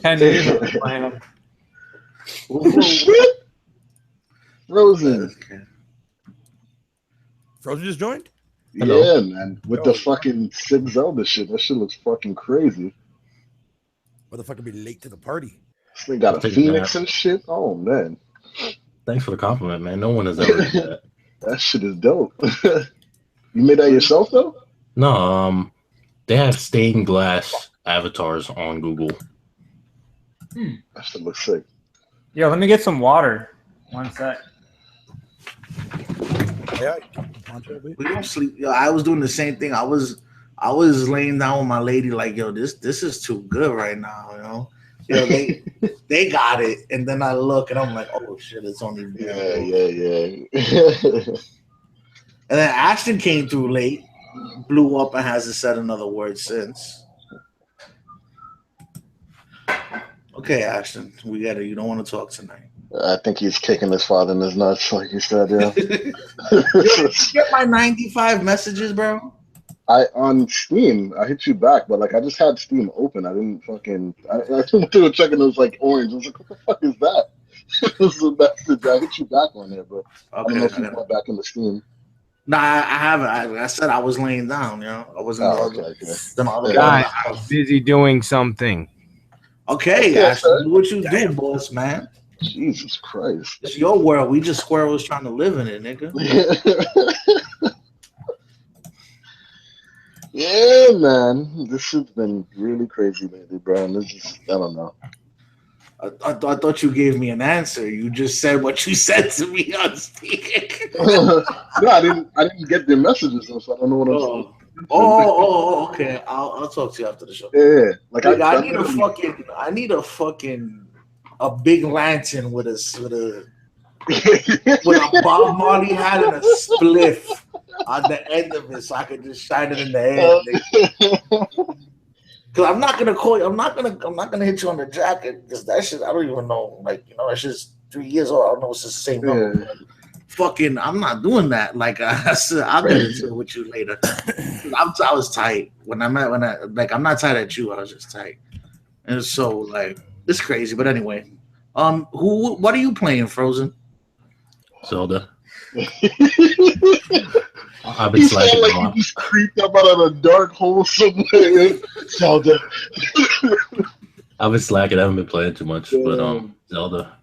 S1: 10 years I've been playing them.
S5: Oh, shit! Frozen.
S2: Frozen just joined?
S5: Hello. Yeah, man. With the fucking 6 Zelda shit. That shit looks fucking crazy.
S2: Motherfucker be late to the party.
S5: They got a Phoenix and shit. Oh, man.
S6: Thanks for the compliment, man. No one has ever done that.
S5: That shit is dope. You made that yourself, though?
S6: No, they have stained glass avatars on Google.
S5: That shit looks sick.
S1: Yo, let me get some water. One sec.
S2: Yeah.
S3: We don't sleep. Yo, I was doing the same thing. I was laying down with my lady, like, yo, this is too good right now, you know. Yo, they got it, and then I look and I'm like, oh shit, it's only
S5: yeah.
S3: And then Ashton came through late, blew up, and hasn't said another word since. Okay, Ashton, we got it. You don't want to talk tonight.
S5: I think he's kicking his father in his nuts, like you said, yeah.
S3: You get my 95 messages, bro?
S5: On Steam, I hit you back, but like I just had Steam open. I didn't fucking. I went through a check and it was like orange. I was like, what the fuck is that? It was a message. I hit you back on there, bro. Okay, I don't know if you went back into Steam.
S3: Nah, I haven't. I said I was laying down. You know, I wasn't.
S4: The other guy, I was busy doing something.
S3: Okay, Ashton, do what you do, boss man.
S5: Jesus Christ!
S3: It's your world. We just squirrels trying to live in it, nigga.
S5: Yeah, man. This shit's been really crazy lately, bro. And this is, I don't know.
S3: I thought you gave me an answer. You just said what you said to me on speaking.
S5: No, I didn't get their messages, so I don't know what I'm saying.
S3: Okay. I'll talk to you after the show.
S5: Yeah, like
S3: I need a big lantern with a Bob Marley hat and a spliff on the end of it, so I could just shine it in the air. Cause I'm not gonna call you. I'm not gonna hit you on the jacket because that shit. I don't even know. Like, you know, that shit's 3 years old. I don't know. It's the same number. Yeah. Fucking, I'm not doing that. Like I said, I'll get into it with you later. I was tight when I'm not tight at you. I was just tight, and so like it's crazy. But anyway, what are you playing, Frozen?
S6: Zelda. I've been slacking
S5: like you just creeped up out of a dark hole somewhere. Zelda.
S6: I've been slacking. I haven't been playing too much, but Zelda.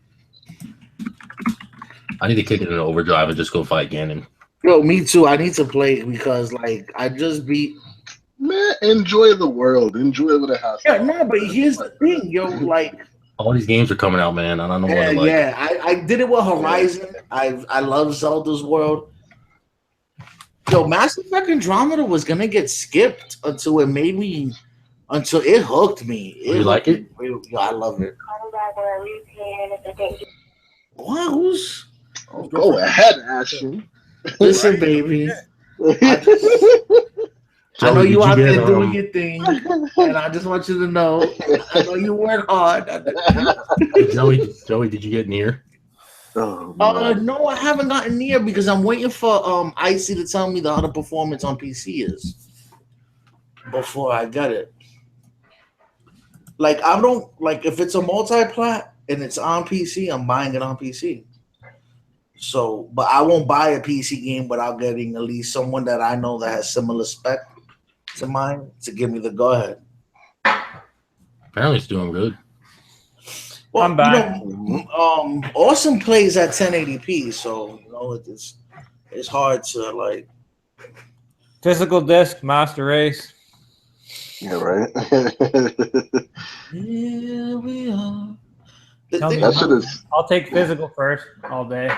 S6: I need to kick it in overdrive and just go fight Ganon.
S3: Bro, me too. I need to play because like I just beat.
S5: Man, enjoy the world. Enjoy what it has.
S3: Yeah, no, but here's the thing, yo. Like
S6: all these games are coming out, man. I don't know what.
S3: I did it with Horizon. I love Zelda's world. Yo, Mass Effect Andromeda was gonna get skipped until it hooked me.
S6: You like it?
S3: Yo, I love it. What? Who's?
S5: Oh, go ahead, Ashton.
S3: Listen, baby. I know
S6: Joey,
S3: you
S6: did
S3: out
S6: you
S3: there
S6: get,
S3: doing your thing, and I just want you to know, I know you work hard.
S6: Joey, did you get near?
S5: Oh, man.
S3: No, I haven't gotten near because I'm waiting for Icy to tell me how the performance on PC is before I get it. Like I don't like if it's a multi-plat and it's on PC, I'm buying it on PC. So, but I won't buy a PC game without getting at least someone that I know that has similar spec to mine to give me the go ahead.
S6: Apparently, it's doing good.
S3: Well,
S1: I'm back.
S3: Awesome plays at 1080p, so it's hard to like.
S1: Physical disc, Master Race.
S5: Yeah, right.
S3: Here we are.
S1: I'll take physical first all day.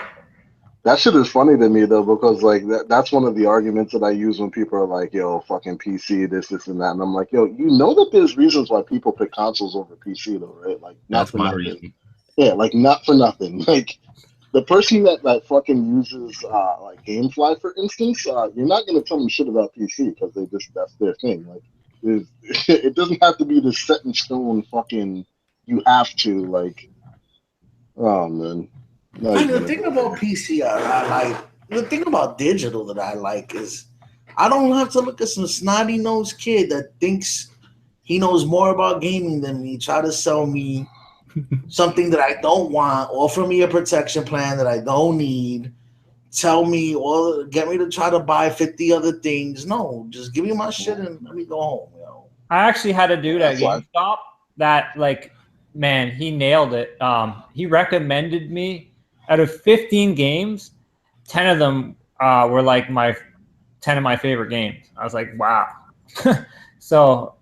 S5: That shit is funny to me though, because like that's one of the arguments that I use when people are like, "Yo, fucking PC, this, and that," and I'm like, "Yo, you know that there's reasons why people pick consoles over PC though, right? Like, not
S6: That's
S5: for
S6: my
S5: nothing.
S6: reason.
S5: Yeah, like not for nothing. Like the person that fucking uses like GameFly, for instance, you're not gonna tell them shit about PC because that's their thing. Like, it doesn't have to be this set in stone fucking. You have to like. Oh man.
S3: And the thing about PC, I like the thing about digital that I like is I don't have to look at some snotty nosed kid that thinks he knows more about gaming than me, try to sell me something that I don't want, offer me a protection plan that I don't need, tell me or get me to try to buy 50 other things. No, just give me my shit and let me go home.
S1: I actually had a dude at
S5: That's why.
S1: GameStop that, like, man, he nailed it. He recommended me out of 15 games, 10 of them were like 10 of my favorite games. I was like, wow. So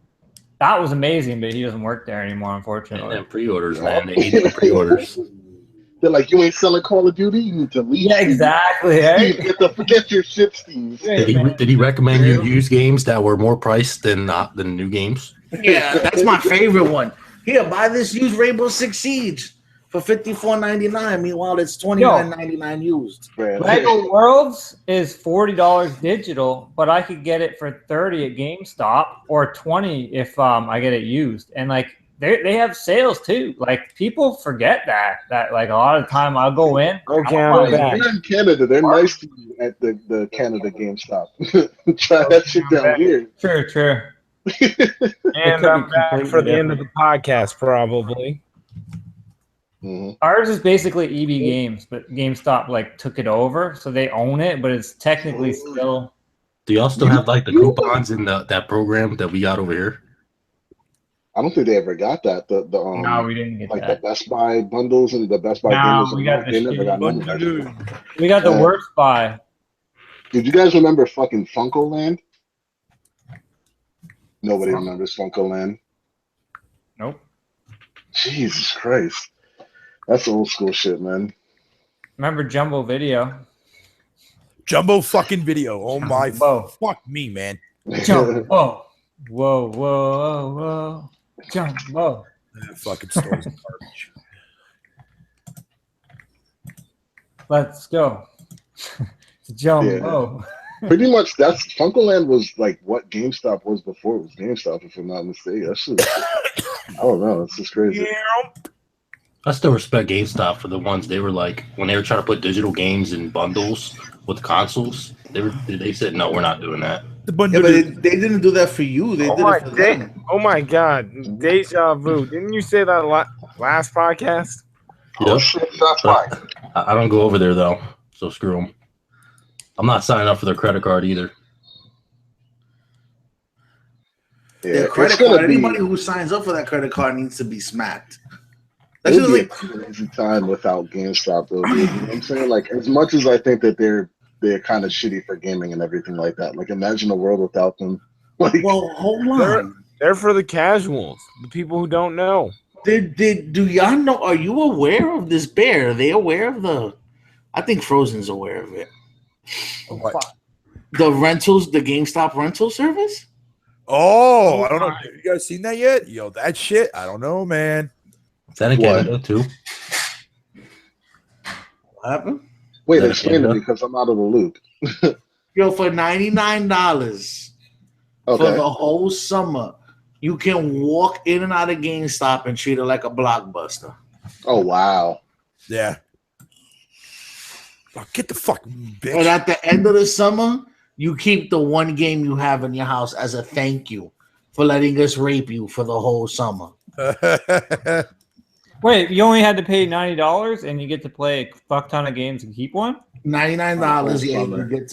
S1: that was amazing, but he doesn't work there anymore, unfortunately.
S6: And pre-orders, man. They need the pre-orders.
S5: They're like, you ain't selling Call of Duty. You need to leave.
S1: Yeah, exactly. Right?
S5: Get your shit, Steve.
S6: Did he recommend you use games that were more priced than new games?
S3: Yeah, that's my favorite one. Here, buy this used Rainbow Six Siege for $54.99. Meanwhile, it's $29.99 used.
S1: Lego Worlds is $40 digital, but I could get it for $30 at GameStop or $20 if I get it used. And like they have sales too. Like people forget that like a lot of the time I'll go in.
S4: Okay, I'm back.
S5: They're in Canada. They're nice to you at the Canada GameStop. Try that shit down here.
S1: True.
S4: And I'm back for the end of the podcast, probably.
S5: Mm-hmm.
S1: Ours is basically EB Games, but GameStop like took it over, so they own it, but it's technically still.
S6: Do y'all still have like the coupons in that program that we got over here?
S5: I don't think they ever got that.
S1: No, we didn't get
S5: like
S1: that.
S5: the Best Buy bundles and the Best Buy
S1: No,
S5: games.
S1: we got
S5: They never got none of that shit.
S1: We got the worst buy.
S5: Did you guys remember fucking Funko Land? Nobody remembers Funko Land.
S1: Nope.
S5: Jesus Christ. That's old school shit, man.
S1: Remember Jumbo Video?
S2: Jumbo fucking video. Oh my
S1: Jumbo.
S2: fuck me, man.
S1: Jumbo. Whoa. Jumbo.
S2: That fucking store's garbage.
S1: Let's go. Jumbo.
S5: Yeah. Pretty much that's Funkoland was like what GameStop was before it was GameStop, if I'm not mistaken. That's just, I don't know, it's just crazy.
S2: Yeah.
S6: I still respect GameStop for the ones they were like when they were trying to put digital games in bundles with consoles. They said no, we're not doing that.
S3: Yeah, but they didn't do that for you. They did it for them.
S4: Oh my god, deja vu! Didn't you say that last podcast?
S6: Yep.
S5: Shit, that's fine.
S6: I don't go over there though, so screw them. I'm not signing up for their credit card either.
S5: Yeah,
S3: Their credit card. Anybody who signs up for that credit card needs to be smacked. That's
S5: It'll
S3: just
S5: be
S3: like
S5: a crazy time without GameStop, though. Dude. You know what I'm saying? Like, as much as I think that they're kind of shitty for gaming and everything like that. Like, imagine a world without them. Like,
S3: well, hold on.
S4: They're for the casuals, the people who don't know.
S3: Do y'all know? Are you aware of this bear? Are they aware of the? I think Frozen's aware of it.
S2: What?
S3: The rentals, the GameStop rental service.
S2: Oh, I don't know. Have you guys seen that yet? Yo, that shit. I don't know, man.
S6: Is that in
S5: What?
S6: Canada too?
S3: What happened?
S5: Wait,
S6: Is that
S5: explain to
S6: Canada?
S5: me because I'm out of the loop.
S3: Yo, for $99 for
S5: Okay.
S3: the whole summer, you can walk in and out of GameStop and treat it like a Blockbuster.
S5: Oh wow.
S2: Yeah. Oh, get the fuck, bitch.
S3: And at the end of the summer, you keep the one game you have in your house as a thank you for letting us rape you for the whole summer.
S1: Wait, you only had to pay $90 and you get to play a fuck ton of games and keep one?
S3: $99, yeah,
S5: summer.
S3: you get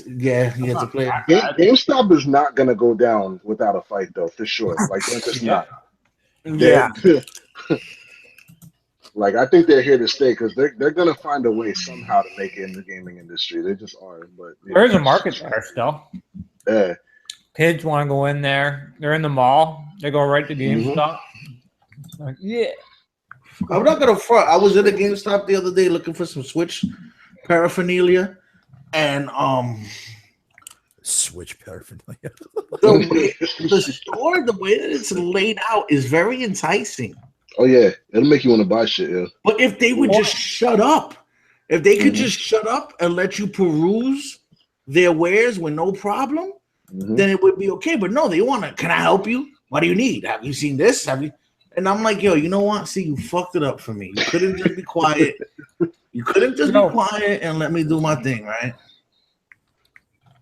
S3: to play.
S5: GameStop is not gonna go down without a fight though, for sure. Like they're just not.
S4: Yeah.
S5: Like I think they're here to stay because they're gonna find a way somehow to make it in the gaming industry. They just are. But yeah.
S1: There's a market there still.
S5: Yeah.
S1: Kids want to go in there. They're in the mall. They go right to GameStop. Like, yeah.
S3: I'm not gonna front. I was in a GameStop the other day looking for some Switch paraphernalia, and
S2: Switch paraphernalia.
S3: the store, the way that it's laid out is very enticing.
S5: Oh yeah, it'll make you want to buy shit. Yeah.
S3: But if they would just shut up, if they could just shut up and let you peruse their wares with no problem, then it would be okay. But no, they want to. Can I help you? What do you need? Have you seen this? Have you? And I'm like, yo, you know what? See, you fucked it up for me. You couldn't just be quiet. You couldn't just be quiet and let me do my thing, right?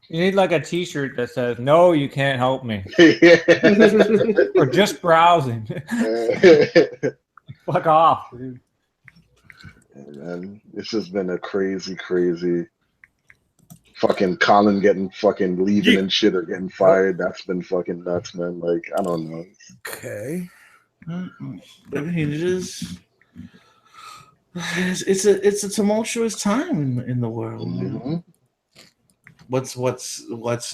S1: You need like a T-shirt that says, "No, you can't help me," or just browsing. Fuck off, dude.
S5: Man, it's just been a crazy, crazy. Fucking Colin getting fucking leaving and shit or getting fired. That's been fucking nuts, man. Like I don't know.
S2: Okay.
S3: But it's a tumultuous time in the world. Man. What's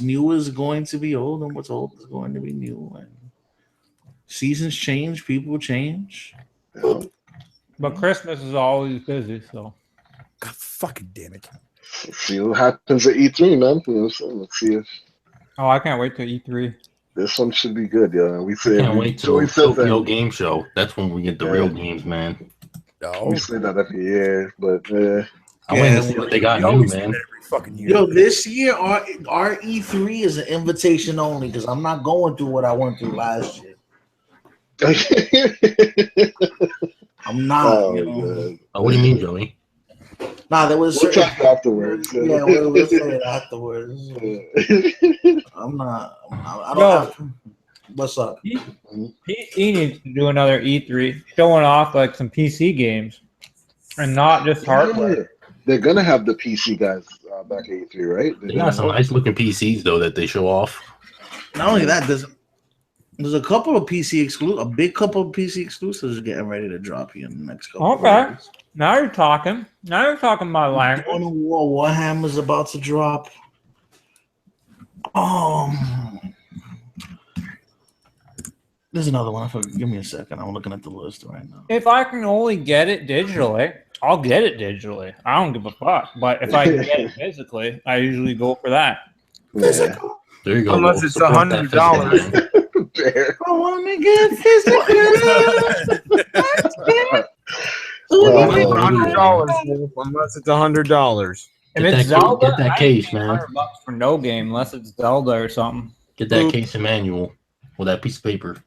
S3: new is going to be old, and what's old is going to be new. And seasons change, people change.
S5: Yeah.
S1: But Christmas is always busy, so.
S2: God fucking damn it.
S5: See what happens at E3, man. You know what I'm saying? Let's see if
S1: Oh, I can't wait to E3.
S5: this one should be good, yeah. We say
S6: Can't wait till
S5: Joey says
S6: Tokyo
S5: that.
S6: Game Show. That's when we get the real games, man.
S2: No.
S5: We say that every year, but
S6: I wait to see what they got new, man.
S2: Every fucking year.
S3: Yo, this year our E3 is an invitation only because I'm not going through what I went through last year. I'm not.
S5: Oh,
S3: you know?
S5: God.
S6: Oh, what do you mean, Joey?
S3: Nah, there was
S5: We'll talk afterwards.
S3: Yeah, we'll say it afterwards. I'm not. I don't
S1: Yo.
S3: have to. What's up?
S1: PC needs to do another E3, showing off like some PC games, and not just hardware.
S5: Yeah. They're gonna have the PC guys back at E3, right?
S6: They got some nice looking PCs though that they show off.
S3: Not only that, there's a couple of a big couple of PC exclusives getting ready to drop here in the next couple.
S1: Okay.
S3: of weeks.
S1: Now you're talking. Now you're talking my language.
S3: Dawn of War Warhammer's about to drop. There's another one. Give me a second. I'm looking at the list right now.
S1: If I can only get it digitally, I'll get it digitally. I don't give a fuck. But if I can get it physically, I usually go for that.
S5: Yeah.
S6: There you go.
S4: Unless it's $100.
S3: I want to get physical.
S4: $100, unless it's $100.
S1: If
S6: Get
S1: it's
S6: that-
S1: Zelda,
S6: get that
S1: I
S6: case,
S1: pay
S6: man.
S1: $100 for no game unless it's Zelda or something.
S6: Get that case of manual with that piece of paper.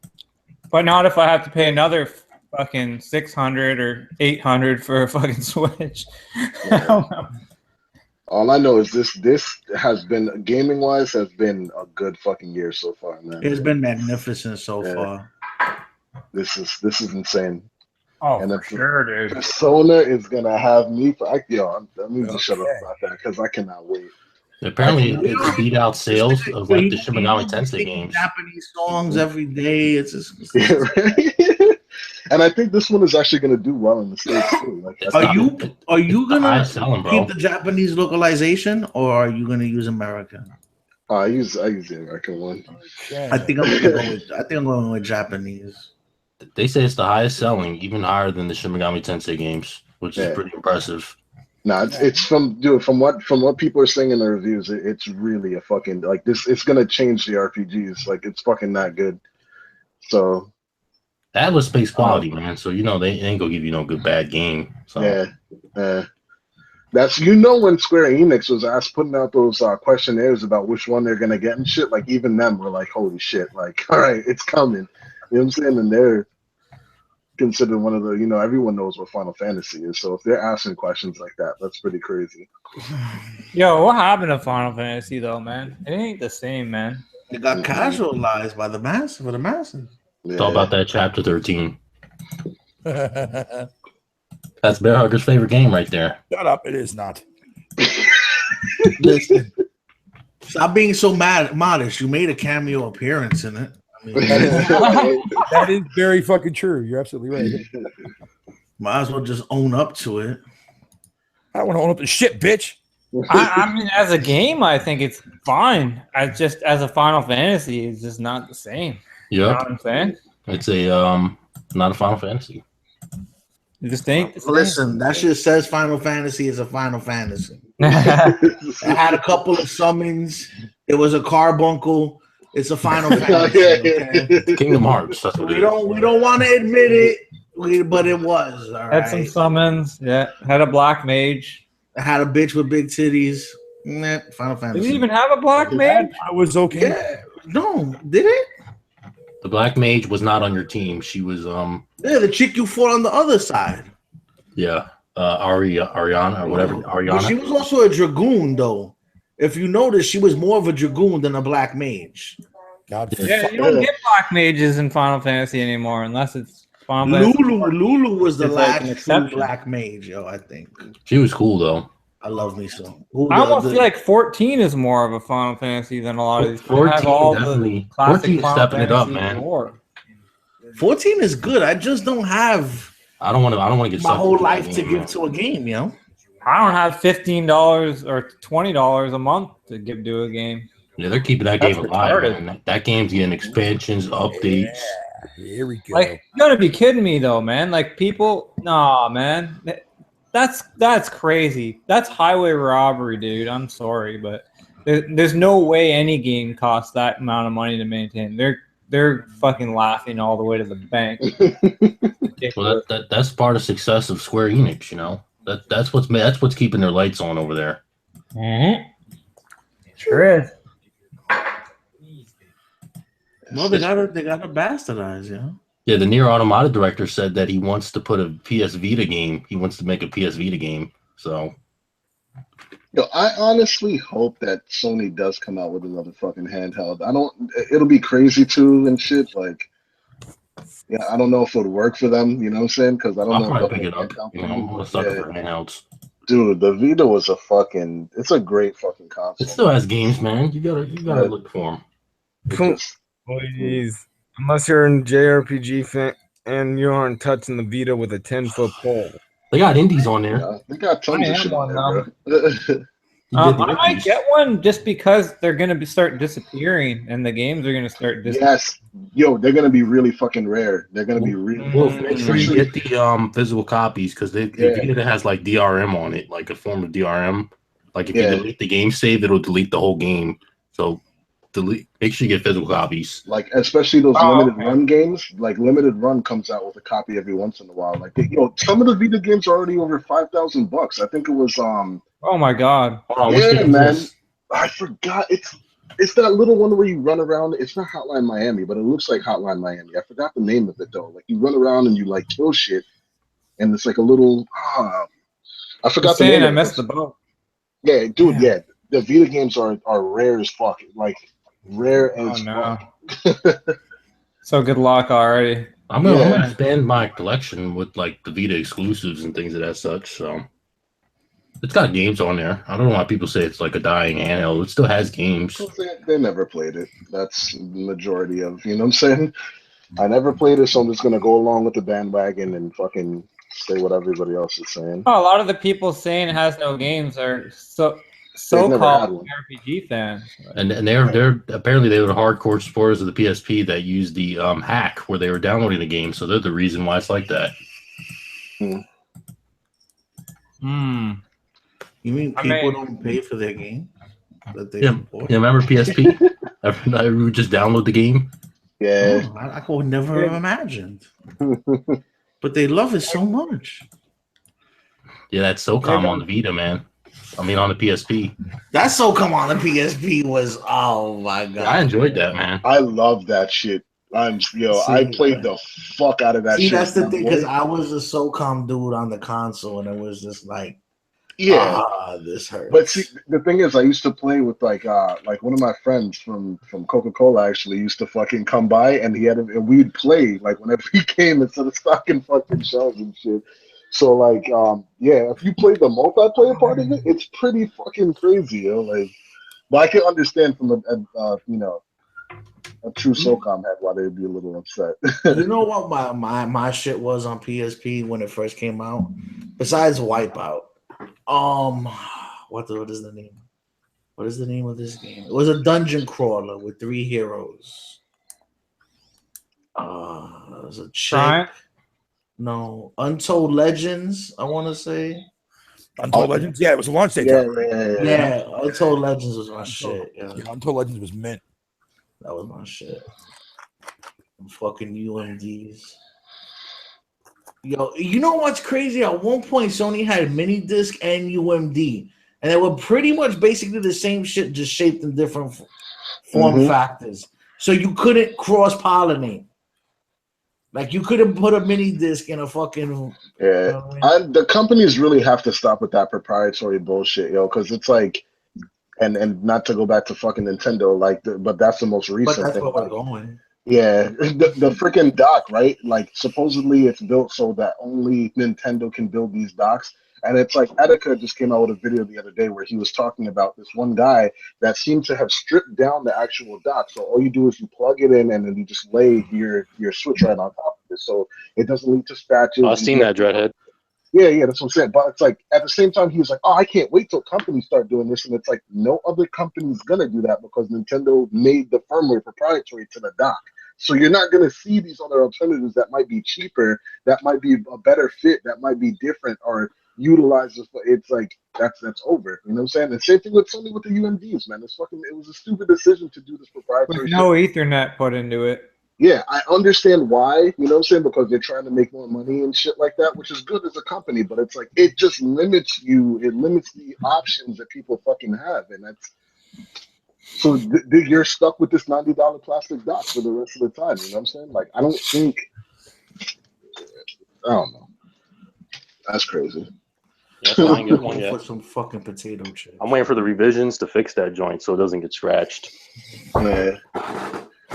S1: But not if I have to pay another fucking $600 or $800 for a fucking Switch. I don't know.
S5: All I know is this has been gaming wise has been a good fucking year so far, man.
S3: It's been magnificent so
S5: Yeah.
S3: far.
S5: This is insane.
S1: Oh,
S5: And
S1: for
S5: if-
S1: sure, dude.
S5: Persona is gonna have me. I'm gonna shut up about that because I cannot wait.
S6: Apparently, it's beat out sales of like the Shin Megami Tensei games.
S3: Japanese songs every day. It's just.
S5: Yeah, right? And I think this one is actually gonna do well in the States too. Like,
S6: It's
S3: Are
S6: not-
S3: you
S6: the
S3: gonna
S6: highest selling, bro.
S3: keep the Japanese localization, or are you gonna use American?
S5: I use the American one.
S3: I think I'm going with Japanese.
S6: They say it's the highest selling, even higher than the Shin Megami Tensei games, which
S5: Yeah.
S6: is pretty impressive.
S5: No, it's from what people are saying in the reviews. It's really a fucking like this. It's gonna change the RPGs. Like it's fucking that good. So
S6: Atlas space quality, man. So they ain't gonna give you no good bad game. So
S5: yeah, that's when Square Enix was asked putting out those questionnaires about which one they're gonna get and shit. Like even them were like, holy shit! Like all right, it's coming. You know what I'm saying? And they're considered one of the everyone knows what Final Fantasy is. So if they're asking questions like that, that's pretty crazy.
S1: Yo, what happened to Final Fantasy though, man? It ain't the same, man.
S3: It got casualized by the masses for the masses.
S5: Yeah.
S6: it's all about that chapter 13.
S2: Shut
S6: That's Bear Hugger's favorite game right there.
S2: up! It is not.
S3: Listen, stop being so modest. You made a cameo appearance in it. I mean,
S2: That is very fucking true. You're absolutely right.
S3: might as well just own up to it.
S2: I want to own up the shit, bitch.
S1: I mean, as a game, I think it's fine. As a Final Fantasy, it's just not the same. You know
S6: Yep.
S1: what I'm saying?
S6: It's a not a Final Fantasy.
S1: You just think.
S3: Listen, that shit says Final Fantasy is a Final Fantasy.
S1: Yeah,
S3: It had a couple of summons. It was a carbuncle. It's a Final Fantasy. Okay?
S6: Kingdom Hearts. That's what
S3: We
S6: it is.
S3: don't want to admit it, but it was. All
S1: had some
S3: right.
S1: summons. Yeah, had a black mage.
S3: It had a bitch with big titties. Nah, Final
S1: Did
S3: Fantasy.
S1: it even have a black mage?
S2: I was okay.
S3: Yeah. No, did it?
S6: The Black Mage was not on your team. She was
S3: Yeah, the chick you fought on the other side.
S6: Ariana or whatever.
S3: But
S6: Ariana.
S3: she was also a dragoon, though. If you notice, she was more of a dragoon than a black mage.
S2: God,
S1: Yeah,
S2: fuck.
S1: you don't get black mages in Final Fantasy anymore unless it's Final Fantasy.
S3: Lulu was the
S1: It's like an
S3: last true
S1: exception.
S3: black mage, yo. I think
S6: She was cool though.
S3: I love me some.
S1: I almost feel like 14 is more of a Final Fantasy than a lot of these.
S6: 14 definitely.
S1: classic
S6: 14 is
S1: Final
S6: stepping it up,
S1: Fantasy
S6: man.
S1: lore.
S3: 14 is good. I just don't have
S6: I don't want to get
S3: my
S6: sucked
S3: whole
S6: into that
S3: life to
S6: game,
S3: give
S6: man.
S3: to a game, yo.
S1: I don't have $15 or $20 a month to give to a game.
S6: Yeah, they're keeping that
S1: That's
S6: game alive,
S1: retarded.
S6: man. That game's getting expansions, updates.
S2: Here we go.
S1: Like, you gotta be kidding me though, man. Like people, nah, man. That's crazy. That's highway robbery, dude. I'm sorry, but there's no way any game costs that amount of money to maintain. They're fucking laughing all the way to the bank.
S6: Well, that's part of success of Square Enix, That's what's keeping their lights on over there.
S1: Mm-hmm. Sure is.
S3: Well, they gotta bastardize, yo.
S6: Yeah, the Nier Automata director said that he wants to put a PS Vita game. He wants to make a PS Vita game. So
S5: Yo, I honestly hope that Sony does come out with another fucking handheld. It'll be crazy too and shit. Like, yeah, I don't know if it would work for them. You know what I'm saying? Because I don't
S6: I'll
S5: know.
S6: probably
S5: if
S6: pick it
S5: they'll
S6: up.
S5: handheld
S6: I'm a sucker for handhelds.
S5: Dude, the Vita was it's a great fucking console.
S6: It still has games, man. You gotta look for them.
S4: Please, unless you're in JRPG fan and you aren't touching the Vita with a 10-foot pole.
S6: They got indies on there.
S5: Yeah, they got tons
S1: I
S5: of
S1: am
S5: shit
S1: one
S5: on there, bro.
S6: You get the
S1: I might
S6: indies.
S1: get one just because they're gonna start disappearing and the games are gonna start disappearing.
S5: Yes, yo, they're gonna be really fucking rare. They're gonna be really.
S6: Well, make sure you get the physical copies because the Vita has like DRM on it, like a form of DRM. Like if you delete the game save, it'll delete the whole game. So make sure you get physical copies.
S5: Like especially those limited run games. Like limited run comes out with a copy every once in a while. Like some of the Vita games are already over $5,000. I think it was
S1: Oh my god.
S6: Hold on,
S5: yeah, man. I forgot. It's that little one where you run around. It's not Hotline Miami, but it looks like Hotline Miami. I forgot the name of it though. Like you run around and you like kill shit, and it's like a little. I forgot the name.
S1: I missed the boat.
S5: Yeah, dude. Yeah, the Vita games are rare as fuck. Like rare as fuck.
S1: So good luck already.
S6: I'm gonna expand my collection with like the Vita exclusives and things of that such. So it's got games on there. I don't know why people say it's like a dying handheld. It still has games.
S5: They never played it. That's the majority of, you know what I'm saying? I never played it, so I'm just going to go along with the bandwagon and fucking say what everybody else is saying.
S1: Oh, a lot of the people saying it has no games are so-called RPG fans.
S6: And they're apparently they were hardcore supporters of the PSP that used the hack where they were downloading the game. So they're the reason why it's like that.
S3: You mean
S1: I
S3: people
S1: mean-
S3: don't pay for their game that they
S6: Yeah,
S3: support?
S6: yeah. Remember PSP? Every night we would just download the game.
S5: Yeah.
S3: Oh, I could never have imagined. But they love it so much.
S6: Yeah, that's SOCOM on the Vita, man. I mean, on the PSP.
S3: That SOCOM on the PSP was, oh my god.
S6: Yeah, I enjoyed that, man.
S5: I love that shit. I played the fuck out of that shit.
S3: That's the
S5: with my
S3: thing, because
S5: boy.
S3: I was a SOCOM dude on the console, and it was just like,
S5: Yeah.
S3: this hurts.
S5: But see, the thing is, I used to play with like one of my friends from Coca-Cola actually used to fucking come by, and and we'd play like whenever he came instead of stocking fucking shelves and shit. So like yeah, if you play the multiplayer part of it, it's pretty fucking crazy, yo. Like, but I can understand from a true SOCOM head why they'd be a little upset.
S3: You know what my shit was on PSP when it first came out? Besides Wipeout. What is the name? What is the name of this game? It was a dungeon crawler with 3 heroes. It was a chick.
S1: Right?
S3: No, Untold Legends, I want to say.
S2: Untold Legends, yeah, it was a launch day.
S3: Yeah, Untold Legends was my shit. Yeah.
S2: Untold Legends was mint.
S3: That was my shit. Fucking UMDs. Yo, you know what's crazy? At one point, Sony had mini disc and UMD, and they were pretty much basically the same shit, just shaped in different form factors. So you couldn't cross pollinate. Like, you couldn't put a mini disc in a fucking.
S5: Yeah,
S3: You know what I mean?
S5: the companies really have to stop with that proprietary bullshit, yo, because it's like, and not to go back to fucking Nintendo, like, but that's the most recent
S3: But that's
S5: thing.
S3: where we're going.
S5: Yeah, the freaking dock, right? Like, supposedly it's built so that only Nintendo can build these docks. And it's like Etika just came out with a video the other day where he was talking about this one guy that seemed to have stripped down the actual dock. So all you do is you plug it in and then you just lay your Switch right on top of it, so it doesn't lead to scratches.
S7: I've seen that, Dreadhead.
S5: Yeah, that's what I'm saying. But it's like at the same time, he was like, "Oh, I can't wait till companies start doing this." And it's like no other company's gonna do that because Nintendo made the firmware proprietary to the dock. So you're not gonna see these other alternatives that might be cheaper, that might be a better fit, that might be different or utilize this. But it's like that's over. You know what I'm saying? And same thing with Sony with the UMDs, man. It was a stupid decision to do this proprietary.
S1: With no Ethernet put into it.
S5: Yeah, I understand why, you know what I'm saying, because they're trying to make more money and shit like that, which is good as a company, but it's like, it just limits you, it limits the options that people fucking have, and that's, so you're stuck with this $90 plastic dock for the rest of the time, you know what I'm saying? Like, I don't know. That's crazy.
S7: Yeah, so I ain't get one
S3: For
S7: yet.
S3: some fucking potato chips.
S7: I'm waiting for the revisions to fix that joint so it doesn't get scratched.
S5: Yeah.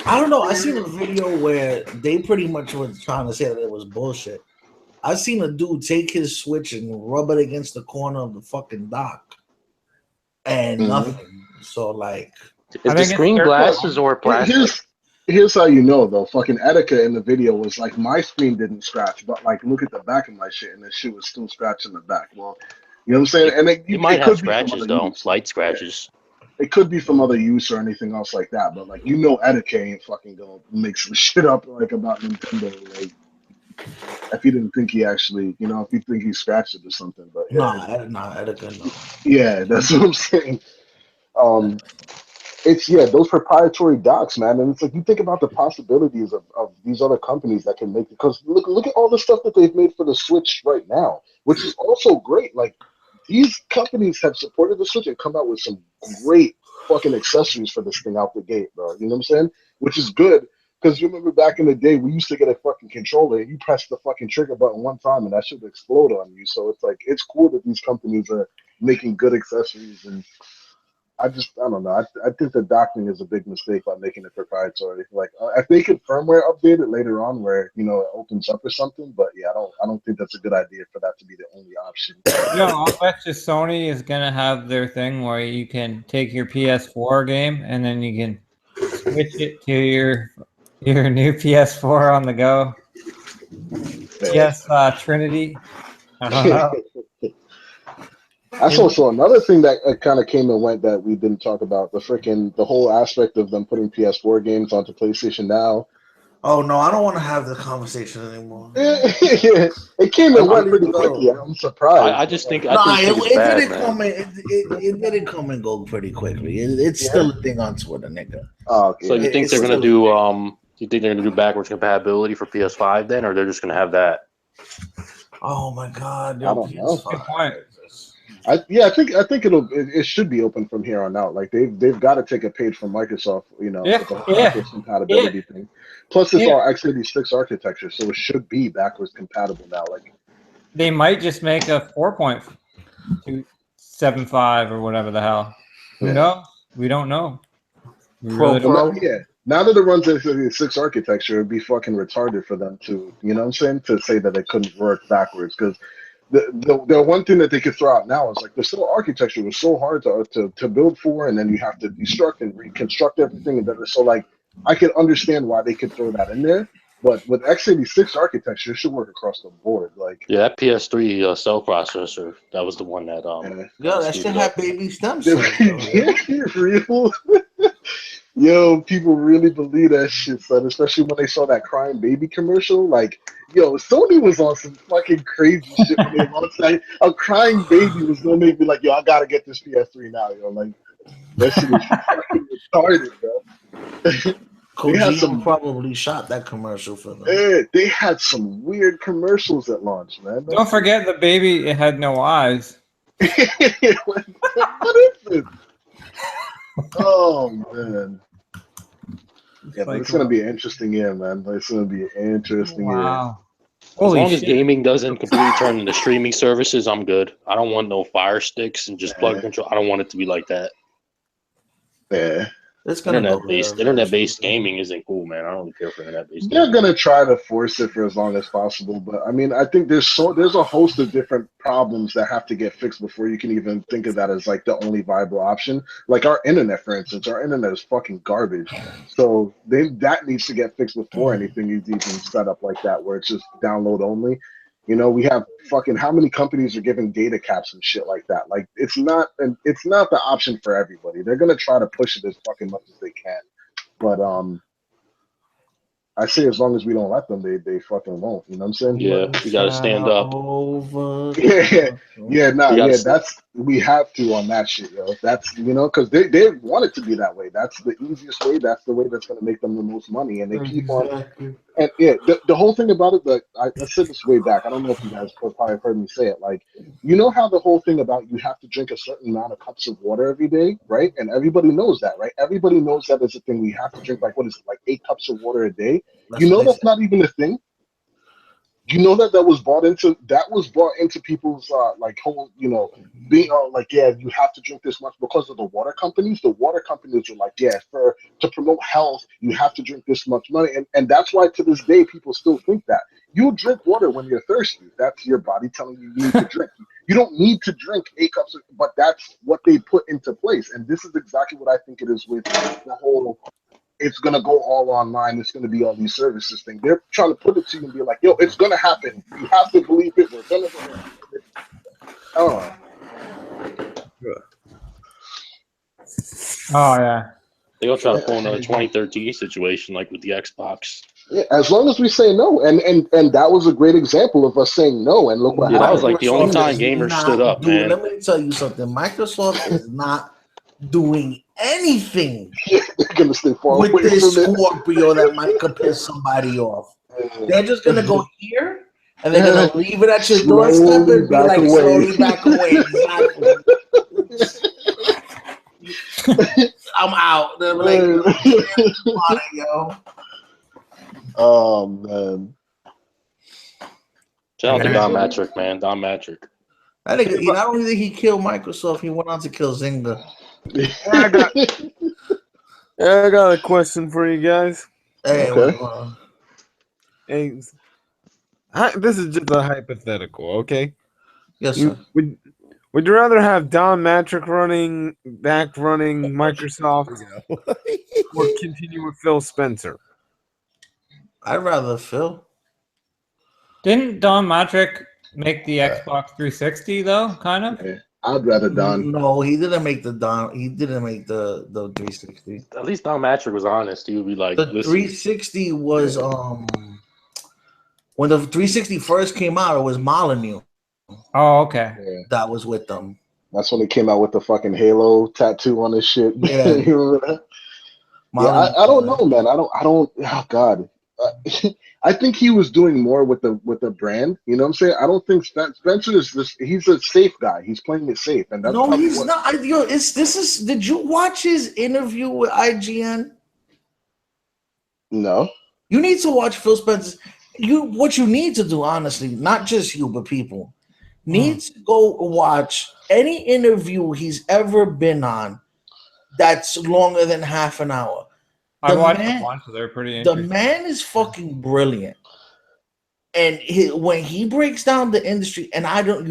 S3: I don't know. I seen a video where they pretty much were trying to say that it was bullshit. I seen a dude take his Switch and rub it against the corner of the fucking dock, and nothing. So like,
S7: Is the screen glasses or plastic?
S5: Here's how you know though. Fucking Etika in the video was like, my screen didn't scratch, but like, look at the back of my shit, and the shit was still scratching the back. Well, you know what I'm saying? And
S7: it might have scratches though, slight scratches.
S5: It could be from other use or anything else like that, but like, you know, Etika ain't fucking gonna make some shit up like about Nintendo, like if he didn't think he actually, you know, if you think he scratched it or something. But yeah,
S3: Etika, no.
S5: Yeah, that's what I'm saying. It's those proprietary docks, man, and it's like you think about the possibilities of these other companies that can make, because look at all the stuff that they've made for the Switch right now, which is also great. Like, these companies have supported the Switch and come out with some great fucking accessories for this thing out the gate, bro. You know what I'm saying? Which is good, because you remember back in the day, we used to get a fucking controller and you press the fucking trigger button one time and that should explode on you. So it's like, it's cool that these companies are making good accessories, and I don't know. I think the docking is a big mistake by making it proprietary. Like, if they could firmware update it later on, where it opens up or something. But yeah, I don't think that's a good idea for that to be the only option.
S1: I'll bet you Sony is gonna have their thing where you can take your PS4 game and then you can switch it to your new PS4 on the go. Yes, Trinity. I don't know.
S5: That's also another thing that kind of came and went that we didn't talk about, the whole aspect of them putting PS4 games onto PlayStation Now.
S3: Oh no, I don't want to have the conversation anymore.
S5: It came and went pretty quickly. I'm surprised.
S7: I just think
S3: No,
S7: it's
S3: it
S7: bad,
S3: didn't
S7: man.
S3: come. It didn't come and go pretty quickly. It's still a thing on Twitter, nigga.
S5: Oh, okay.
S7: So you think they're gonna do you think they're gonna do backwards compatibility for PS5 then, or they're just gonna have that?
S3: Oh my god,
S5: I don't know.
S1: Good point.
S5: I think it should be open from here on out. Like they've got to take a page from Microsoft, with the backwards compatibility thing. Plus, it's all x86 architecture, so it should be backwards compatible now. Like
S1: They might just make a 4.275 or whatever the hell. Who knows? We don't know. We really don't.
S5: Now that it runs x86 architecture, it'd be fucking retarded for them to, to say that it couldn't work backwards because. The one thing that they could throw out now is like the civil architecture was so hard to build for, and then you have to destruct and reconstruct everything, and so like I can understand why they could throw that in there, but with x86 architecture, it should work across the board. Like
S7: that PS3 cell processor, that was the one that
S3: that shit had baby stem
S5: cells. Real. Yo, people really believe that shit, son. Especially when they saw that crying baby commercial. Like, yo, Sony was on some fucking crazy shit when they launched that. A crying baby was gonna make me like, yo, I gotta get this PS3 now, yo. Like, that shit is fucking retarded, bro.
S3: Kojima probably shot that commercial for them.
S5: Yeah, they had some weird commercials at launch, man.
S1: Don't forget the baby. It had no eyes.
S5: What is it? Oh man. Yeah, but it's gonna be an interesting year, man. It's gonna be an interesting year.
S7: As long as gaming doesn't completely turn into streaming services, I'm good. I don't want no Fire Sticks and just plug control. I don't want it to be like that.
S5: Yeah.
S3: It's gonna
S7: internet-based gaming isn't cool, man. I don't really care for internet-based.
S5: They're gonna try to force it for as long as possible, but I mean, I think there's a host of different problems that have to get fixed before you can even think of that as like the only viable option. Like our internet, for instance, our internet is fucking garbage. So that needs to get fixed before anything is even set up like that, where it's just download only. We have fucking how many companies are giving data caps and shit like that. Like it's not the option for everybody. They're gonna try to push it as fucking much as they can, but I say as long as we don't let them, they fucking won't. You know what I'm saying?
S7: Yeah, we gotta stand up.
S5: We have to on that shit, yo. That's because they want it to be that way. That's the easiest way. That's the way that's gonna make them the most money, and they keep on. And the whole thing about it, I said this way back. I don't know if you guys probably have heard me say it. Like, how the whole thing about you have to drink a certain amount of cups of water every day, right? And everybody knows that, right? Everybody knows that is a thing. We have to drink like 8 cups of water a day. That's not even a thing. That was brought into people's whole being like, yeah, you have to drink this much because of the water companies. The water companies are like, yeah, to promote health, you have to drink this much money, and that's why to this day people still think that you drink water when you're thirsty. That's your body telling you need to drink. You don't need to drink 8 cups, but that's what they put into place, and this is exactly what I think it is with the whole. It's gonna go all online. It's gonna be all these services thing. They're trying to put it to you and be like, "Yo, it's gonna happen. You have to believe it. We're gonna go." Oh
S1: yeah.
S7: They're gonna try to pull another 2013 situation like with the Xbox.
S5: Yeah, as long as we say no, and that was a great example of us saying no. And look what happened.
S7: That was like the only time gamers stood up, man.
S3: Let me tell you something. Microsoft is not doing anything
S5: gonna stay far
S3: with
S5: away
S3: this
S5: from
S3: Scorpio that might piss somebody off. They're just gonna go here and they're gonna leave it at your doorstep and be like, slowly back away. Exactly. I'm out. They're like, yo.
S5: Oh man.
S7: Shout out to Don Matrick, man. Don Matrick.
S3: I think not only did he kill Microsoft, he went on to kill Zynga.
S4: I got a question for you guys.
S3: Hey,
S4: hey, this is just a hypothetical, okay?
S3: Yes, sir.
S4: Would you rather have Don Matrick running Microsoft or continue with Phil Spencer?
S3: I'd rather Phil.
S1: Didn't Don Matrick make the Xbox 360 though? Kind of.
S5: I'd rather Don.
S3: No, he didn't make the Don. He didn't make the 360.
S7: At least Don Matrick was honest. He would be like,
S3: The
S7: listen,
S3: 360 was when the 360 first came out, it was Molyneux
S1: Oh, okay.
S5: Yeah.
S3: that was with them.
S5: That's when he came out with the fucking Halo tattoo on his shit.
S3: Yeah.
S5: You remember that?
S3: Molyneux,
S5: I don't know, man. I don't. Oh God. I think he was doing more with the brand. You know what I'm saying? I don't think Spencer is this. He's a safe guy. He's playing it safe, and that's
S3: No,
S5: probably
S3: he's not. Did you watch his interview with IGN?
S5: No.
S3: You need to watch Phil Spencer. What you need to do, honestly, not just you, but people, needs to go watch any interview he's ever been on that's longer than half an hour.
S1: I watched a bunch, so they're pretty
S3: The
S1: interesting.
S3: man is fucking brilliant. And when he breaks down the industry, and I don't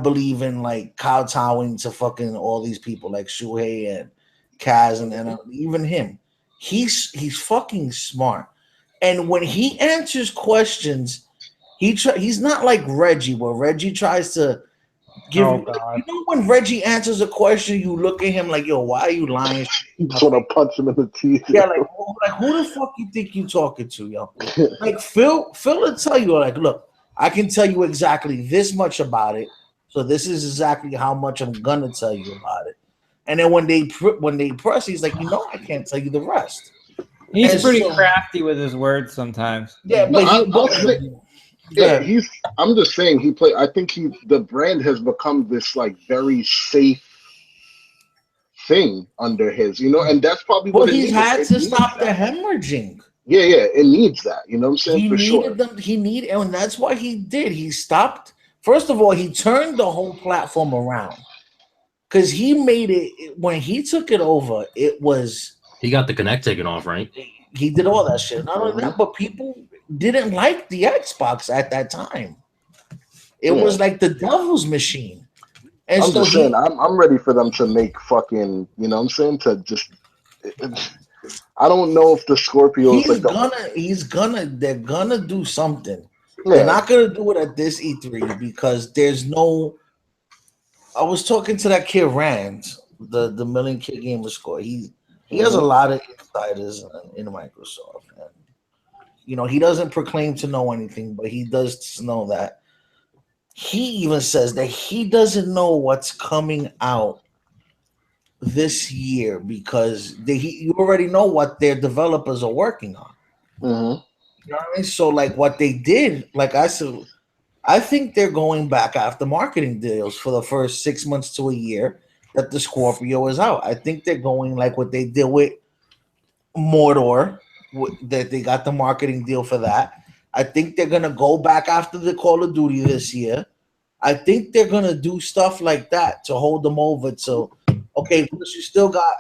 S3: believe in like kowtowing to fucking all these people like Shuhei and Kaz and even him. He's fucking smart. And when he answers questions, he's not like Reggie, where Reggie tries to give you know when Reggie answers a question, you look at him like, yo, why are you lying?
S5: You just want to punch him in the teeth.
S3: Yeah, like who the fuck you think you talking to, yo? Like Phil will tell you, like, look, I can tell you exactly this much about it, so this is exactly how much I'm gonna tell you about it. And then when they press, he's like, I can't tell you the rest.
S1: He's pretty crafty with his words sometimes.
S3: Yeah, but
S5: I'm just saying I think the brand has become this like very safe thing under his, and that's probably what
S3: he's had to stop the hemorrhaging.
S5: Yeah, it needs that. You know what I'm saying?
S3: And that's why he did. He stopped. First of all, he turned the whole platform around because he made it when he took it over. It was
S6: he got the Connect taken off, right?
S3: He did all that shit. Not only that, but people didn't like the Xbox at that time. It was like the devil's machine. And
S5: I'm just saying, I'm ready for them to make fucking, you know what I'm saying? To just, I don't know if the Scorpio is
S3: they're gonna do something.
S5: Yeah.
S3: They're not gonna do it at this E3 because there's no. I was talking to that kid Rand, the Million Kid Gamer Score. He has a lot of insiders in Microsoft. And, he doesn't proclaim to know anything, but he does know that. He even says that he doesn't know what's coming out this year because you already know what their developers are working on.
S5: Mm-hmm.
S3: You know what I mean? So, like, what they did, like I said, I think they're going back after marketing deals for the first 6 months to a year that the Scorpio is out. I think they're going like what they did with Mordor, that they got the marketing deal for that. I think they're gonna go back after the Call of Duty this year. I think they're gonna do stuff like that to hold them over. So, okay, plus you still got.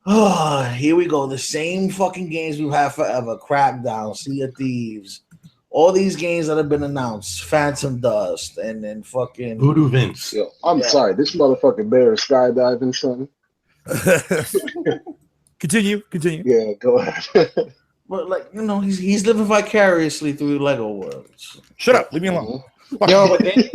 S3: Oh, here we go. The same fucking games we've had forever: Crackdown, Sea of Thieves, all these games that have been announced, Phantom Dust, and then fucking
S6: Voodoo Vince.
S5: Yo, I'm sorry, this motherfucking bear is skydiving, son.
S2: Continue.
S5: Yeah, go ahead.
S3: But like he's living vicariously through Lego worlds.
S2: Shut up, leave me alone.
S1: Yo, but they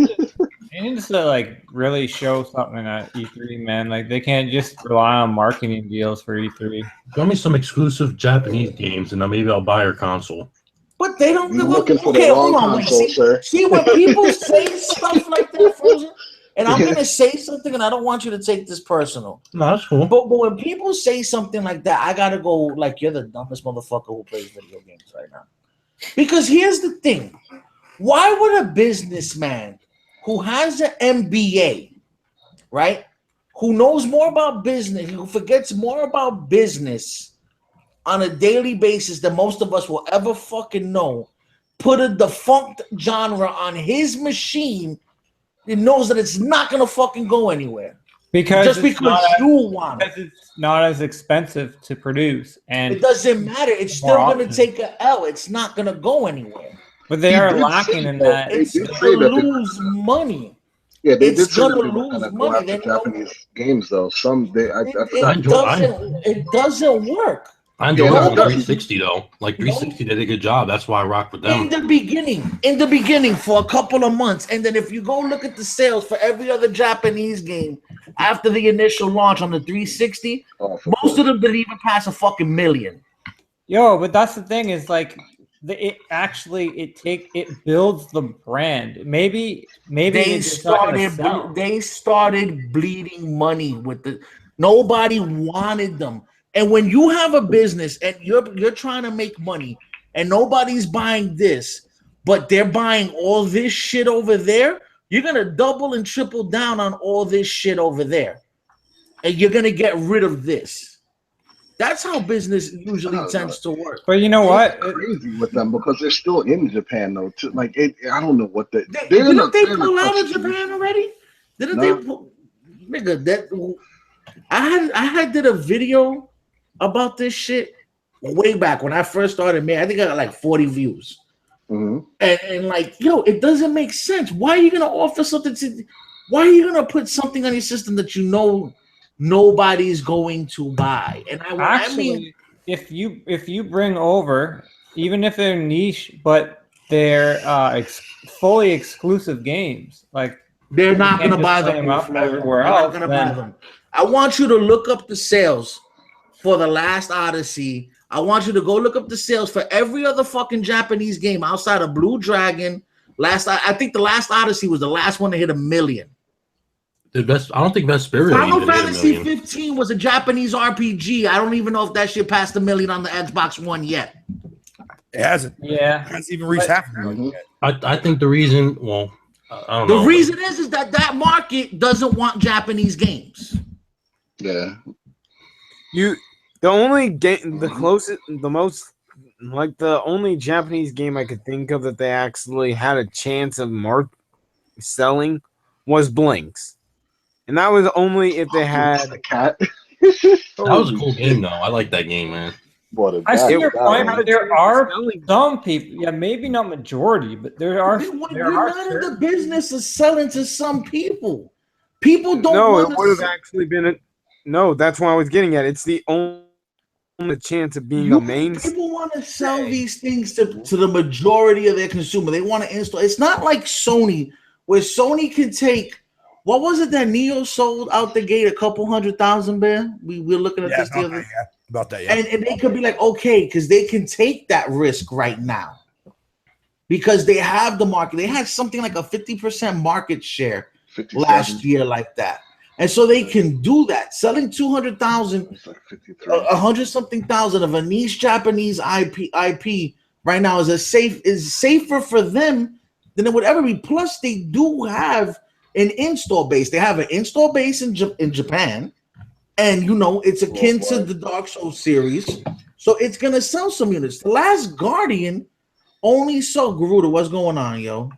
S1: need to like really show something at E3, man. Like they can't just rely on marketing deals for E3.
S6: Show me some exclusive Japanese games, and then maybe I'll buy your console.
S3: But they don't.
S5: You're looking for the wrong console, sir.
S3: See when people say stuff like that, Frozen. And I'm gonna say something, and I don't want you to take this personal.
S6: No, that's cool.
S3: But when people say something like that, I gotta go like you're the dumbest motherfucker who plays video games right now. Because here's the thing: why would a businessman who has an MBA, right, who knows more about business, who forgets more about business on a daily basis than most of us will ever fucking know, put a defunct genre on his machine? It knows that it's not gonna fucking go anywhere because you want it.
S1: Because it's not as expensive to produce, and
S3: it doesn't matter. It's still gonna take an L. It's not gonna go anywhere.
S1: But they are lacking in that.
S3: It's gonna lose money.
S5: Yeah, they
S3: It's
S5: did say that
S3: gonna
S5: they were
S3: lose
S5: gonna go
S3: money.
S5: after Japanese games, though.
S3: It doesn't work.
S6: I enjoy
S5: Yeah,
S6: it on
S5: that's-
S6: 360 though. Like 360 did a good job. That's why I rock with them.
S3: In the beginning, for a couple of months, and then if you go look at the sales for every other Japanese game after the initial launch on the 360, most of them didn't even pass a fucking million.
S1: Yo, but that's the thing is like it builds the brand. Maybe
S3: They
S1: it's not gonna sell.
S3: started bleeding money with the nobody wanted them. And when you have a business and you're trying to make money and nobody's buying this, but they're buying all this shit over there, you're gonna double and triple down on all this shit over there. And you're gonna get rid of this. That's how business usually tends to work.
S1: But you know what?
S5: It's crazy with them because they're still in Japan though. Too. Like I don't know what
S3: Didn't they pull out of Japan already? Didn't they pull? Nigga, that I had did a video about this shit way back when I first started. Man, I think I got like 40 views.
S5: Mm-hmm.
S3: And like, yo, it doesn't make sense. Why are you gonna offer something to? Why are you gonna put something on your system that you know nobody's going to buy? And I mean,
S1: if you bring over, even if they're niche, but they're fully exclusive games, like
S3: they're not gonna buy them
S1: everywhere else.
S3: Buy them. I want you to look up the sales for the last Odyssey. I want you to go look up the sales for every other fucking Japanese game outside of Blue Dragon. I think the last Odyssey was the last one to hit 1 million.
S6: I don't think Vesperia.
S3: Final Fantasy 15 was a Japanese RPG. I don't even know if that shit passed 1 million on the Xbox One yet.
S2: It hasn't.
S1: Yeah,
S2: it hasn't even reached half a million yet.
S6: I think the reason. Well, I don't know.
S3: The reason is that market doesn't want Japanese games.
S5: Yeah.
S4: The only game, the closest, the most, like the only Japanese game I could think of that they actually had a chance of selling was Blinks. And that was only if they had
S5: a cat.
S6: That was a cool game, though. I like that game, man.
S1: I see your point, but there are some people, yeah, maybe not majority, but there are.
S3: You're not in the business of selling to some people. People don't.
S4: No, it would have actually been. No, that's what I was getting at. It's the only chance of being a main.
S3: People want to sell these things to the majority of their consumer. They want to install. It's not like Sony, where Sony can take. What was it that Neo sold out the gate? A couple 100,000, man. We were looking at this the other.
S2: About that, yeah.
S3: And they could be like, okay, because they can take that risk right now because they have the market. They had something like a 50% market share last year, like that. And so they can do that. Selling 200,000, 100 something thousand of a niche Japanese IP right now is safer for them than it would ever be. Plus, they do have an install base. They have an install base in Japan, and it's akin to the Dark Souls series, so it's gonna sell some units. The Last Guardian only sold Garuda. What's going on, yo?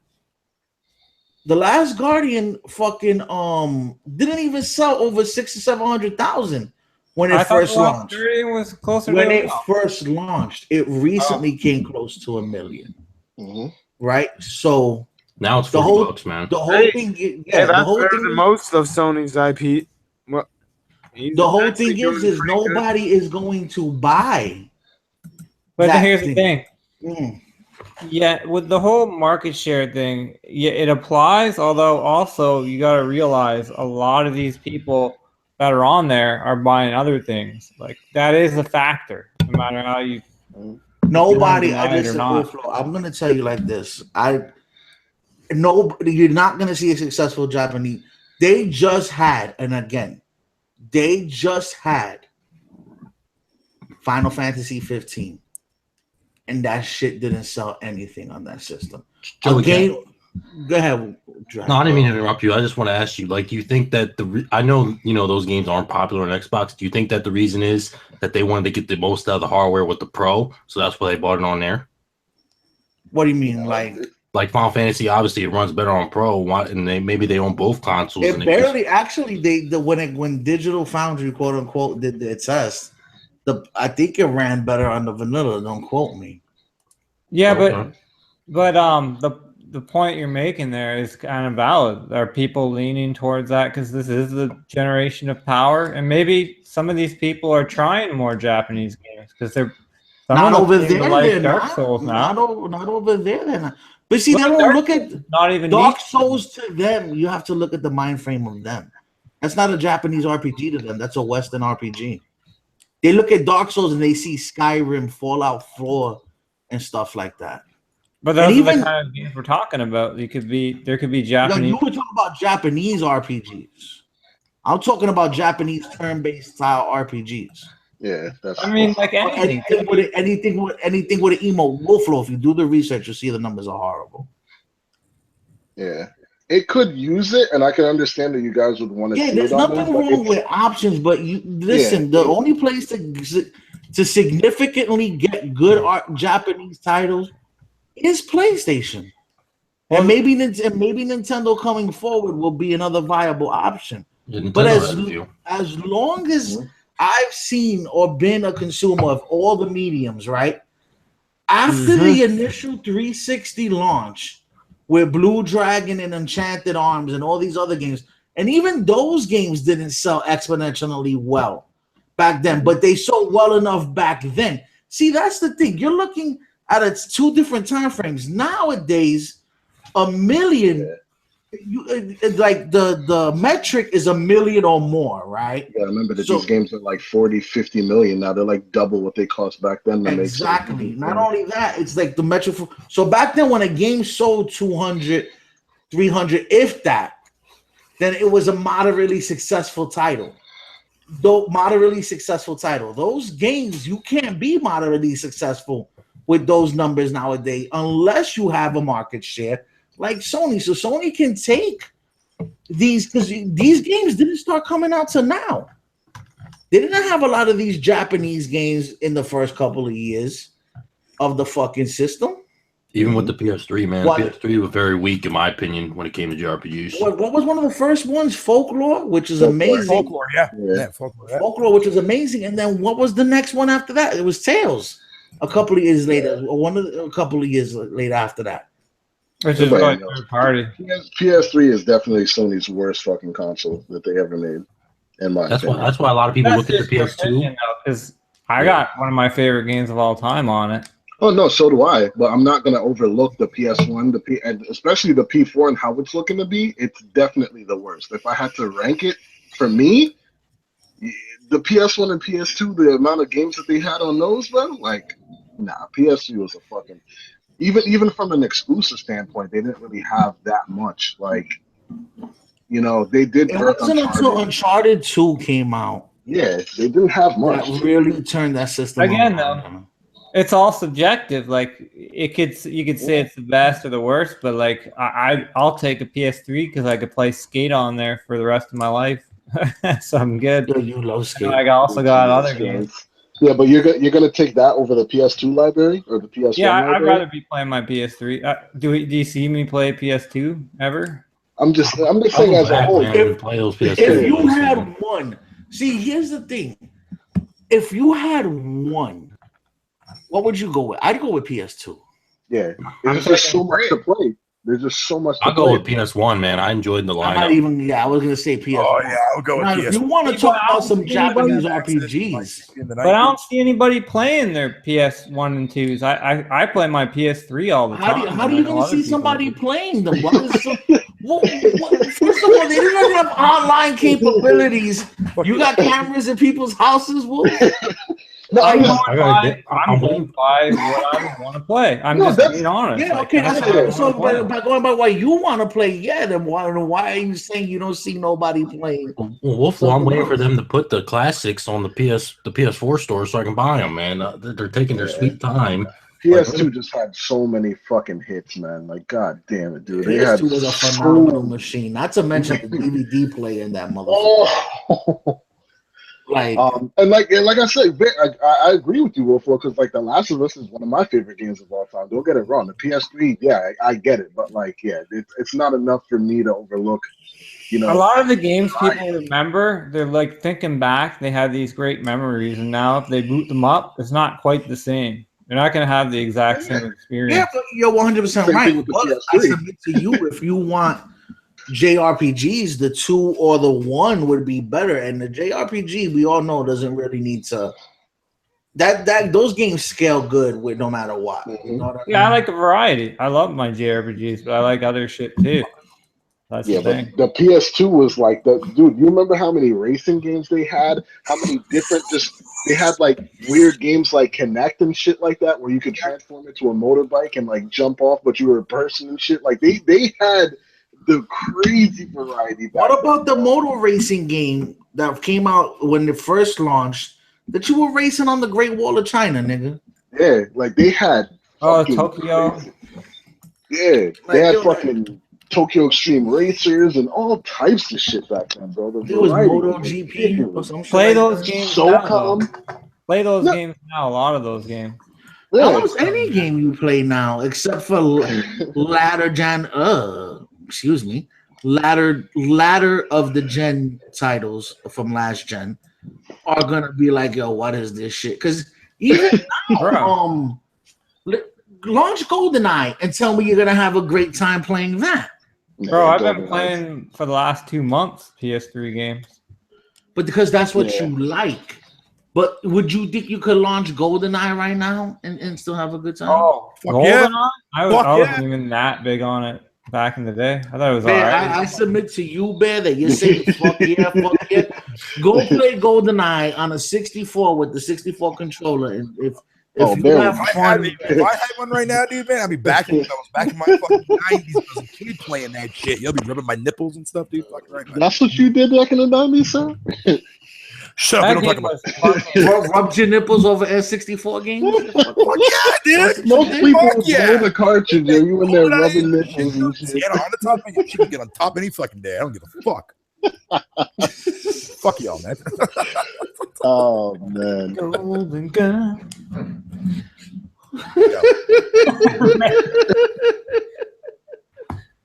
S3: The Last Guardian fucking didn't even sell over 600,000 to 700,000 when it first launched.
S1: Was closer
S3: when it first launched, it recently came close to 1 million.
S5: Mm-hmm.
S3: Right? So
S6: now it's $40, man.
S3: The whole thing,
S4: the whole thing. Than most of Sony's IP. Well,
S3: the whole thing is nobody is going to buy.
S1: But here's the thing. Yeah, with the whole market share thing, yeah, it applies. Although also you got to realize a lot of these people that are on there are buying other things. Like that is a factor, no matter how you.
S3: Nobody. I'm gonna tell you like this. You're not gonna see a successful Japanese. They just had Final Fantasy 15. And that shit didn't sell anything on that system. Go ahead.
S6: No, I didn't mean to interrupt you. I just want to ask you, like, do you think that I know, those games aren't popular on Xbox. Do you think that the reason is that they wanted to get the most out of the hardware with the Pro, so that's why they bought it on there?
S3: What do you mean,
S6: like Final Fantasy? Obviously, it runs better on Pro, and maybe they own both consoles.
S3: It barely actually. When Digital Foundry, quote unquote, did the test. I think it ran better on the vanilla. Don't quote me.
S1: Yeah, but the point you're making there is kind of valid. Are people leaning towards that because this is the generation of power, and maybe some of these people are trying more Japanese games because they're
S3: Not over
S1: seem to
S3: there,
S1: like
S3: they're
S1: Dark
S3: not.
S1: Souls now.
S3: Not over there, they're not. But see, they
S1: Look,
S3: don't
S1: Dark
S3: look at
S1: Souls is not even
S3: Dark
S1: niche.
S3: Souls to them. You have to look at the mind frame of them. That's not a Japanese RPG to them. That's a Western RPG. They look at Dark Souls and they see Skyrim, Fallout 4, and stuff like that.
S1: But those are the kind of games we're talking about. There could be Japanese.
S3: You were talking about Japanese RPGs. I'm talking about Japanese turn-based style RPGs.
S5: Yeah, that's.
S1: I mean, like anything.
S3: Anything with an emo Wolflow. If you do the research, you'll see the numbers are horrible.
S5: Yeah, it could use it, and I can understand that you guys would want to.
S3: Yeah,
S5: see
S3: there's
S5: it on
S3: nothing
S5: there,
S3: wrong with options, but you listen. The only place to significantly get good Japanese titles is PlayStation, and maybe Nintendo coming forward will be another viable option.
S6: Yeah,
S3: but as long as I've seen or been a consumer of all the mediums, right? After the initial 360 launch with Blue Dragon and Enchanted Arms and all these other games, and even those games didn't sell exponentially well back then, but they sold well enough back then. See, that's the thing. You're looking at it's two different time frames. Nowadays, 1 million, like the metric is 1 million or more, right?
S5: Yeah, remember that these games are like 40, 50 million now. They're like double what they cost back then.
S3: Exactly. Not only that, it's like the metric. So back then, when a game sold 200, 300, if that, then it was a moderately successful title. Those games, you can't be moderately successful with those numbers nowadays unless you have a market share like Sony. So Sony can take these, because these games didn't start coming out till now. They didn't have a lot of these Japanese games in the first couple of years of the fucking system.
S6: Even with the PS3, man. The PS3 was very weak, in my opinion, when it came to JRPGs.
S3: What was one of the first ones? Folklore, which is amazing.
S2: Folklore, Folklore,
S3: which is amazing. And then what was the next one after that? It was Tales. A couple of years later, a couple of years later after that.
S1: Which is like third party.
S5: PS3 is definitely Sony's worst fucking console that they ever made. In my opinion.
S6: That's why a lot of people look at the PS2.
S1: Because I got one of my favorite games of all time on it.
S5: Oh no, so do I. But I'm not gonna overlook the PS1, and especially the P4 and how it's looking to be. It's definitely the worst. If I had to rank it for me, the PS1 and PS2, the amount of games that they had on those, bro, like, nah, PS3 was a fucking. Even from an exclusive standpoint, they didn't really have that much. Like, they did.
S3: It wasn't until Uncharted 2 came out.
S5: Yeah, they didn't have much.
S3: That really turned that system
S1: again, though. It's all subjective. Like you could say it's the best or the worst, but like I'll take a PS3 because I could play Skate on there for the rest of my life, so I'm good.
S3: You love Skate.
S1: I also got other games.
S5: Yeah, but you're gonna take that over the PS2 library or the PS1?
S1: Yeah,
S5: library?
S1: I'd rather be playing my PS3. Do you see me play PS2 ever?
S5: I'm just saying as a whole.
S3: If you had one, see, here's the thing. If you had one, what would you go with? I'd go with PS2.
S5: Yeah, there's just so much to play. There's just so much.
S6: I'll go with PS1, man. I enjoyed the lineup.
S3: I was gonna say PS1.
S2: Oh yeah, I'll go with PS1.
S3: If you want to talk about some Japanese RPGs,
S1: but I don't see anybody playing their PS1 and 2s. I play my PS3 all the time.
S3: How are you gonna see somebody playing them? First of all, they didn't have online capabilities. You got cameras in people's houses, Wolf?
S1: No, I'm going to buy what I want to play. I'm just being honest.
S3: Yeah, okay. So by going by what you want to play, then why are you saying you don't see nobody playing?
S6: Well, Wolflow, I'm waiting for them to put the classics on the PS4 store so I can buy them, man. They're taking their sweet time.
S5: PS2 just had so many fucking hits, man. Like, god damn it, dude.
S3: PS2 was a phenomenal machine. Not to mention the DVD player in that motherfucker.
S5: Oh. And like I said, Vic, I agree with you, Wolfo, because like The Last of Us is one of my favorite games of all time. Don't get it wrong. The PS3, yeah, I get it, but like, yeah, it's not enough for me to overlook. A
S1: lot of the games people remember, they're like thinking back, they had these great memories, and now if they boot them up, it's not quite the same. You're not gonna have the exact same experience.
S3: Yeah, but you're 100%
S5: Same
S3: right.
S5: thing with the
S3: But
S5: PS3.
S3: I submit to you, if you want JRPGs, the 2 or the 1 would be better. And the JRPG, we all know, doesn't really need to. That those games scale good with no matter what. You know what I
S1: Yeah, I
S3: mean?
S1: like a variety. I love my JRPGs, but I like other shit too. That's
S5: Yeah,
S1: the
S5: but
S1: thing.
S5: the PS2 was like the dude. You remember how many racing games they had? How many different they had like weird games like Connect and shit like that, where you could transform into a motorbike and like jump off, but you were a person and shit. Like they had the crazy variety back
S3: What about the
S5: then.
S3: motor racing game that came out when it first launched? That you were racing on the Great Wall of China, nigga.
S5: Yeah, like they had
S1: Oh,
S5: fucking
S1: Tokyo.
S5: crazy. Yeah, they
S3: Like,
S5: had
S3: yo,
S5: fucking Tokyo Extreme Racers and all types of shit back then, bro. The
S3: it was
S5: variety was
S3: Moto GP or
S5: ridiculous.
S3: some shit
S1: Play
S3: like
S1: those
S3: that.
S1: games now, though.
S5: SOCOM,
S1: Play those
S5: no,
S1: games now. A lot of those games.
S5: yeah.
S3: Almost any game you play now, except for ladder of the gen titles from last gen, are gonna be like, yo, what is this shit? Because even now,
S1: Bro.
S3: launch GoldenEye and tell me you're gonna have a great time playing that.
S1: Bro,
S5: Yeah,
S1: I've been
S5: GoldenEye.
S1: playing for the last 2 months PS3 games.
S3: But because that's what
S5: Yeah.
S3: you like. But would you think you could launch GoldenEye right now and still have a good time?
S1: Oh,
S2: Fuck yeah.
S1: GoldenEye? I
S2: Fuck
S1: wasn't
S2: yeah.
S1: even that big on it back in the day. I thought it was
S3: Bear,
S1: alright.
S3: I submit to you, Bear, that you're saying fuck yeah, fuck yeah. Go play GoldenEye on a 64 with the 64 controller. And if
S5: Oh,
S3: you
S5: Bear
S3: have
S5: would-
S3: fun,
S2: If I had one right now, dude, man, I'd be back in. I was back in my fucking 90s. I was a kid playing that shit. You'll be rubbing my nipples and stuff, dude. Fucking right, man.
S5: That's what you did back in the 90s, sir?
S2: Shut up.
S1: That
S2: We don't talk
S1: game
S2: about.
S1: was fucking
S3: rubbed your nipples over N64 games?
S2: Fuck yeah, dude.
S5: Most people
S2: Fuck
S5: would
S2: yeah.
S5: blow the cartridge, yo. You in there
S2: Pull it out of
S5: rubbing
S2: your
S5: nipples and shit.
S2: Get on the top. She can get on top any fucking day. I don't give a fuck. Fuck y'all, man.
S5: Oh man.
S1: golden gun.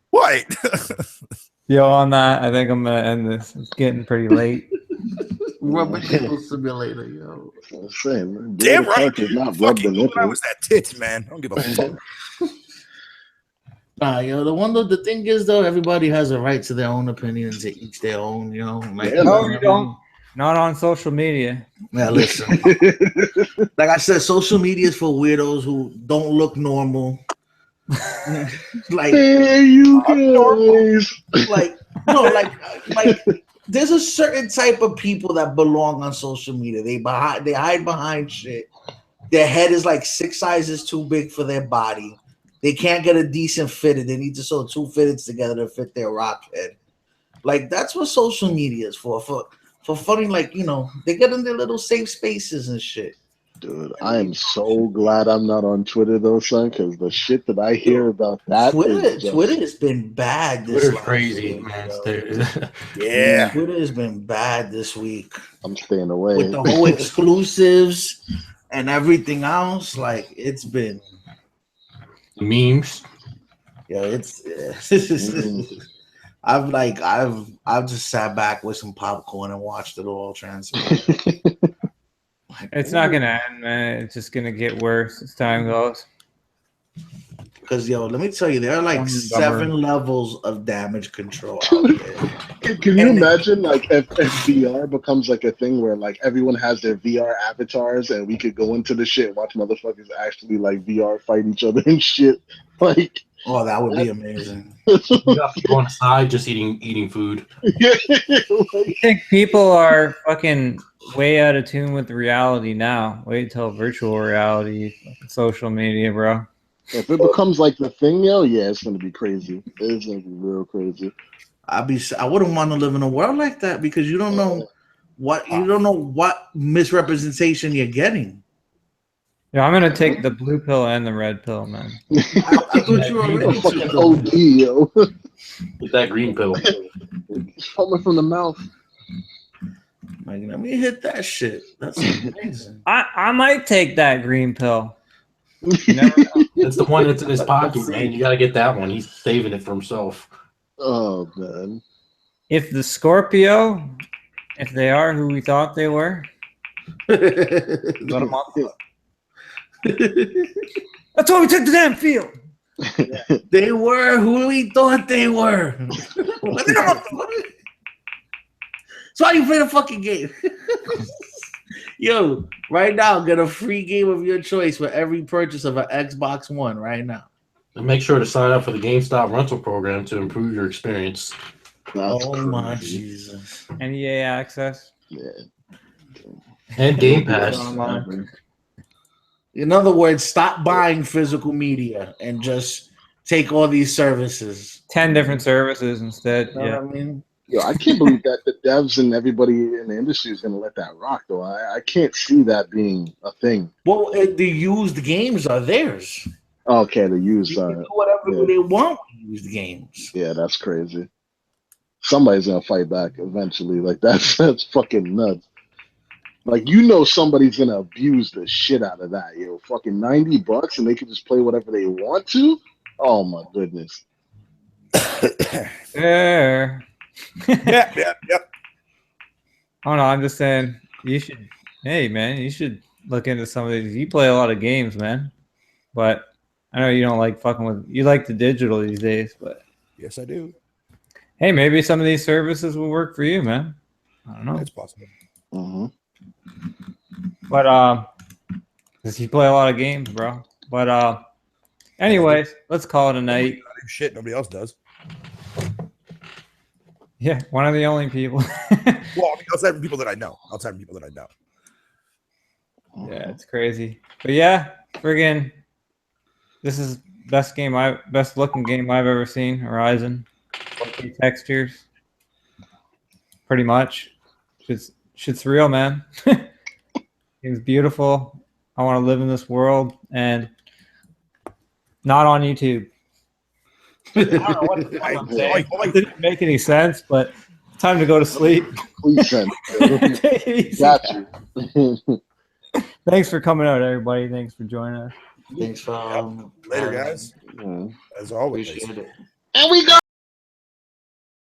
S2: What?
S1: Yo, on that, I think I'm gonna end this. It's getting pretty late.
S3: Rubber nipple simulator, yo.
S5: I'm saying, man, blow
S2: Damn
S5: the
S2: right,
S5: cartridge,
S2: dude.
S5: not rub the
S2: Fucking
S5: nipple.
S2: I was that tits, man. I don't give a fuck.
S3: Nah, yo, the thing is though, everybody has a right to their own opinions, to each their own, you know. Like,
S5: Yeah,
S1: No,
S5: man.
S1: you don't. Not on social media.
S3: Yeah, listen. Like I said, social media is for weirdos who don't look normal. Like,
S5: There you guys.
S3: like no, like there's a certain type of people that belong on social media. They hide behind shit. Their head is like 6 sizes too big for their body. They can't get a decent fitted. They need to sew 2 fitteds together to fit their rock head. Like that's what social media is for funny, like, you know, they get in their little safe spaces and shit.
S5: Dude, I am so glad I'm not on Twitter though, son, because the shit that I hear about that is just...
S3: Twitter has been bad this
S6: Twitter's
S3: last
S6: crazy,
S3: week,
S6: man.
S3: yo.
S2: Yeah.
S3: Twitter has been bad this week
S5: I'm staying away.
S3: with the whole exclusives and everything else. Like it's been,
S6: Memes.
S3: yeah, it's. I've just sat back with some popcorn and watched it all transpire.
S1: It's not gonna end, man. It's just gonna get worse as time goes.
S3: Because yo, let me tell you, there are like
S1: Dumber.
S3: 7 levels of damage control out there.
S5: Can you
S3: And-
S5: imagine like if VR becomes like a thing where like everyone has their VR avatars and we could go into the shit and watch motherfuckers actually like VR fight each other and shit? Like,
S3: Oh, that would be amazing.
S6: You got people on the side just eating food.
S1: I think people are fucking way out of tune with reality now. Wait till virtual reality, social media, bro.
S5: If it becomes like the thing, yo, yeah, it's gonna be crazy. It's gonna be real crazy.
S3: I wouldn't want to live in a world like that because you don't know what misrepresentation you're getting.
S1: Yeah, I'm gonna take the blue pill and the red pill, man.
S3: I thought you were already
S5: Fucking
S3: too.
S5: OD, yo.
S6: With that green pill.
S5: It's coming from the mouth.
S3: Like, let me hit that shit. That's amazing.
S1: I might take that green pill. You never know.
S6: That's the one that's in his pocket, man. You gotta get that one. He's saving it for himself.
S5: Oh man.
S1: If the Scorpio, if they are who we thought they were, let them off. That's why we took the damn field.
S3: They were who we thought they were. That's why you play the fucking game. Yo, right now, get a free game of your choice for every purchase of an Xbox One right now.
S6: And make sure to sign up for the GameStop rental program to improve your experience.
S5: That's
S3: my
S5: crazy.
S3: Jesus.
S1: NEA access.
S5: Yeah.
S6: And Game Pass.
S1: Online.
S3: In other words, stop buying physical media and just take all these services.
S1: 10 different services instead.
S3: You know
S1: Yeah.
S3: what I mean?
S5: Yo, I can't believe that the devs and everybody in the industry is going to let that rock, though. I can't see that being a thing.
S3: Well, the used games are theirs.
S5: Okay, the use.
S3: You can do whatever they want with used games.
S5: Yeah, that's crazy. Somebody's going to fight back eventually. Like, that's fucking nuts. Like, somebody's going to abuse the shit out of that. Yo, fucking $90 and they can just play whatever they want to? Oh, my goodness.
S1: There.
S2: Yeah.
S1: Oh no, I'm just saying you should. Hey man, you should look into some of these. You play a lot of games, man. But I know you don't like fucking with. You like the digital these days, but
S2: Yes, I do.
S1: hey, maybe some of these services will work for you, man. I don't know.
S2: It's possible.
S5: Mm-hmm.
S1: But because you play a lot of games, bro. But anyways, let's call it a night.
S2: I do shit nobody else does.
S1: Yeah, one of the only people.
S2: Well, I mean, outside from people that I know.
S1: Yeah, it's crazy. But yeah, friggin', this is best looking game I've ever seen. Horizon, 4K textures, pretty much. Shit's real, man. It's beautiful. I want to live in this world and not on YouTube. I don't know what the fuck I'm saying. It didn't make any sense, but time to go to sleep.
S5: Please send.
S1: Take it easy.
S5: Got you.
S1: Thanks for coming out, everybody. Thanks for joining us.
S3: Thanks for
S2: Later, guys.
S5: Yeah.
S2: As always.
S3: appreciate it.
S5: And we go.